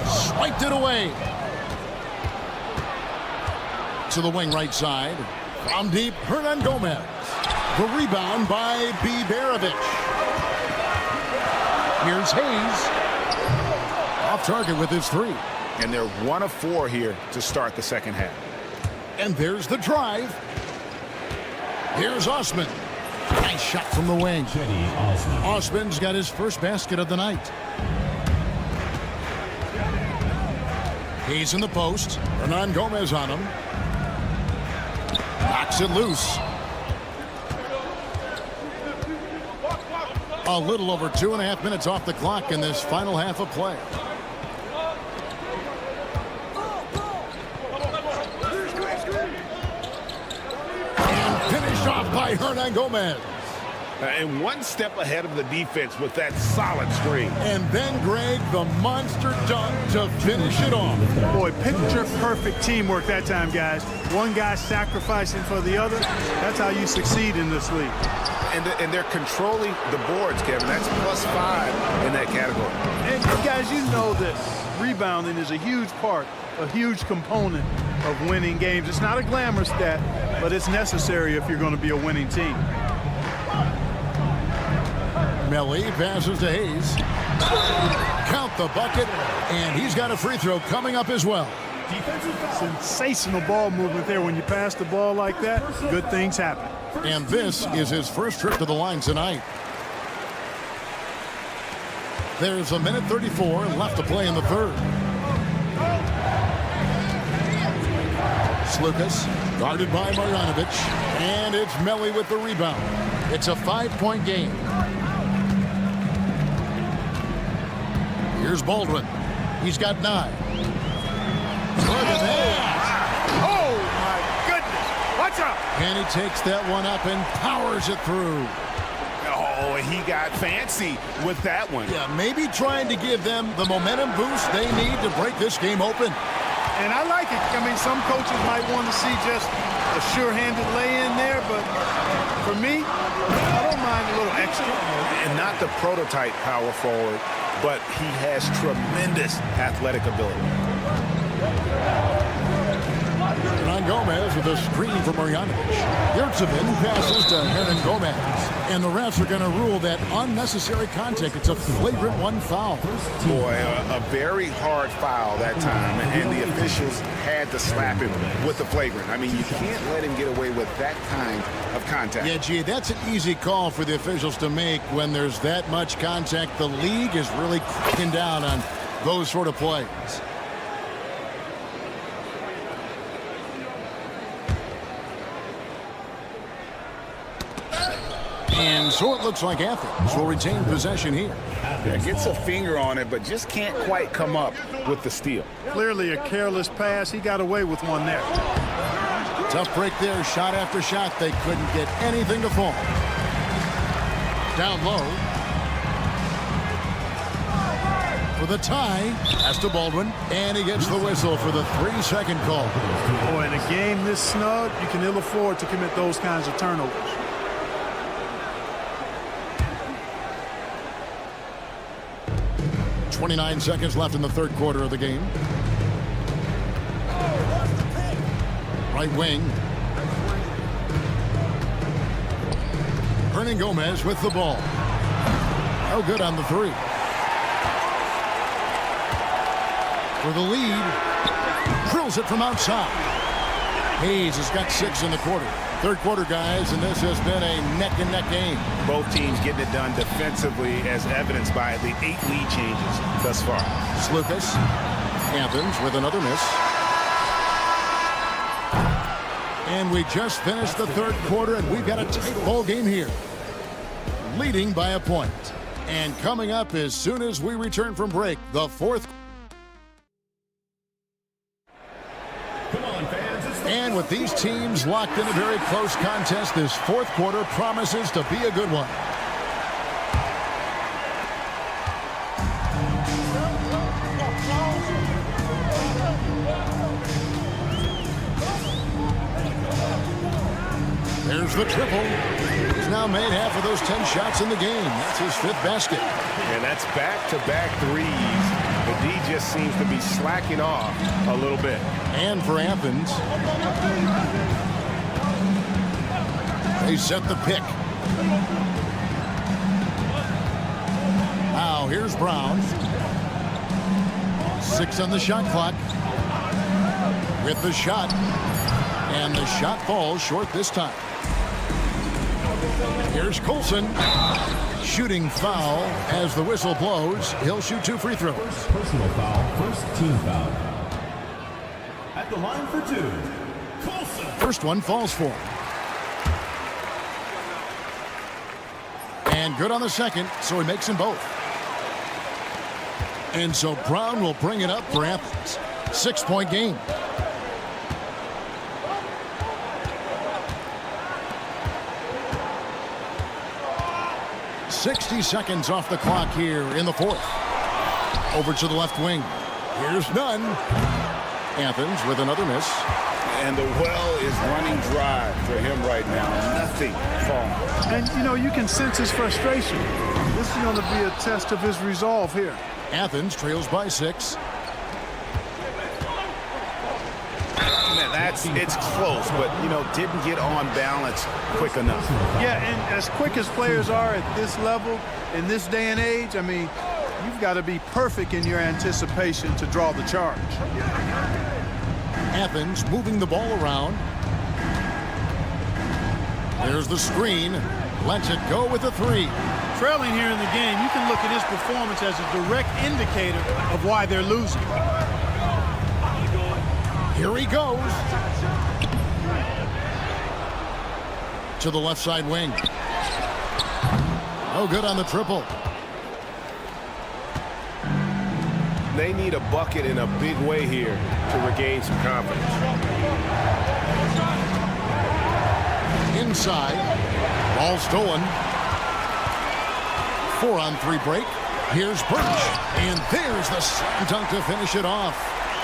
Swiped it away. To the wing right side. From deep, Hernan Gomez. The rebound by Biberovic. Here's Hayes. Off target with his three. And they're 1 of 4 here to start the second half. And there's the drive. Here's Osman. Nice shot from the wing. Osman's got his first basket of the night. He's in the post. Hernan Gomez on him. Knocks it loose. A little over 2.5 minutes off the clock in this final half of play. Finished off by Hernan Gomez. And 1 step ahead of the defense with that solid screen. And then, Greg, the monster dunk to finish it off. Boy, picture-perfect teamwork that time, guys. One guy sacrificing for the other. That's how you succeed in this league. And they're controlling the boards, Kevin. That's +5 in that category. And, guys, you know that rebounding is a huge part, a huge component of winning games. It's not a glamour stat, but it's necessary if you're going to be a winning team. Melly passes to Hayes. Count the bucket, and he's got a free throw coming up as well. Sensational ball movement there. When you pass the ball like that, good things happen. And this is his first trip to the line tonight. There's a minute 34 left to play in the third. Lucas guarded by Marjanovic, and it's Melly with the rebound. It's a 5-point game. Here's Baldwin. He's got 9. Look at that. Oh, my goodness. Watch out. And he takes that one up and powers it through. Oh, he got fancy with that one. Yeah, maybe trying to give them the momentum boost they need to break this game open. And I like it. I mean, some coaches might want to see just a sure-handed lay-in there, but for me, I don't mind a little extra. And not the prototype power forward, but he has tremendous athletic ability. Hernan Gomez with a screen from Marjanovic. Yurtsevin passes to Hernan Gomez. And the refs are going to rule that unnecessary contact. It's a flagrant 1 foul. Boy, a very hard foul that time, and the officials had to slap him with the flagrant. I mean, you can't let him get away with that kind of contact. Yeah, gee, that's an easy call for the officials to make when there's that much contact. The league is really cracking down on those sort of plays. And so it looks like Athens will retain possession here. Yeah, gets a finger on it, but just can't quite come up with the steal. Clearly a careless pass. He got away with one there. Tough break there, shot after shot. They couldn't get anything to fall. Down low. For the tie, pass to Baldwin, and he gets the whistle for the 3-second call. Boy, in a game this snug, you can ill afford to commit those kinds of turnovers. 29 seconds left in the third quarter of the game. Right wing. Hernan Gomez with the ball. No good on the three. For the lead. Drills it from outside. Hayes has got 6 in the quarter. Third quarter, guys, and this has been a neck-and-neck game. Both teams getting it done defensively, as evidenced by the 8 lead changes thus far. Slukas. Athens with another miss. And we just finished the third quarter, and we've got a tight ball game here. Leading by a point. And coming up as soon as we return from break, the fourth. And with these teams locked in a very close contest, this fourth quarter promises to be a good one. There's the triple. He's now made half of those 10 shots in the game. That's his 5th basket. And that's back-to-back threes. The D just seems to be slacking off a little bit. And for Athens, they set the pick. Now here's Brown. 6 on the shot clock. With the shot. And the shot falls short this time. Here's Colson. Shooting foul as the whistle blows. He'll shoot 2 free throws. Personal foul, first team foul. At the line for 2, Colson. First one falls for him. And good on the second, so he makes them both. And so Brown will bring it up for Athens. 6-point game. .60 seconds off the clock here in the fourth. Over to the left wing. Here's Nunn. Athens with another miss. And the well is running dry for him right now. Nothing falling. And, you know, you can sense his frustration. This is going to be a test of his resolve here. Athens trails by 6. It's close, but, you know, didn't get on balance quick enough. Yeah, and as quick as players are at this level, in this day and age, I mean, you've got to be perfect in your anticipation to draw the charge. Athens moving the ball around. There's the screen. Lets it go with a 3. Trailing here in the game, you can look at his performance as a direct indicator of why they're losing. Here he goes. To the left side wing. No good on the triple. They need a bucket in a big way here to regain some confidence. Inside. Ball stolen. 4-on-3 break. Here's Birch. And there's the slam dunk to finish it off.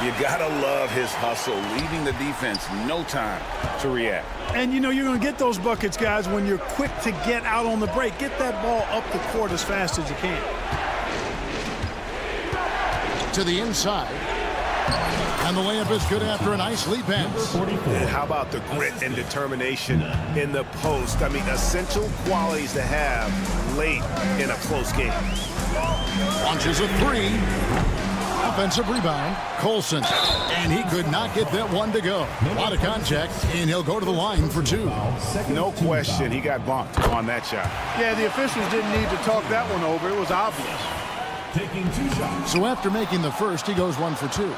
You gotta love his hustle, leaving the defense no time to react. And you know you're going to get those buckets, guys, when you're quick to get out on the break. Get that ball up the court as fast as you can. To the inside. And the layup is good after a nice lead pass. And how about the grit and determination in the post? I mean, essential qualities to have late in a close game. Launches a 3. Offensive rebound, Colson. And he could not get that one to go. A lot of contact, and he'll go to the line for 2. No question, he got bumped on that shot. Yeah, the officials didn't need to talk that one over. It was obvious. Taking 2 shots. So after making the first, he goes 1 for 2.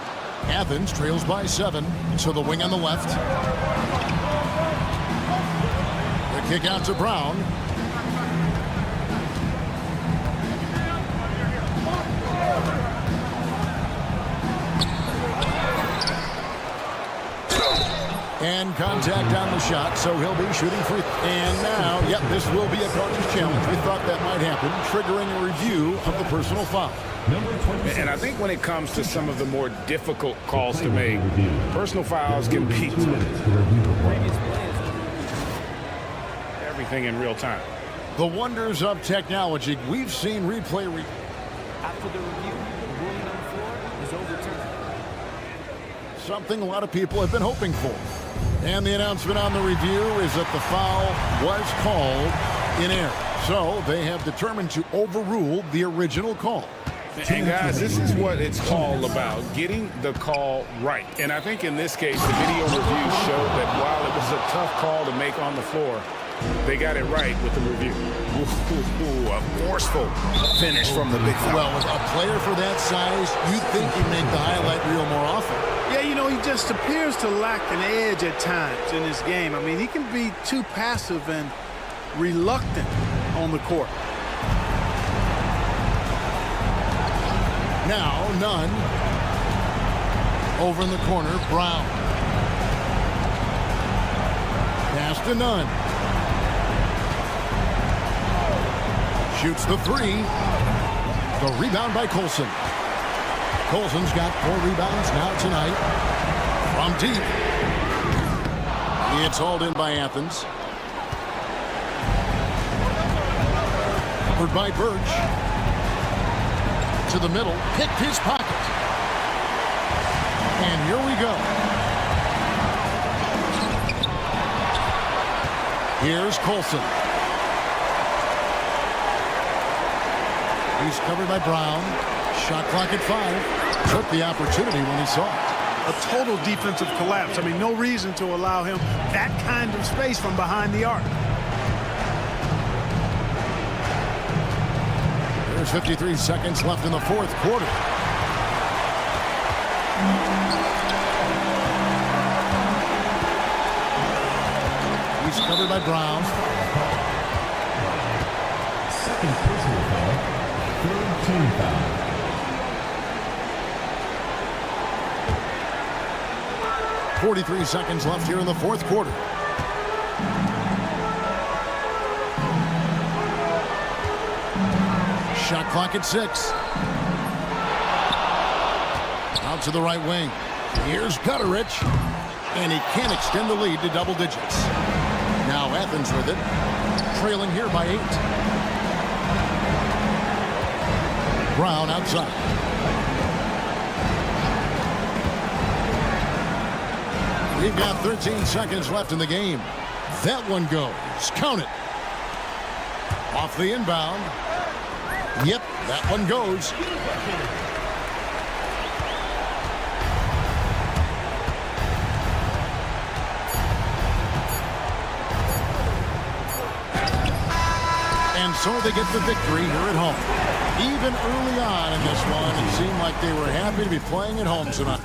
Athens trails by 7. To the wing on the left. The kick out to Brown. And contact on the shot, so he'll be shooting free. And now, yep, this will be a coach's challenge. We thought that might happen, triggering a review of the personal foul. And I think when it comes to some of the more difficult calls to make, personal fouls can be everything in real time. The wonders of technology. We've seen replay. After the review, something a lot of people have been hoping for. And the announcement on the review is that the foul was called in error. So they have determined to overrule the original call. And guys, this is what it's all about, getting the call right. And I think in this case, the video review showed that while it was a tough call to make on the floor, they got it right with the review. Ooh, a forceful finish from the big foul. Well, with a player for that size, you'd think he'd make the highlight reel more often. Yeah, you know, he just appears to lack an edge at times in this game. I mean, he can be too passive and reluctant on the court. Now, Nunn. Over in the corner, Brown. Pass to Nunn. Shoots the three. The rebound by Colson. Colson's got 4 rebounds now tonight. From deep. It's hauled in by Athens. Covered by Birch. To the middle, picked his pocket. And here we go. Here's Colson. He's covered by Brown. Shot clock at 5. Took the opportunity when he saw it. A total defensive collapse. I mean, no reason to allow him that kind of space from behind the arc. There's 53 seconds left in the fourth quarter. He's covered by Brown. Second personal foul. Third team foul. .43 seconds left here in the fourth quarter. Shot clock at 6. Out to the right wing. Here's Gutterich. And he can't extend the lead to double digits. Now Athens with it. Trailing here by 8. Brown outside. We've got 13 seconds left in the game. That one goes. Count it. Off the inbound. Yep, that one goes. And so they get the victory here at home. Even early on in this one, it seemed like they were happy to be playing at home tonight.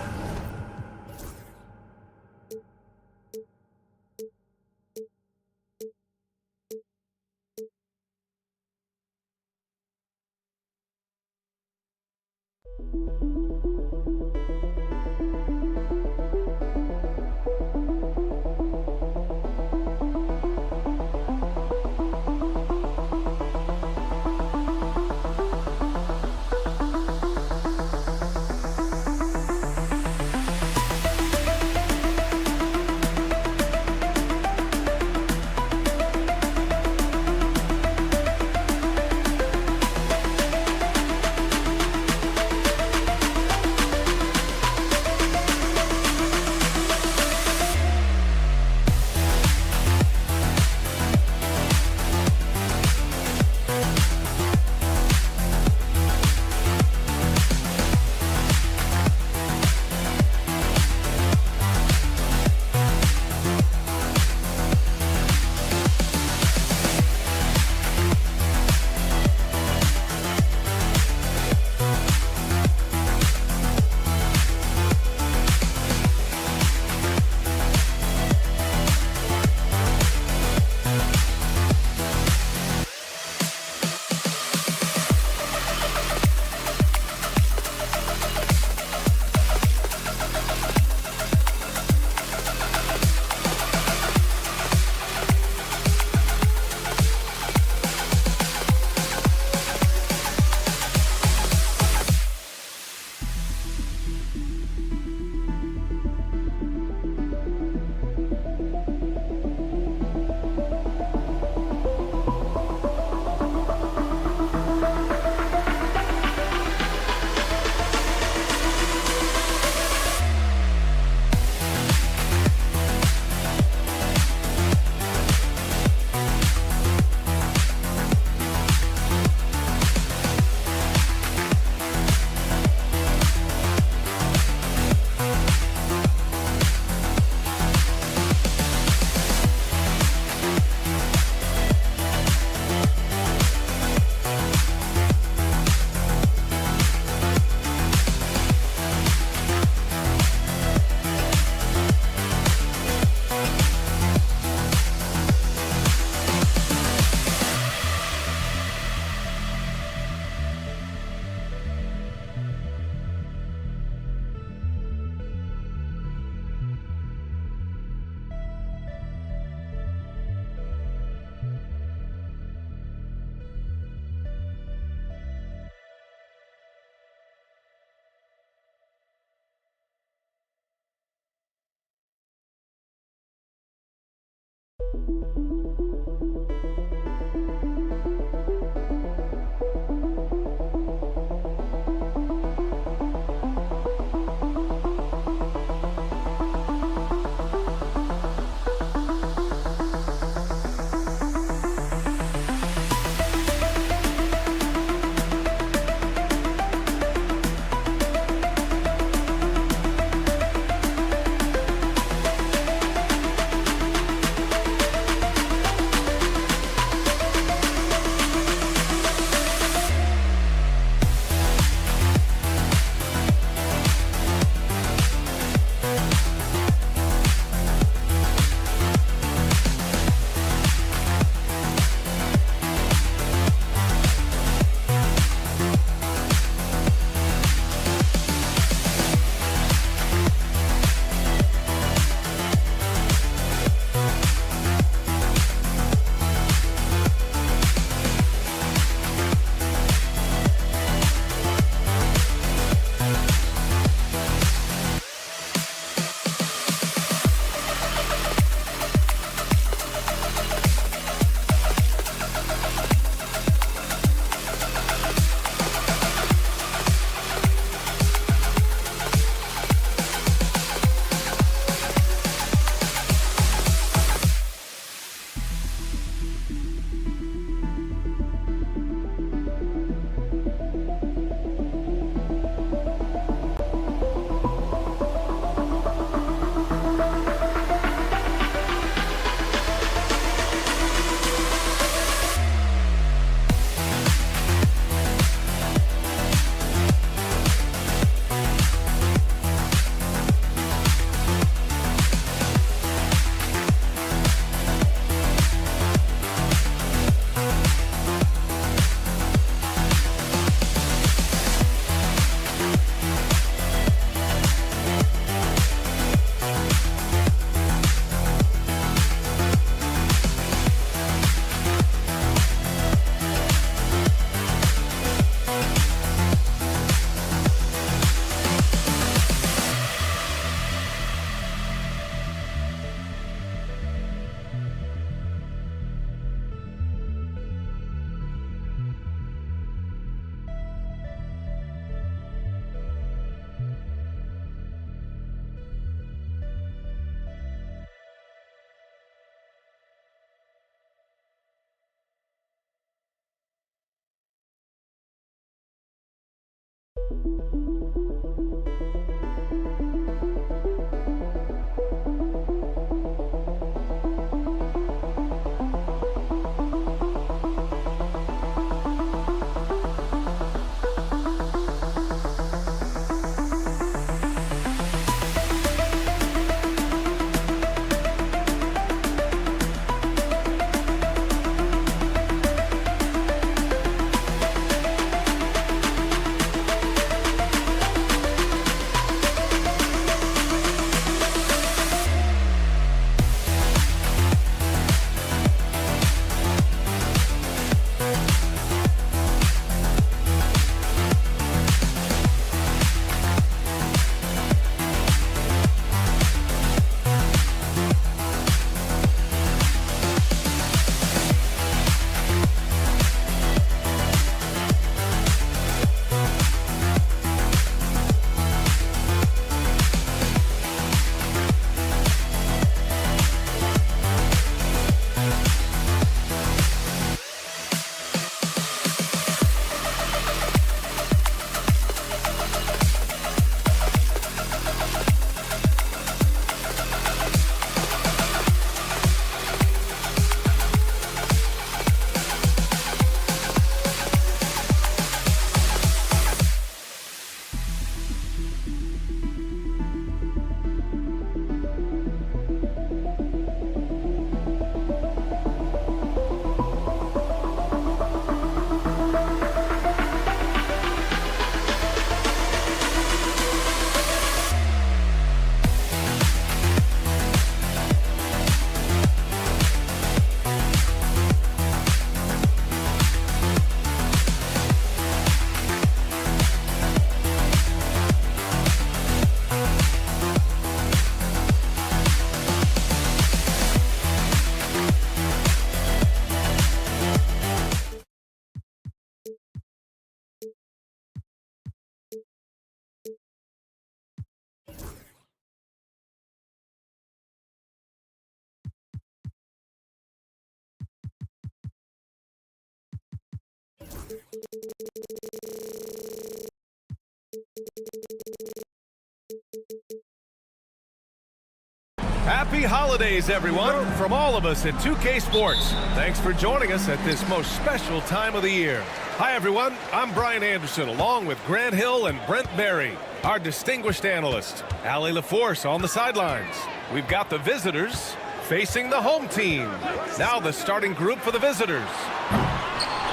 Happy holidays, everyone, from all of us at 2K Sports. Thanks for joining us at this most special time of the year. Hi, everyone. I'm Brian Anderson, along with Grant Hill and Brent Barry, our distinguished analyst. Allie LaForce on the sidelines. We've got the visitors facing the home team. Now the starting group for the visitors.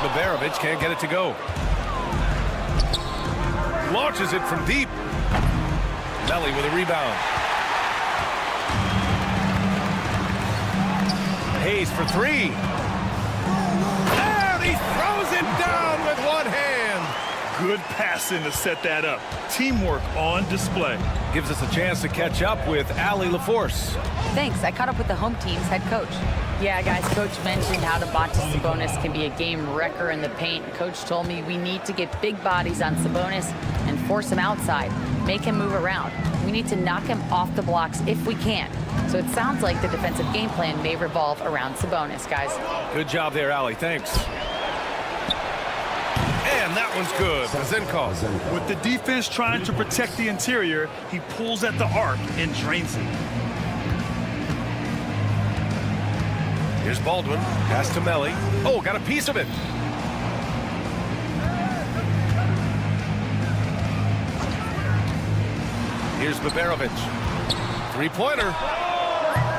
Babarovic can't get it to go. Launches it from deep. Melly with a rebound. Hayes for three. And he throws it down with one hand. Good passing to set that up. Teamwork on display. Gives us a chance to catch up with Allie LaForce. Thanks. I caught up with the home team's head coach. Yeah, guys, Coach mentioned how Domantas Sabonis can be a game wrecker in the paint. Coach told me we need to get big bodies on Sabonis and force him outside, make him move around. We need to knock him off the blocks if we can. So it sounds like the defensive game plan may revolve around Sabonis, guys. Good job there, Allie. Thanks. And that one's good. Zinkov. With the defense trying to protect the interior, he pulls at the arc and drains it. Here's Baldwin. Pass to Melly. Oh, got a piece of it. Here's Babarovic. Three-pointer.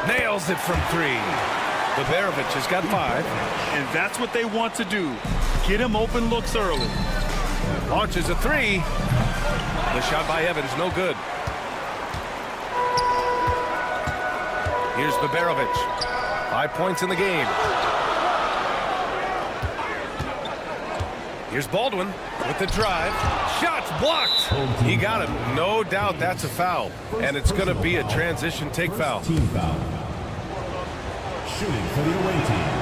Nails it from three. Babarovic has got 5. And that's what they want to do. Get him open looks early. Launches a 3. The shot by Evans, no good. Here's Babarovic. 5 points in the game. Here's Baldwin with the drive. Shots blocked. He got it. No doubt that's a foul. And it's going to be a transition take foul. Team foul. Shooting for the away team.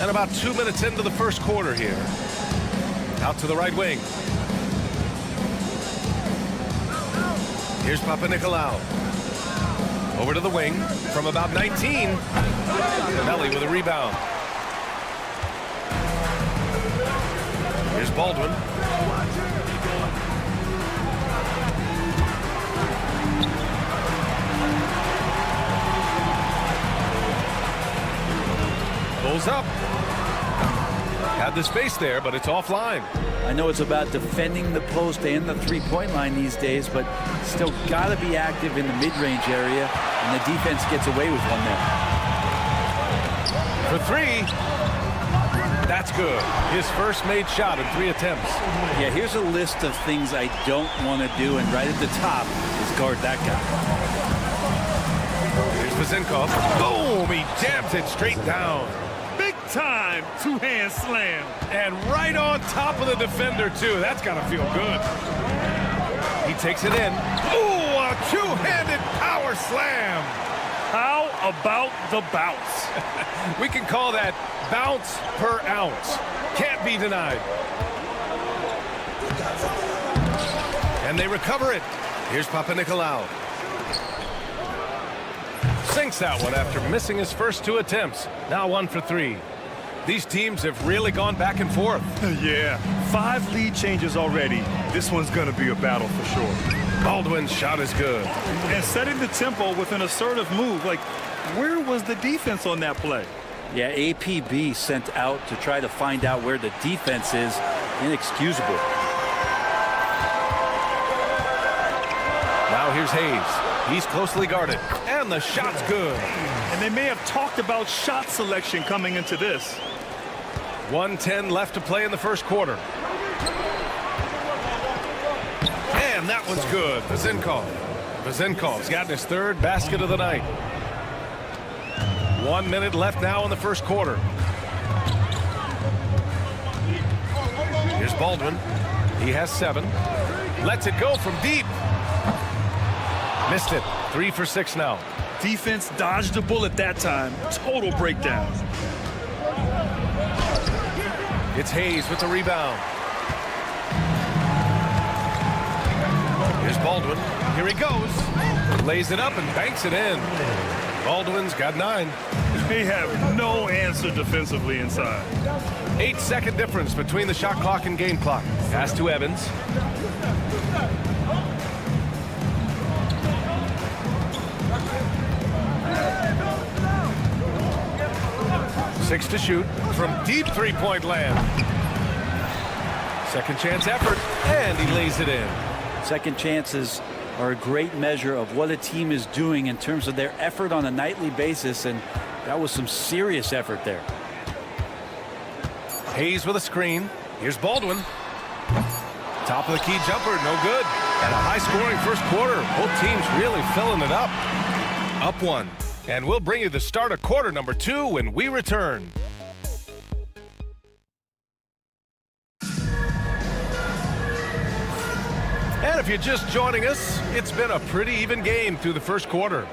And about 2 minutes into the first quarter here. Out to the right wing. Here's Papanikolaou. Over to the wing from about 19. Melly with a rebound. Here's Baldwin. Pulls up. Had the space there, but it's offline. I know it's about defending the post and the three-point line these days, but still got to be active in the mid-range area, and the defense gets away with one there. For 3. That's good. His first made shot in 3 attempts. Yeah, here's a list of things I don't want to do, and right at the top is guard that guy. Here's Zinkov. Boom! He jams it straight down. Big time two-hand slam. And right on top of the defender, too. That's got to feel good. He takes it in. Ooh, a two-handed power slam. How about the bounce? We can call that bounce per ounce. Can't be denied. And they recover it. Here's Papanikolaou. Sinks that one after missing his first 2 attempts. Now 1 for 3. These teams have really gone back and forth. Yeah, 5 lead changes already. This one's going to be a battle for sure. Baldwin's shot is good. And setting the tempo with an assertive move. Like, where was the defense on that play? Yeah, APB sent out to try to find out where the defense is. Inexcusable. Now here's Hayes. He's closely guarded. And the shot's good. And they may have talked about shot selection coming into this. 1:10 left to play in the first quarter. And that one's good. Vazenkov's gotten his 3rd basket of the night. 1 minute left now in the first quarter. Here's Baldwin. He has 7. Lets it go from deep. Missed it. 3 for 6 now. Defense dodged a bullet that time. Total breakdown. It's Hayes with the rebound. Here's Baldwin. Here he goes. Lays it up and banks it in. Baldwin's got 9. They have no answer defensively inside. 8-second difference between the shot clock and game clock. Pass to Evans. Six to shoot from deep three-point land. Second chance effort, and he lays it in. Second chances are a great measure of what a team is doing in terms of their effort on a nightly basis, and that was some serious effort there. Hayes with a screen. Here's Baldwin. Top of the key jumper, no good. And a high-scoring first quarter. Both teams really filling it up. Up 1. And we'll bring you the start of quarter number 2 when we return. And if you're just joining us, it's been a pretty even game through the first quarter.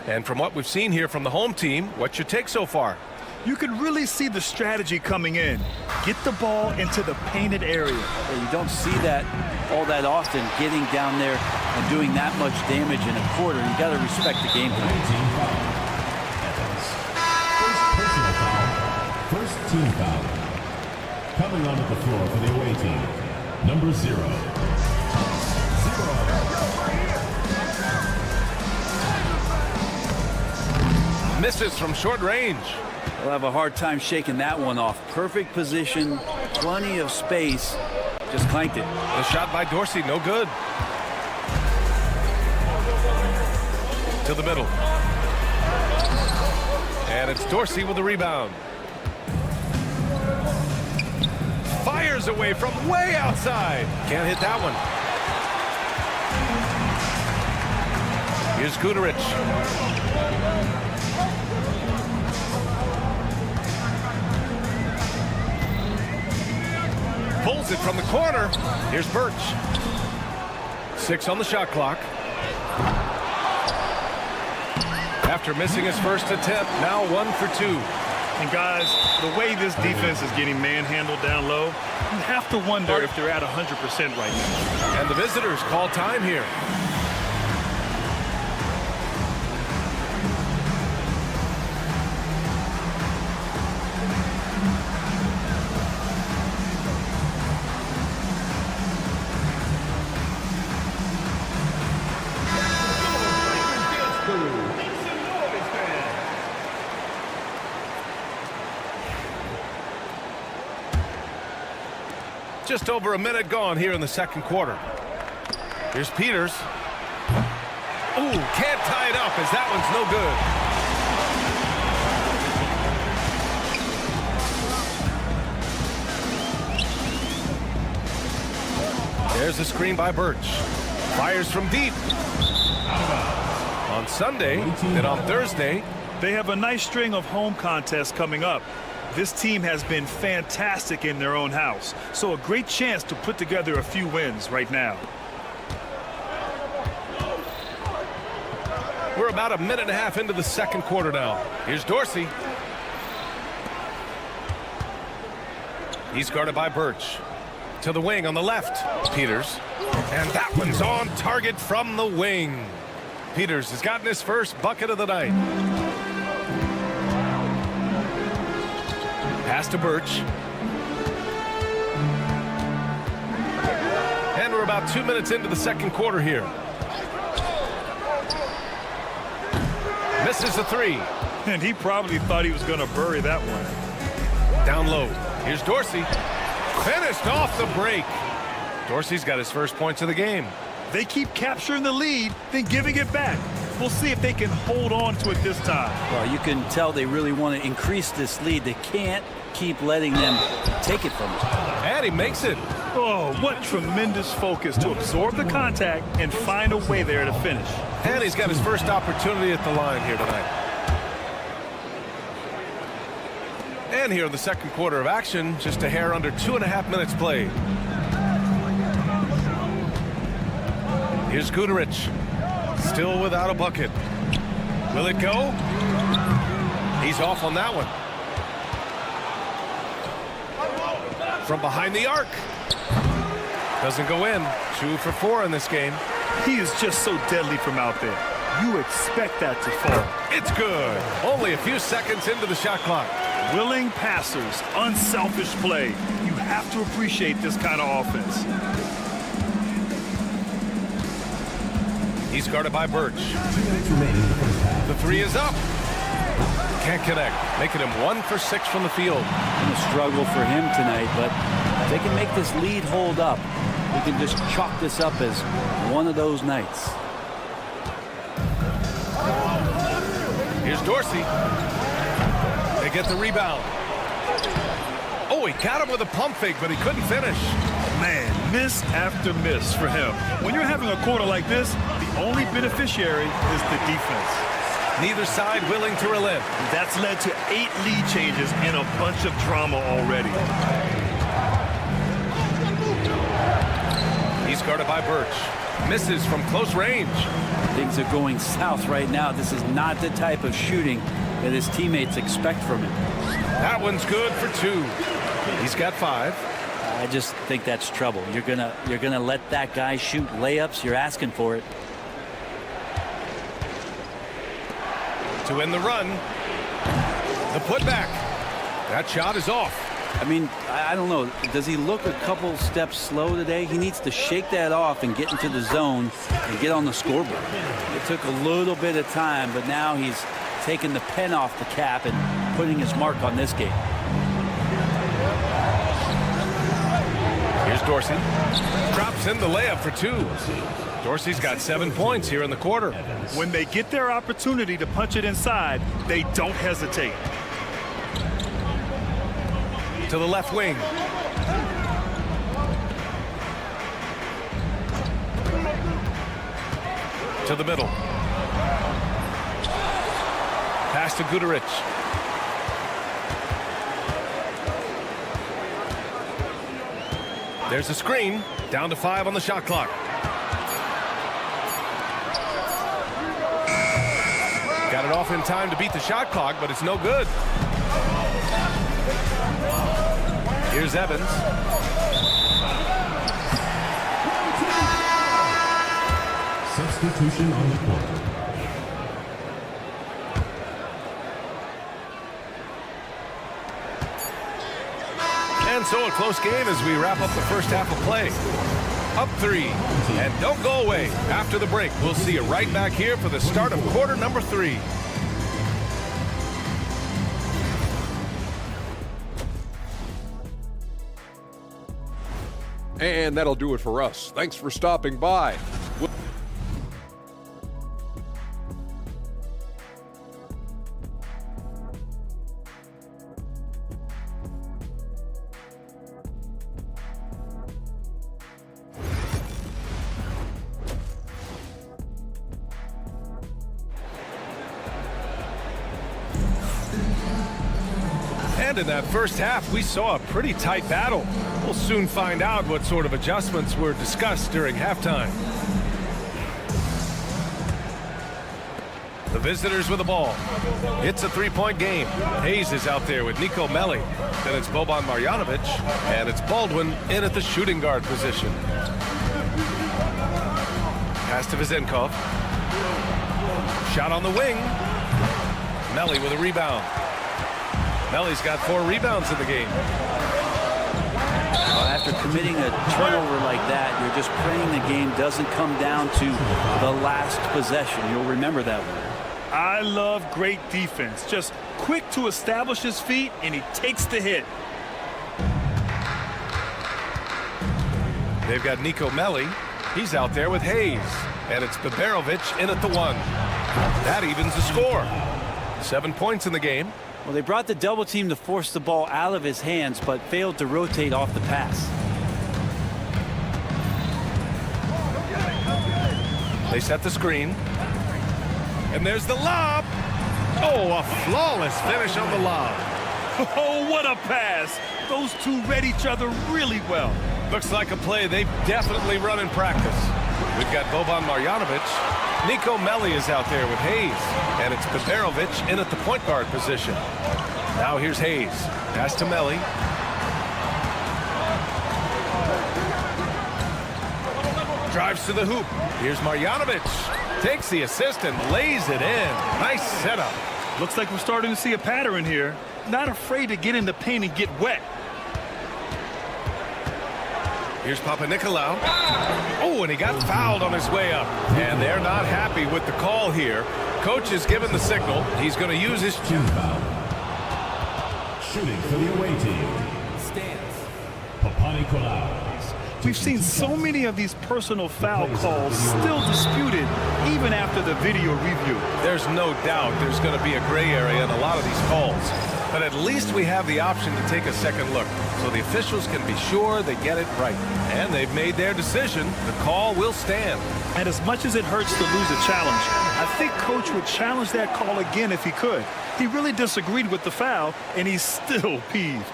And from what we've seen here from the home team, what's your take so far? You can really see the strategy coming in. Get the ball into the painted area. Yeah, you don't see that all that often, getting down there and doing that much damage in a quarter. You got to respect the game plan. First team foul. Coming onto the floor for the away team, number 0. Misses from short range. They'll have a hard time shaking that one off. Perfect position, plenty of space. Just clanked it. The shot by Dorsey, no good. To the middle. And it's Dorsey with the rebound. Fires away from way outside. Can't hit that one. Here's Gudarich. Pulls it from the corner. Here's Birch. 6 on the shot clock. After missing his first attempt, now 1 for 2. And guys, the way this defense is getting manhandled down low, you have to wonder if they're at 100% right now. And the visitors call time here. Just over a minute gone here in the second quarter. Here's Peters. Ooh, can't tie it up as that one's no good. There's a screen by Birch. Fires from deep. On Sunday and on Thursday. They have a nice string of home contests coming up. This team has been fantastic in their own house, so a great chance to put together a few wins right now. We're about a minute and a half into the second quarter now. Here's Dorsey. He's guarded by Birch. To the wing on the left. Peters. And that one's on target from the wing. Peters has gotten his first bucket of the night. Pass to Birch. And we're about 2 minutes into the second quarter here. Misses the 3. And he probably thought he was going to bury that one. Down low. Here's Dorsey. Finished off the break. Dorsey's got his first points of the game. They keep capturing the lead, then giving it back. We'll see if they can hold on to it this time. Well, you can tell they really want to increase this lead. They can't keep letting them take it from them. And he makes it. Oh, what tremendous focus to absorb the contact and find a way there to finish. And he's got his first opportunity at the line here tonight. And here in the second quarter of action, just a hair under 2.5 minutes played. Here's Gudarich. Still without a bucket. Will it go? He's off on that one. From behind the arc. Doesn't go in. 2 for 4 in this game. He is just so deadly from out there. You expect that to fall. It's good. Only a few seconds into the shot clock. Willing passers, unselfish play. You have to appreciate this kind of offense. He's guarded by Birch. The three is up. Can't connect, making him 1 for 6 from the field. Been a struggle for him tonight, but if they can make this lead hold up, we can just chalk this up as one of those nights. Here's Dorsey. They get the rebound. Oh, he got him with a pump fake, but he couldn't finish. Man, miss after miss for him. When you're having a quarter like this, the only beneficiary is the defense. Neither side willing to relent. That's led to 8 lead changes and a bunch of drama already. He's guarded by Birch. Misses from close range. Things are going south right now. This is not the type of shooting that his teammates expect from him. That one's good for 2. He's got 5. I just think that's trouble. You're gonna let that guy shoot layups. You're asking for it. To end the run. The putback. That shot is off. I mean, I don't know. Does he look a couple steps slow today? He needs to shake that off and get into the zone and get on the scoreboard. It took a little bit of time, but now he's taking the pen off the cap and putting his mark on this game. Here's Dorsey. Drops in the layup for 2. Dorsey's got 7 points here in the quarter. When they get their opportunity to punch it inside, they don't hesitate. To the left wing. To the middle. Pass to Guduric. There's a screen. Down to 5 on the shot clock. Got it off in time to beat the shot clock, but it's no good. Here's Evans. Substitution on the court. And so a close game as we wrap up the first half of play. Up 3. And don't go away. After the break, we'll see you right back here for the start of quarter number 3. And that'll do it for us. Thanks for stopping by. And in that first half, we saw a pretty tight battle. We'll soon find out what sort of adjustments were discussed during halftime. The visitors with the ball. It's a 3-point game. Hayes is out there with Niko Melli. Then it's Boban Marjanovic, and it's Baldwin in at the shooting guard position. Pass to Vezenkov. Shot on the wing. Melli with a rebound. Melli's got 4 rebounds in the game. Well, after committing a turnover like that, you're just praying the game doesn't come down to the last possession. You'll remember that one. I love great defense. Just quick to establish his feet, and he takes the hit. They've got Niko Melli. He's out there with Hayes. And it's Baberovic in at the 1. That evens the score. 7 points in the game. Well, they brought the double team to force the ball out of his hands, but failed to rotate off the pass. They set the screen. And there's the lob. Oh, a flawless finish on the lob. Oh, what a pass. Those two read each other really well. Looks like a play they've definitely run in practice. We've got Boban Marjanovic. Niko Melli is out there with Hayes. And it's Baberovic in at the point guard position. Now here's Hayes. Pass to Melli. Drives to the hoop. Here's Marjanovic. Takes the assist and lays it in. Nice setup. Looks like we're starting to see a pattern here. Not afraid to get in the paint and get wet. Here's Papanikolaou. Oh, and he got fouled on his way up. And they're not happy with the call here. Coach has given the signal. He's going to use his Team foul. Shooting for the away team. Stands. Papanikolaou. We've seen so many of these personal foul calls still disputed even after the video review. There's no doubt there's going to be a gray area in a lot of these calls. But at least we have the option to take a second look, so the officials can be sure they get it right. And they've made their decision. The call will stand. And as much as it hurts to lose a challenge, I think Coach would challenge that call again if he could. He really disagreed with the foul, and he's still peeved.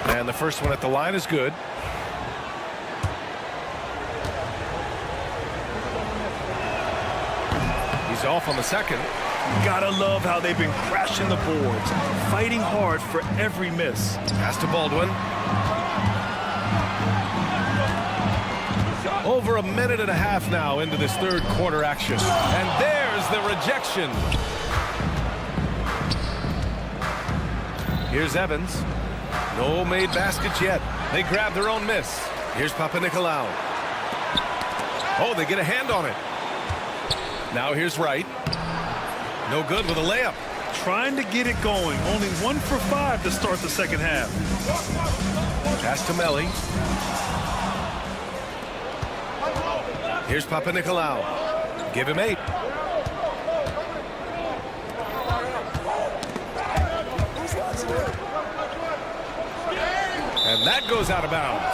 And the first one at the line is good. He's off on the second. Gotta love how they've been crashing the boards, fighting hard for every miss. Pass to Baldwin. Over a minute and a half now into this third quarter action. And there's the rejection. Here's Evans. No made baskets yet. They grab their own miss. Here's Papanikolaou. Oh, they get a hand on it. Now here's Wright. No good with a layup. Trying to get it going. Only 1 for 5 to start the second half. Pass to Melli. Here's Papanikolaou. Give him 8. And that goes out of bounds.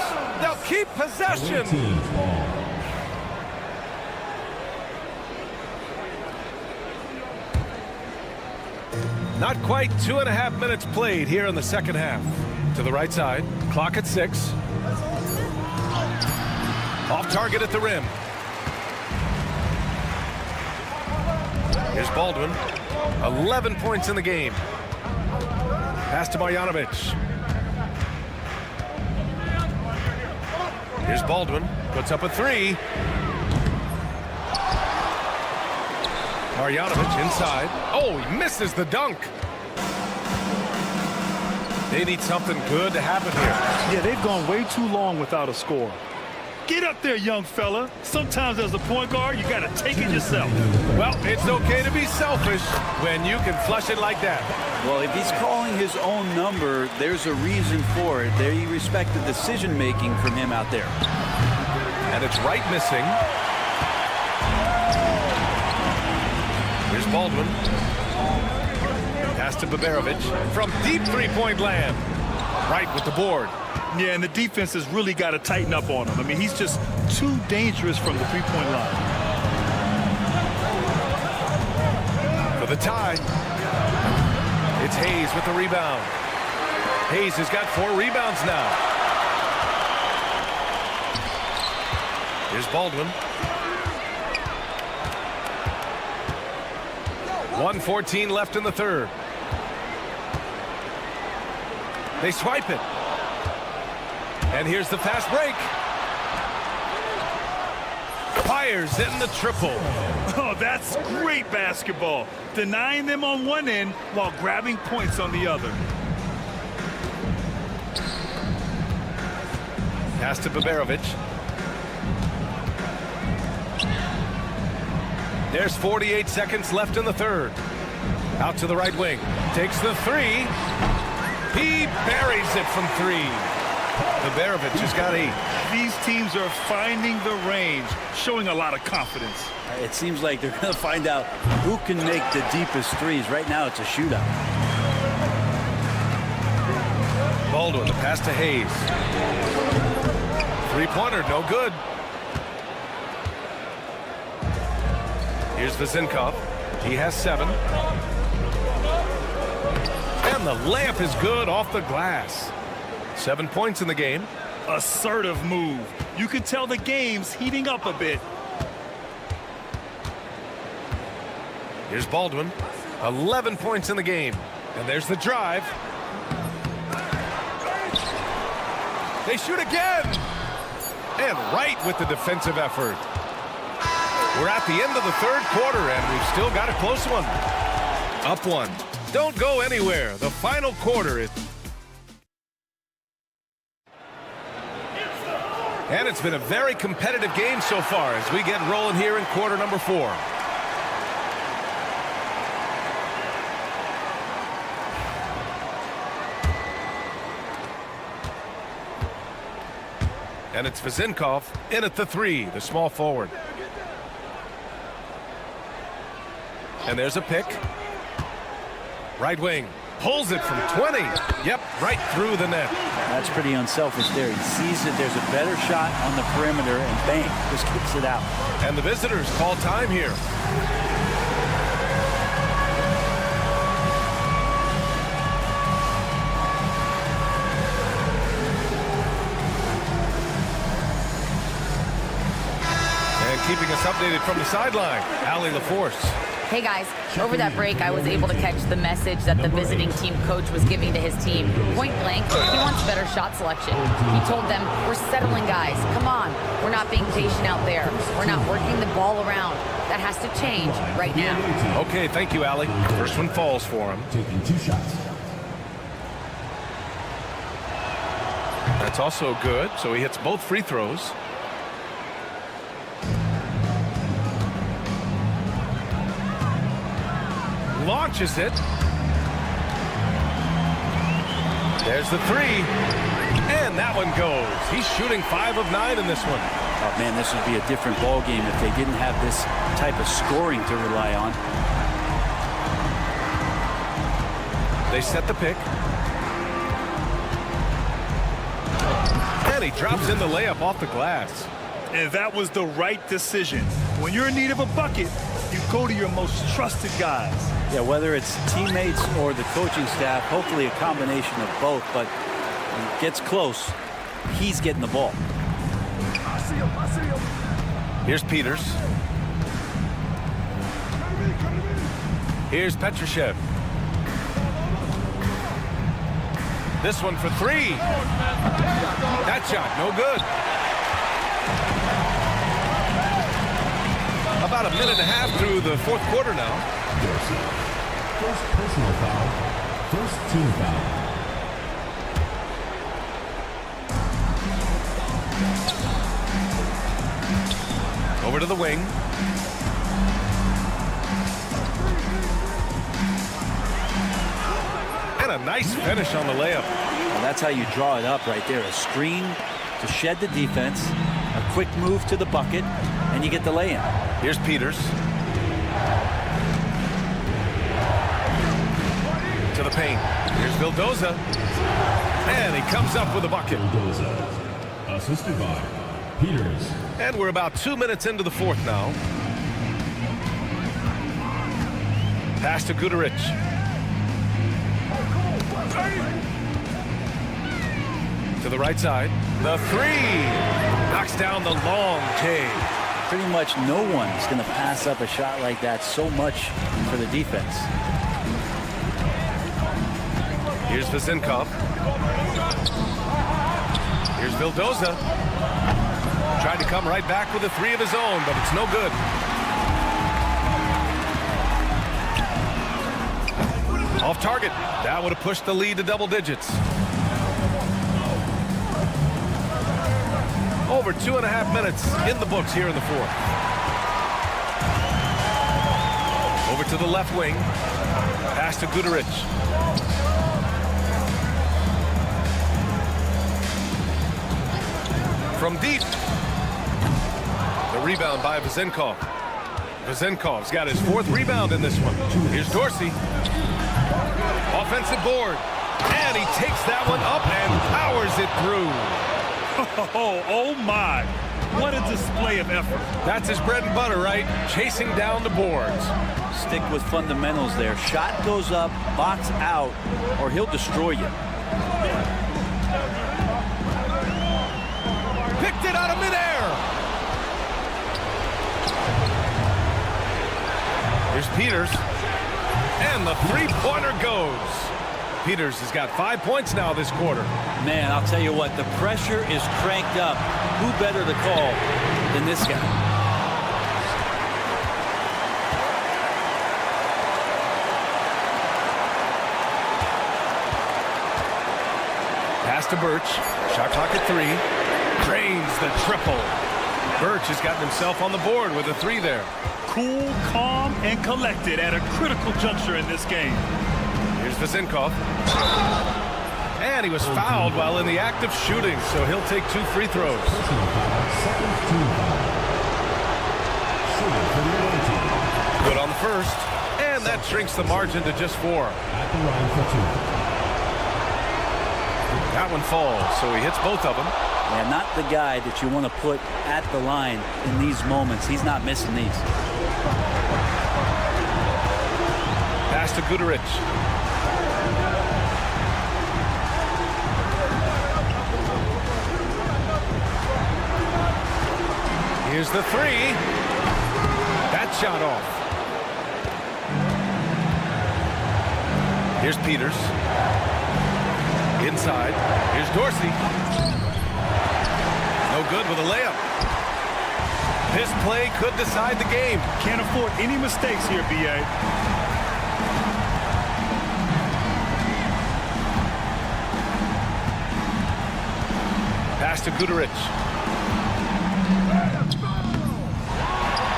They'll keep possession. Not quite 2.5 minutes played here in the second half. To the right side. Clock at 6. Off target at the rim. Here's Baldwin. 11 points in the game. Pass to Marjanovic. Here's Baldwin. Puts up a 3. Marjanovic inside. Oh, he misses the dunk. They need something good to happen here. Yeah, they've gone way too long without a score. Get up there, young fella. Sometimes as a point guard, you got to take it yourself. Well, it's okay to be selfish when you can flush it like that. Well, if he's calling his own number, there's a reason for it. They respect the decision-making from him out there. And it's Wright missing. Here's Baldwin. Pass to Baberovic from deep three-point land. Wright with the board. Yeah, and the defense has really got to tighten up on him. I mean, he's just too dangerous from the three-point line. For the tie. It's Hayes with the rebound. Hayes has got 4 rebounds now. Here's Baldwin. 1:14 left in the third. They swipe it. And here's the fast break. Fires in the triple. Oh, that's great basketball. Denying them on one end while grabbing points on the other. Pass to Baberovic. There's 48 seconds left in the third. Out to the right wing. Takes the 3. He buries it from 3. Baberovic has got 8. These teams are finding the range, showing a lot of confidence. It seems like they're going to find out who can make the deepest threes. Right now, it's a shootout. Baldwin, the pass to Hayes. Three-pointer, no good. Here's Vezinkov. He has 7. And the layup is good off the glass. 7 points in the game. Assertive move. You can tell the game's heating up a bit. Here's Baldwin. 11 points in the game. And there's the drive. They shoot again. And right with the defensive effort. We're at the end of the third quarter, and we've still got a close one. Up one. Don't go anywhere. The final quarter is... And it's been a very competitive game so far as we get rolling here in quarter number 4. And it's Vezinkov in at the 3, the small forward. And there's a pick. Right wing. Pulls it from 20. Yep, right through the net. That's pretty unselfish there. He sees that there's a better shot on the perimeter and bang, just kicks it out. And the visitors call time here. And keeping us updated from the sideline, Allie LaForce. Hey guys, over that break I was able to catch the message that the visiting team coach was giving to his team. Point blank, he wants better shot selection. He told them, we're settling guys, come on. We're not being patient out there. We're not working the ball around. That has to change right now. Okay, thank you, Allie. First one falls for him. Taking 2 shots. That's also good, so he hits both free throws. Launches it. There's the 3. And that one goes. He's shooting 5 of 9 in this one. Oh, man, this would be a different ball game if they didn't have this type of scoring to rely on. They set the pick. And he drops in the layup off the glass. And that was the right decision. When you're in need of a bucket, you go to your most trusted guys. Yeah, whether it's teammates or the coaching staff, hopefully a combination of both, but when it gets close, he's getting the ball. Here's Peters. Here's Petrushev. This one for 3. That shot, no good. About a minute and a half through the fourth quarter now. First personal foul. First team foul. Over to the wing. And a nice finish on the layup. Well, that's how you draw it up right there. A screen to shed the defense, a quick move to the bucket, and you get the lay-in. Here's Peters. To the paint. Here's Vildoza. And he comes up with a bucket. Vildoza, assisted by Peters. And we're about 2 minutes into the fourth now. Pass to Guduric. To the right side. The 3. Knocks down the long J. Pretty much no one is going to pass up a shot like that so much for the defense. Here's Vezinkov. Here's Vildoza. Tried to come right back with a 3 of his own, but it's no good. Off target. That would have pushed the lead to double digits. Over 2.5 minutes in the books here in the fourth. Over to the left wing. Pass to Guduric. From deep. The rebound by Vezinkov. Vezinkov's got his 4th rebound in this one. Here's Dorsey. Offensive board. And he takes that one up and powers it through. Oh my. What a display of effort. That's his bread and butter, right? Chasing down the boards. Stick with fundamentals there. Shot goes up, box out, or he'll destroy you. Picked it out of midair. Here's Peters. And the three-pointer goes. Peters has got 5 points now this quarter. Man, I'll tell you what, the pressure is cranked up. Who better to call than this guy? Pass to Birch. Shot clock at 3. Drains the triple. Birch has gotten himself on the board with a 3 there. Cool, calm, and collected at a critical juncture in this game. Here's Vezinkov. And he was fouled while in the act of shooting, so he'll take 2 free throws. Good on the first. And that shrinks the margin to just 4. That one falls, so he hits both of them. Yeah, not the guy that you want to put at the line in these moments. He's not missing these. Pass to Guduric. Here's the 3. That shot off. Here's Peters. Inside. Here's Dorsey. No good with a layup. This play could decide the game. Can't afford any mistakes here, B.A. Pass to Guduric.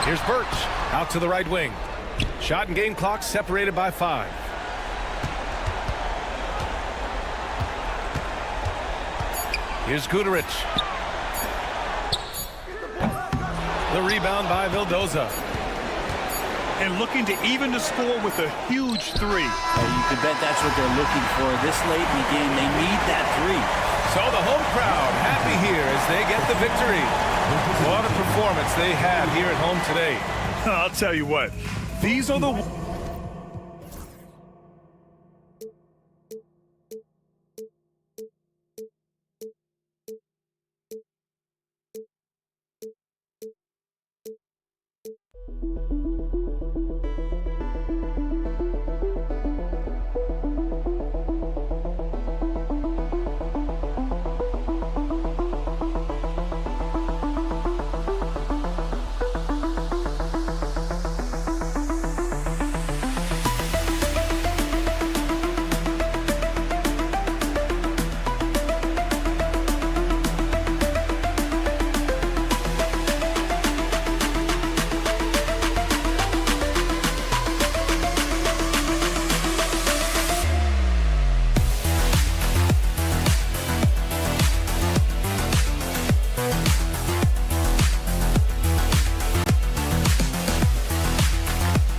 Here's Birch. Out to the right wing. Shot and game clock separated by 5. Here's Guduric. The rebound by Vildoza. And looking to even the score with a huge 3. You can bet that's what they're looking for. This late in the game, they need that 3. So the home crowd happy here as they get the victory. What a performance they had here at home today. I'll tell you what, these are the